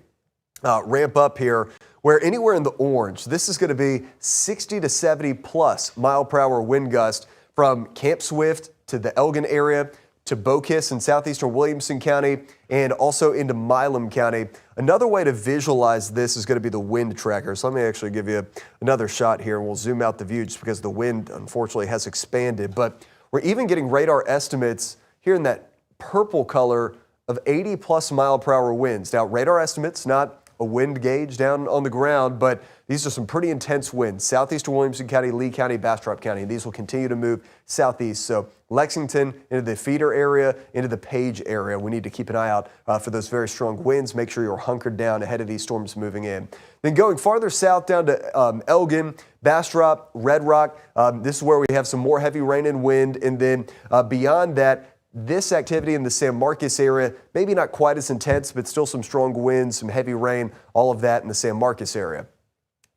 ramp up here, where anywhere in the orange, this is going to be 60 to 70 plus mile per hour wind gust from Camp Swift to the Elgin area, to Bocas in southeastern Williamson County, and also into Milam County. Another way to visualize this is going to be the wind tracker. So let me actually give you another shot here, and we'll zoom out the view just because the wind, unfortunately, has expanded. But we're even getting radar estimates here in that purple color of 80 plus mile per hour winds. Now, radar estimates, not a wind gauge down on the ground, but these are some pretty intense winds. Southeastern Williamson County, Lee County, Bastrop County, and these will continue to move southeast. So Lexington into the feeder area, into the Page area. We need to keep an eye out for those very strong winds. Make sure you're hunkered down ahead of these storms moving in. Then going farther south down to Elgin, Bastrop, Red Rock, this is where we have some more heavy rain and wind. And then beyond that, this activity in the San Marcos area, maybe not quite as intense, but still some strong winds, some heavy rain, all of that in the San Marcos area.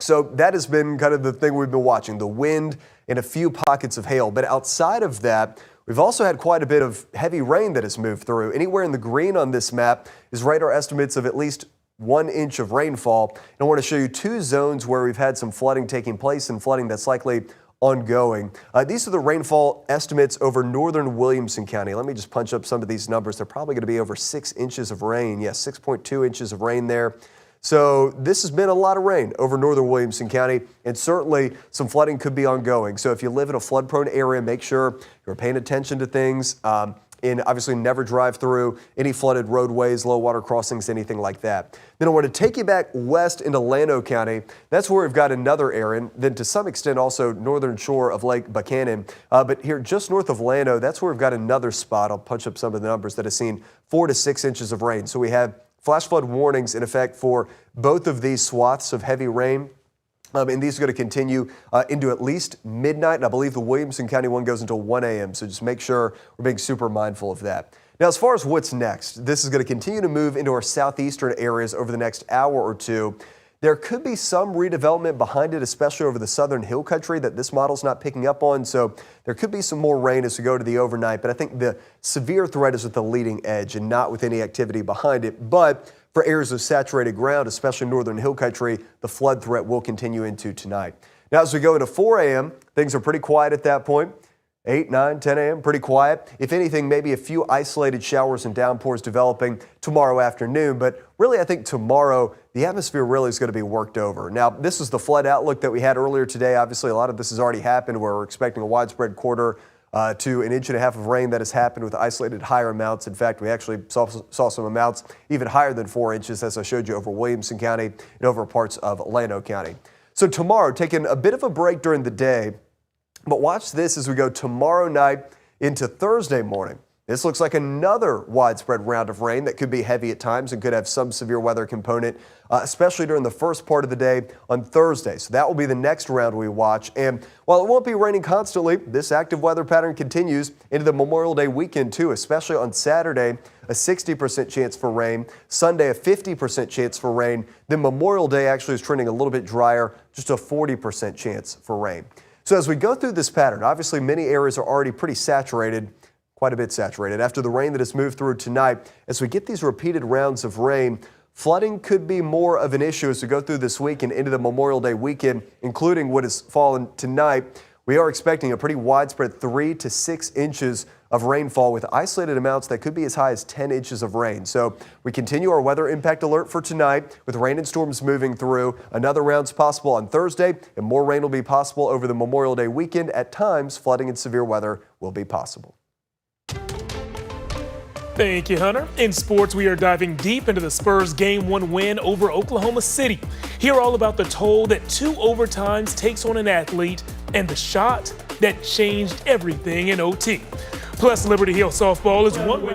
So that has been kind of the thing we've been watching, the wind and a few pockets of hail. But outside of that, we've also had quite a bit of heavy rain that has moved through. Anywhere in the green on this map is radar estimates of at least 1 inch of rainfall. And I want to show you two zones where we've had some flooding taking place and flooding that's likely ongoing. These are the rainfall estimates over northern Williamson County. Let me just punch up some of these numbers. They're probably going to be over 6 inches of rain. Yes, 6.2 inches of rain there. So this has been a lot of rain over northern Williamson County, and certainly some flooding could be ongoing. So if you live in a flood-prone area, make sure you're paying attention to things. And obviously never drive through any flooded roadways, low water crossings, anything like that. Then I want to take you back west into Llano County. That's where we've got another area, and then to some extent also northern shore of Lake Buchanan. But here just north of Llano, that's where we've got another spot. I'll punch up some of the numbers that have seen 4 to 6 inches of rain. So we have flash flood warnings in effect for both of these swaths of heavy rain. And these are going to continue into at least midnight. And I believe the Williamson County one goes until 1 a.m. So just make sure we're being super mindful of that. Now, as far as what's next, this is going to continue to move into our southeastern areas over the next hour or two. There could be some redevelopment behind it, especially over the southern hill country that this model's not picking up on. So there could be some more rain as we go to the overnight. But I think the severe threat is at the leading edge and not with any activity behind it. But for areas of saturated ground, especially northern hill country, the flood threat will continue into tonight. Now, as we go into 4 a.m., things are pretty quiet at that point. 8, 9, 10 a.m., pretty quiet. If anything, maybe a few isolated showers and downpours developing tomorrow afternoon. But really, I think tomorrow, the atmosphere really is going to be worked over. Now, this is the flood outlook that we had earlier today. Obviously, a lot of this has already happened where we're expecting a widespread quarter to 1.5 inches of rain that has happened with isolated higher amounts. In fact, we actually saw some amounts even higher than 4 inches, as I showed you, over Williamson County and over parts of Llano County. So tomorrow, taking a bit of a break during the day, but watch this as we go tomorrow night into Thursday morning. This looks like another widespread round of rain that could be heavy at times and could have some severe weather component, especially during the first part of the day on Thursday. So that will be the next round we watch. And while it won't be raining constantly, this active weather pattern continues into the Memorial Day weekend too, especially on Saturday, a 60% chance for rain. Sunday, a 50% chance for rain. Then Memorial Day actually is trending a little bit drier, just a 40% chance for rain. So as we go through this pattern, obviously many areas are already pretty saturated, quite a bit saturated after the rain that has moved through tonight. As we get these repeated rounds of rain, Flooding could be more of an issue as we go through this week and into the Memorial Day weekend, including what has fallen tonight. We are expecting a pretty widespread 3 to 6 inches of rainfall with isolated amounts that could be as high as 10 inches of rain. So we continue our weather impact alert for tonight with rain and storms moving through. Another round's possible on Thursday, and more rain will be possible over the Memorial Day weekend. At times, flooding and severe weather will be possible. Thank you, Hunter. In sports, we are diving deep into the Spurs' Game 1 win over Oklahoma City. Hear all about the toll that 2 overtimes takes on an athlete and the shot that changed everything in OT. Plus, Liberty Hill softball is one way.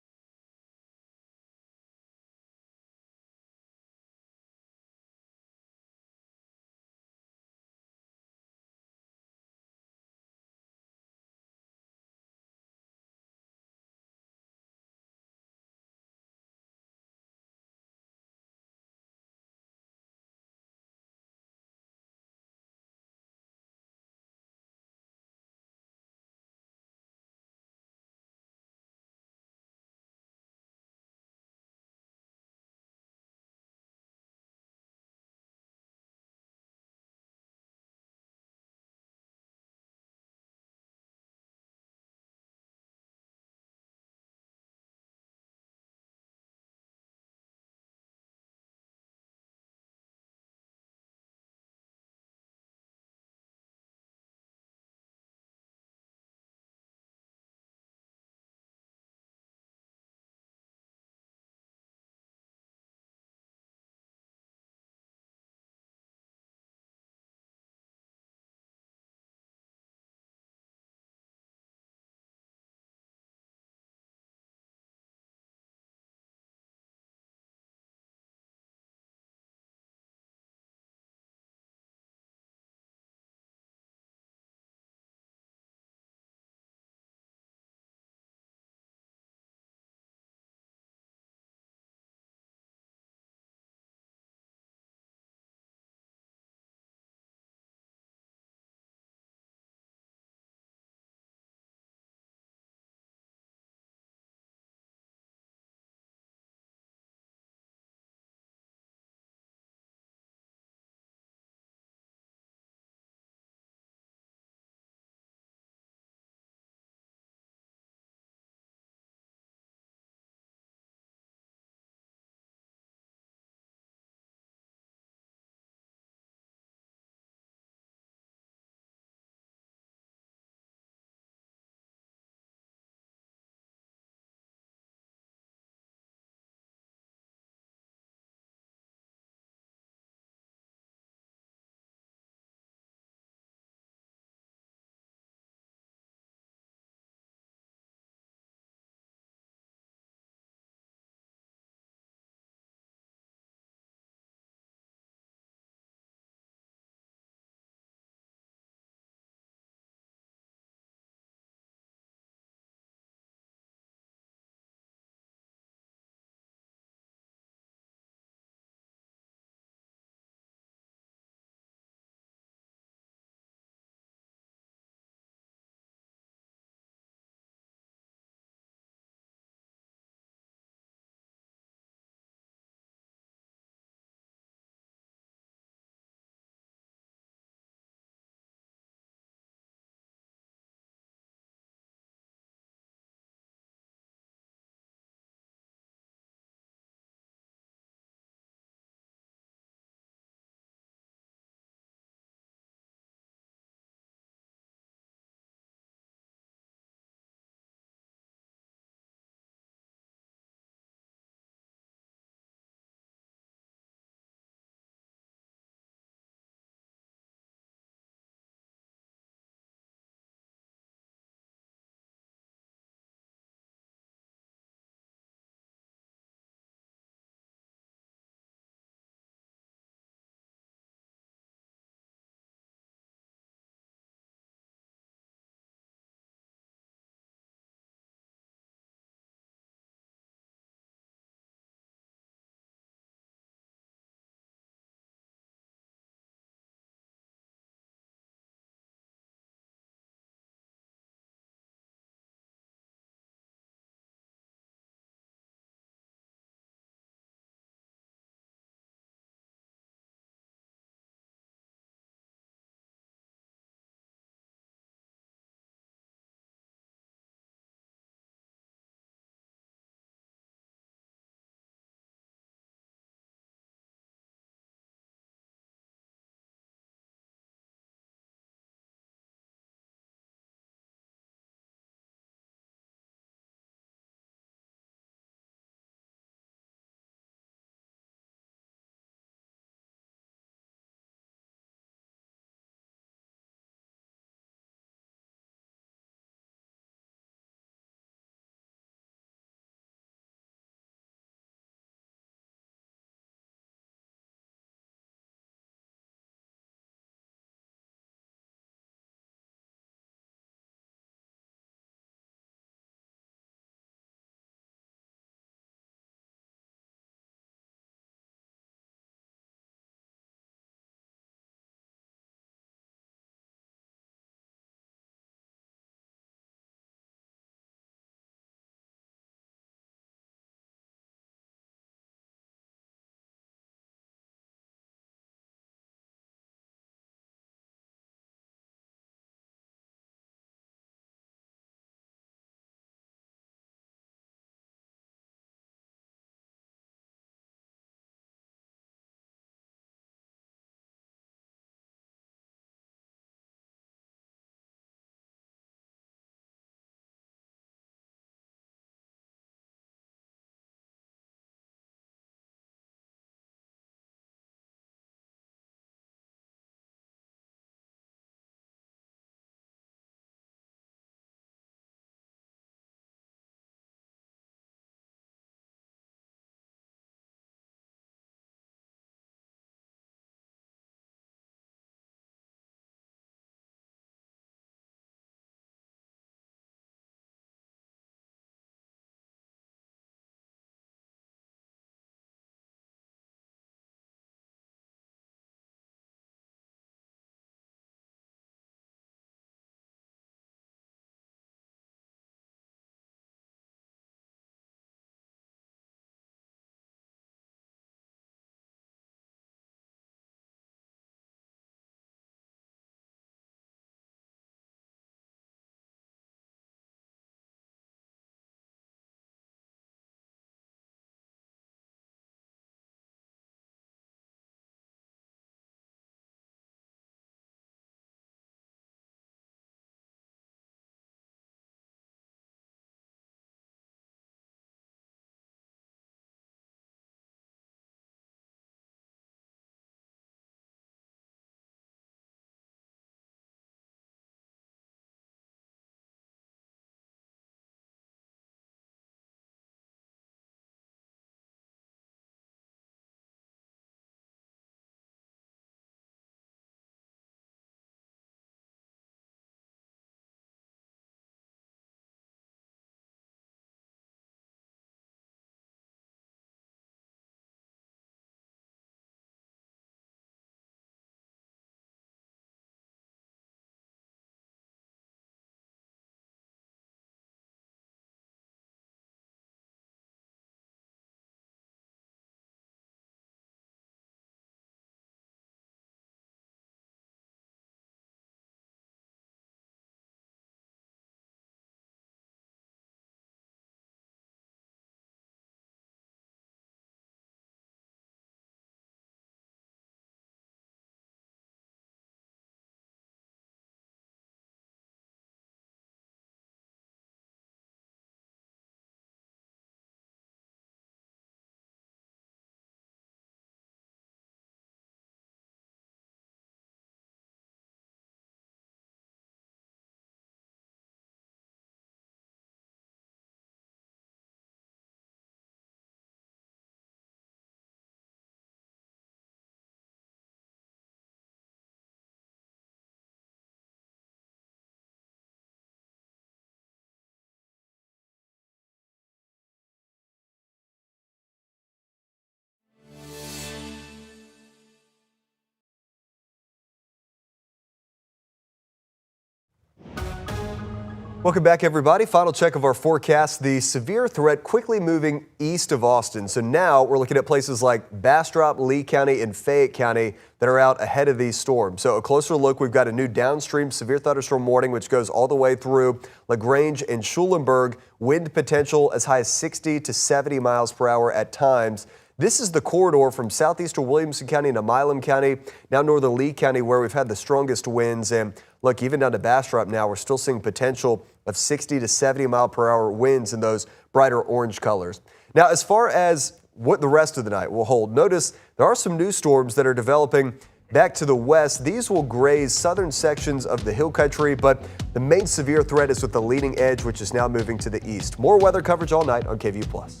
Welcome back, everybody. Final check of our forecast. The severe threat quickly moving east of Austin. So now we're looking at places like Bastrop, Lee County, and Fayette County that are out ahead of these storms. So a closer look, we've got a new downstream severe thunderstorm warning, which goes all the way through LaGrange and Schulenburg. Wind potential as high as 60 to 70 miles per hour at times. This is the corridor from southeastern Williamson County to Milam County, now northern Lee County, where we've had the strongest winds. And look, even down to Bastrop now, we're still seeing potential of 60 to 70 mile per hour winds in those brighter orange colors. Now, as far as what the rest of the night will hold, notice there are some new storms that are developing back to the west. These will graze southern sections of the hill country, but the main severe threat is with the leading edge, which is now moving to the east. More weather coverage all night on KVUE Plus.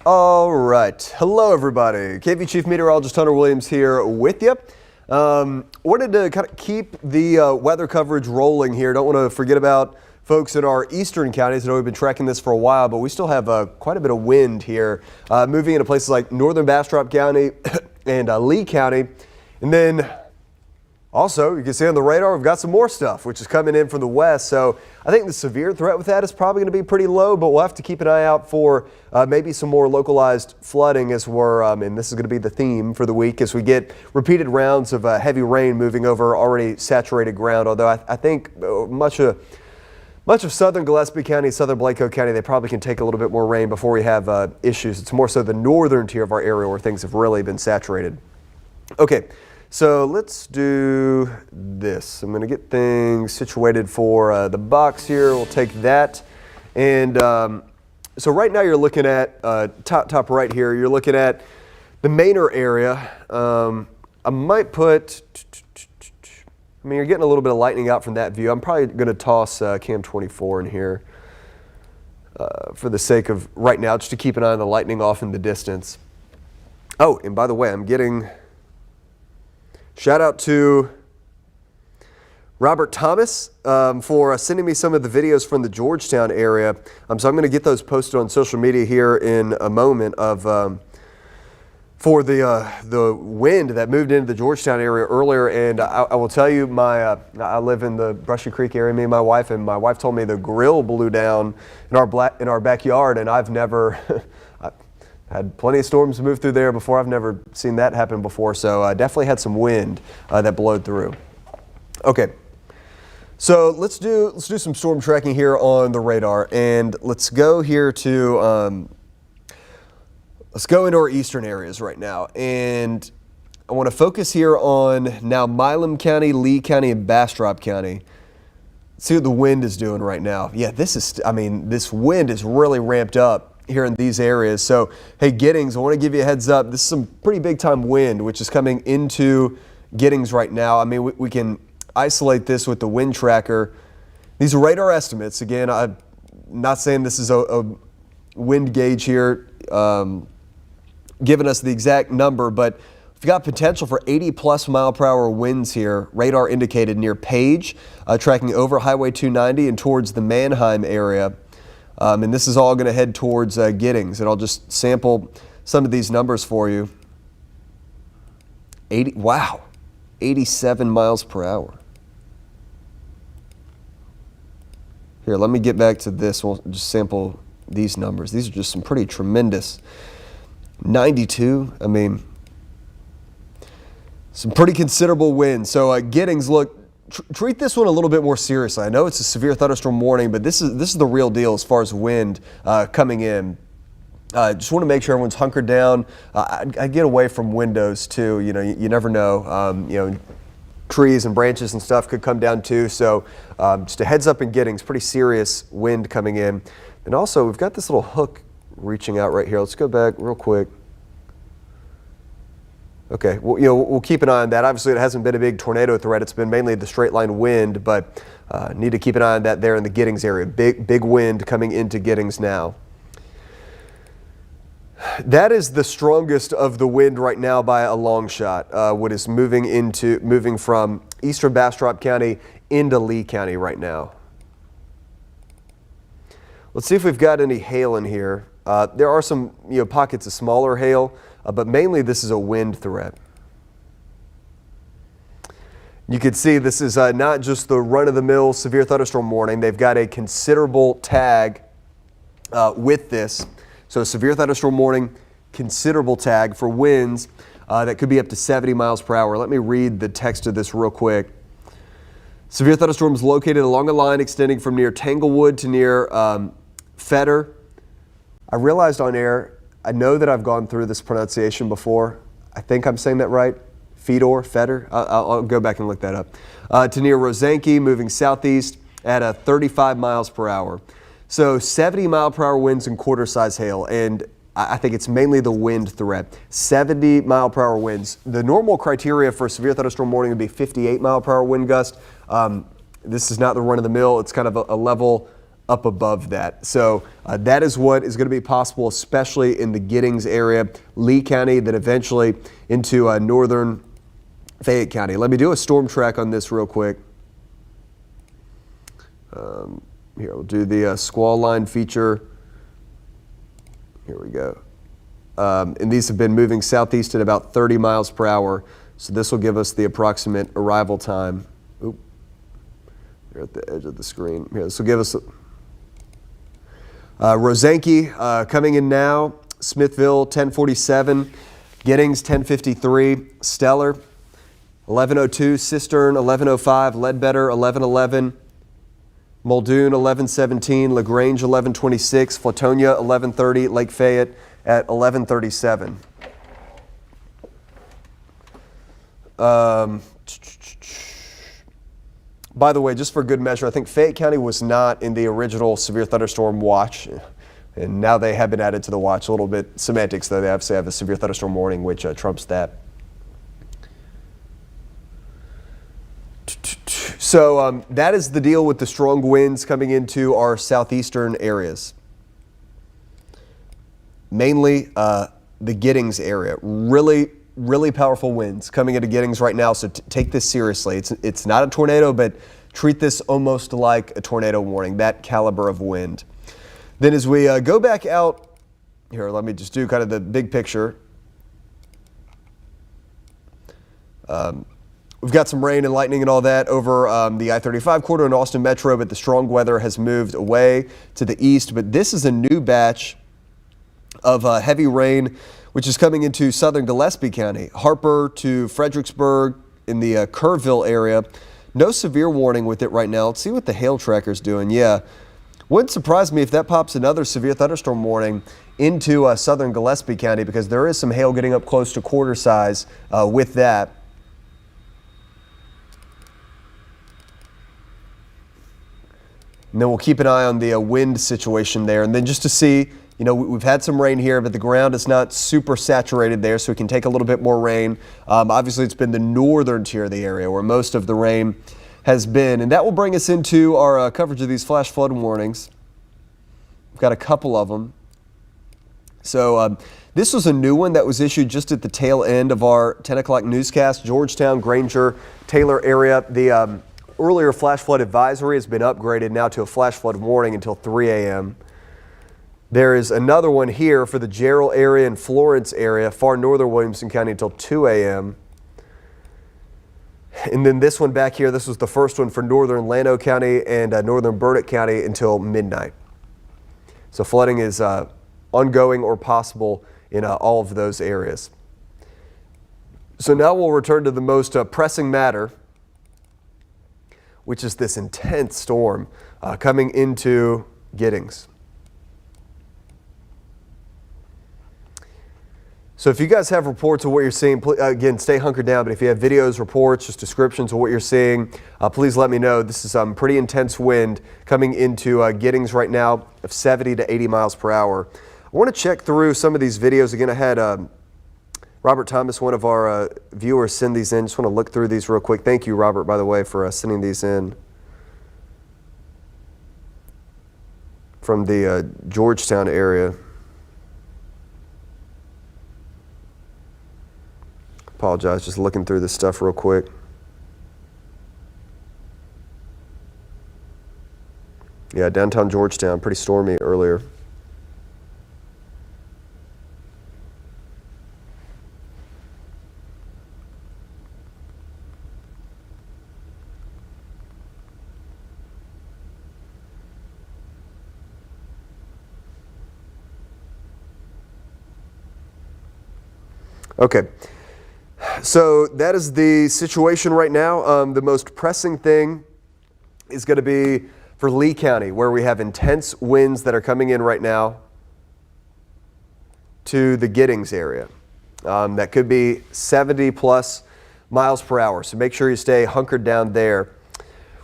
All right. Hello, everybody. KV Chief Meteorologist Hunter Williams here with you. Wanted to kind of keep the weather coverage rolling here. Don't want to forget about folks in our eastern counties. I know we've been tracking this for a while, but we still have quite a bit of wind here, moving into places like northern Bastrop County and Lee County. And then also, you can see on the radar, we've got some more stuff, which is coming in from the west. So I think the severe threat with that is probably going to be pretty low, but we'll have to keep an eye out for maybe some more localized flooding as we're, and this is going to be the theme for the week, as we get repeated rounds of heavy rain moving over already saturated ground. Although I think much of southern Gillespie County, southern Blanco County, they probably can take a little bit more rain before we have issues. It's more so the northern tier of our area where things have really been saturated. Okay. So let's do this. I'm going to get things situated for the box here. We'll take that. And so right now you're looking at top right here. You're looking at the Manor area. I might put, you're getting a little bit of lightning out from that view. I'm probably going to toss Cam 24 in here for the sake of right now, just to keep an eye on the lightning off in the distance. Oh, and by the way, I'm getting... Shout out to Robert Thomas for sending me some of the videos from the Georgetown area. So I'm going to get those posted on social media here in a moment of for the wind that moved into the Georgetown area earlier. And I will tell you, I live in the Brushy Creek area, me and my wife told me the grill blew down in our backyard, and I've never had plenty of storms move through there before. I've never seen that happen before, so I definitely had some wind that blowed through. Okay, so let's do some storm tracking here on the radar, and let's go here to let's go into our eastern areas right now, and I want to focus here on now Milam County, Lee County, and Bastrop County. See what the wind is doing right now. Yeah, this wind is really ramped up here in these areas. So, hey, Giddings, I want to give you a heads up. This is some pretty big time wind, which is coming into Giddings right now. We can isolate this with the wind tracker. These are radar estimates. Again, I'm not saying this is a wind gauge here giving us the exact number, but we've got potential for 80+ mile per hour winds here. Radar indicated near Page, tracking over Highway 290 and towards the Manheim area. And this is all going to head towards Giddings, and I'll just sample some of these numbers for you. 87 miles per hour. Here, let me get back to this. We'll just sample these numbers. These are just some pretty tremendous. 92, some pretty considerable winds. So Giddings, look, treat this one a little bit more seriously. I know it's a severe thunderstorm warning, but this is the real deal as far as wind coming in. Just want to make sure everyone's hunkered down. I get away from windows too. You never know. Trees and branches and stuff could come down too. So just a heads up in Giddings, pretty serious wind coming in. And also we've got this little hook reaching out right here. Let's go back real quick. Okay, well, we'll keep an eye on that. Obviously, it hasn't been a big tornado threat. It's been mainly the straight line wind, but need to keep an eye on that there in the Giddings area. Big wind coming into Giddings now. That is the strongest of the wind right now by a long shot. What is moving from eastern Bastrop County into Lee County right now. Let's see if we've got any hail in here. There are some pockets of smaller hail. But mainly this is a wind threat. You can see this is not just the run-of-the-mill severe thunderstorm warning. They've got a considerable tag with this. So severe thunderstorm warning, considerable tag for winds that could be up to 70 miles per hour. Let me read the text of this real quick. Severe thunderstorms located along a line extending from near Tanglewood to near Fetter. I realized on air, I know that I've gone through this pronunciation before. I think I'm saying that right. Fetter. I'll go back and look that up. To near Rosanke, moving southeast at 35 miles per hour. So 70 mile per hour winds and quarter size hail. And I think it's mainly the wind threat. 70 mile per hour winds. The normal criteria for severe thunderstorm warning would be 58 mile per hour wind gust. This is not the run of the mill. It's kind of a level up above that. So that is what is going to be possible, especially in the Giddings area, Lee County, then eventually into northern Fayette County. Let me do a storm track on this real quick. Here, we'll do the squall line feature. Here we go. And these have been moving southeast at about 30 miles per hour. So this will give us the approximate arrival time. Oop. They're at the edge of the screen. Here, this will give us Rosanke coming in now. Smithville 1047. Giddings 1053. Stellar 1102. Cistern 1105. Ledbetter 1111. Muldoon 1117. LaGrange 1126. Flatonia 1130. Lake Fayette at 1137. By the way, just for good measure, I think Fayette County was not in the original severe thunderstorm watch, and now they have been added to the watch. A little bit semantics, though. They obviously have a severe thunderstorm warning, which trumps that. So that is the deal with the strong winds coming into our southeastern areas. Mainly the Giddings area. Really powerful winds coming into Giddings right now, so take this seriously. It's not a tornado, but treat this almost like a tornado warning, that caliber of wind. Then as we go back out, here, let me just do kind of the big picture. We've got some rain and lightning and all that over the I-35 corridor in Austin Metro, but the strong weather has moved away to the east. But this is a new batch of heavy rain, which is coming into southern Gillespie County, Harper to Fredericksburg in the Kerrville area. No severe warning with it right now. Let's see what the hail tracker's doing. Yeah, wouldn't surprise me if that pops another severe thunderstorm warning into southern Gillespie County, because there is some hail getting up close to quarter size with that. And then we'll keep an eye on the wind situation there. And then just to see, you know, we've had some rain here, but the ground is not super saturated there, so we can take a little bit more rain. Obviously, it's been the northern tier of the area where most of the rain has been. And that will bring us into our coverage of these flash flood warnings. We've got a couple of them. So this was a new one that was issued just at the tail end of our 10 o'clock newscast. Georgetown, Granger, Taylor area. The earlier flash flood advisory has been upgraded now to a flash flood warning until 3 a.m. There is another one here for the Jarrell area and Florence area, far northern Williamson County, until 2 a.m. And then this one back here, this was the first one for northern Llano County and northern Burdick County until midnight. So flooding is ongoing or possible in all of those areas. So now we'll return to the most pressing matter, which is this intense storm coming into Giddings. So if you guys have reports of what you're seeing, again, stay hunkered down. But if you have videos, reports, just descriptions of what you're seeing, please let me know. This is pretty intense wind coming into Giddings right now of 70 to 80 miles per hour. I want to check through some of these videos. Again, I had Robert Thomas, one of our viewers, send these in. Just want to look through these real quick. Thank you, Robert, by the way, for sending these in from the Georgetown area. Apologize, just looking through this stuff real quick. Yeah, downtown Georgetown, pretty stormy earlier. Okay. So that is the situation right now. The most pressing thing is going to be for Lee County, where we have intense winds that are coming in right now to the Giddings area. That could be 70 plus miles per hour. So make sure you stay hunkered down there.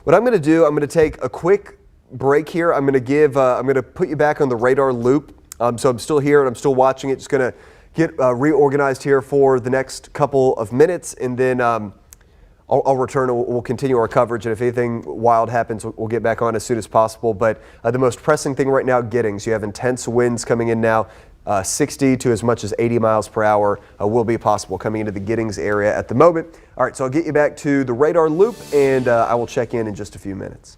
What I'm going to do, I'm going to take a quick break here. I'm going to put you back on the radar loop. So I'm still here and I'm still watching it. Just going to get reorganized here for the next couple of minutes, and then I'll return and we'll continue our coverage. And if anything wild happens, we'll get back on as soon as possible. But the most pressing thing right now, Giddings, you have intense winds coming in now. 60 to as much as 80 miles per hour will be possible coming into the Giddings area at the moment. All right, so I'll get you back to the radar loop, and I will check in just a few minutes.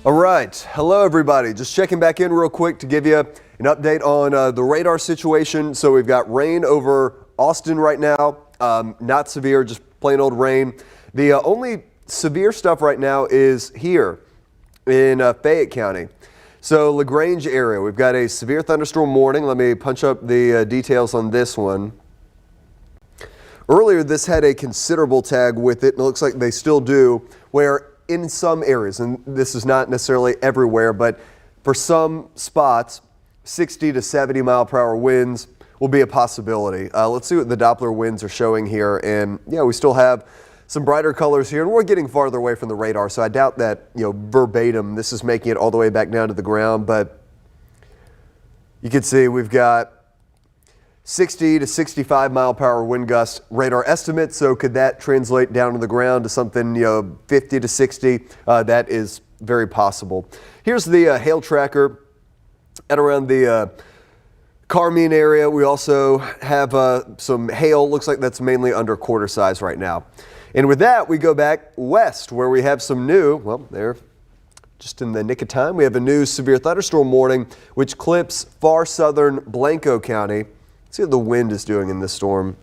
All right. Hello, everybody. Just checking back in real quick to give you an update on the radar situation. So we've got rain over Austin right now. Not severe, just plain old rain. The only severe stuff right now is here in Fayette County. So LaGrange area, we've got a severe thunderstorm warning. Let me punch up the details on this one. Earlier, this had a considerable tag with it, and it looks like they still do, where in some areas, and this is not necessarily everywhere, but for some spots, 60 to 70 mile per hour winds will be a possibility. Let's see what the Doppler winds are showing here. And yeah, we still have some brighter colors here, and we're getting farther away from the radar, so I doubt that, verbatim, this is making it all the way back down to the ground. But you can see we've got 60 to 65 mile per hour wind gust radar estimate. So could that translate down to the ground to something, 50 to 60? That is very possible. Here's the hail tracker at around the Carmine area. We also have some hail. Looks like that's mainly under quarter size right now. And with that, we go back west where we have some new, well, there, just in the nick of time, we have a new severe thunderstorm warning, which clips far southern Blanco County. See what the wind is doing in this storm.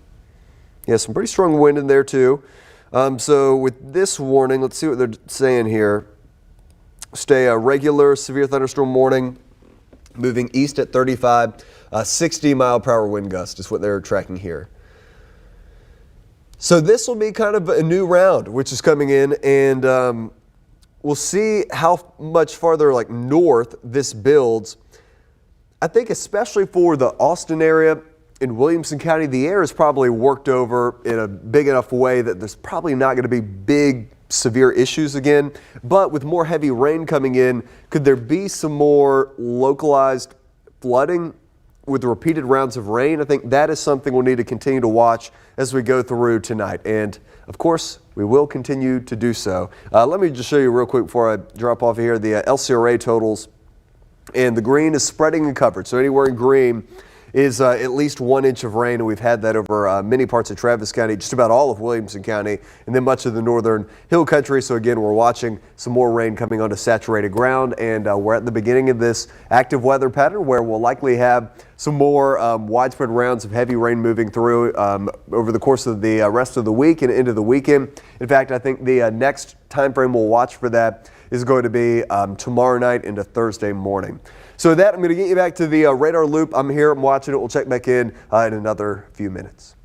Yeah, some pretty strong wind in there too. So with this warning, let's see what they're saying here. Stay a regular severe thunderstorm warning, moving east at 35, 60 mile per hour wind gust is what they're tracking here. So this will be kind of a new round, which is coming in, and we'll see how much farther north this builds. I think especially for the Austin area, in Williamson County, the air is probably worked over in a big enough way that there's probably not going to be big, severe issues again. But with more heavy rain coming in, could there be some more localized flooding with repeated rounds of rain? I think that is something we'll need to continue to watch as we go through tonight. And of course, we will continue to do so. Let me just show you real quick before I drop off here the LCRA totals. And the green is spreading and covered. So anywhere in green is at least 1 inch of rain, and we've had that over many parts of Travis County, just about all of Williamson County, and then much of the northern hill country. So again, we're watching some more rain coming onto saturated ground, and we're at the beginning of this active weather pattern where we'll likely have some more widespread rounds of heavy rain moving through over the course of the rest of the week and into the weekend. In fact, I think the next time frame we'll watch for that is going to be tomorrow night into Thursday morning. So with that, I'm going to get you back to the radar loop. I'm here, I'm watching it. We'll check back in another few minutes.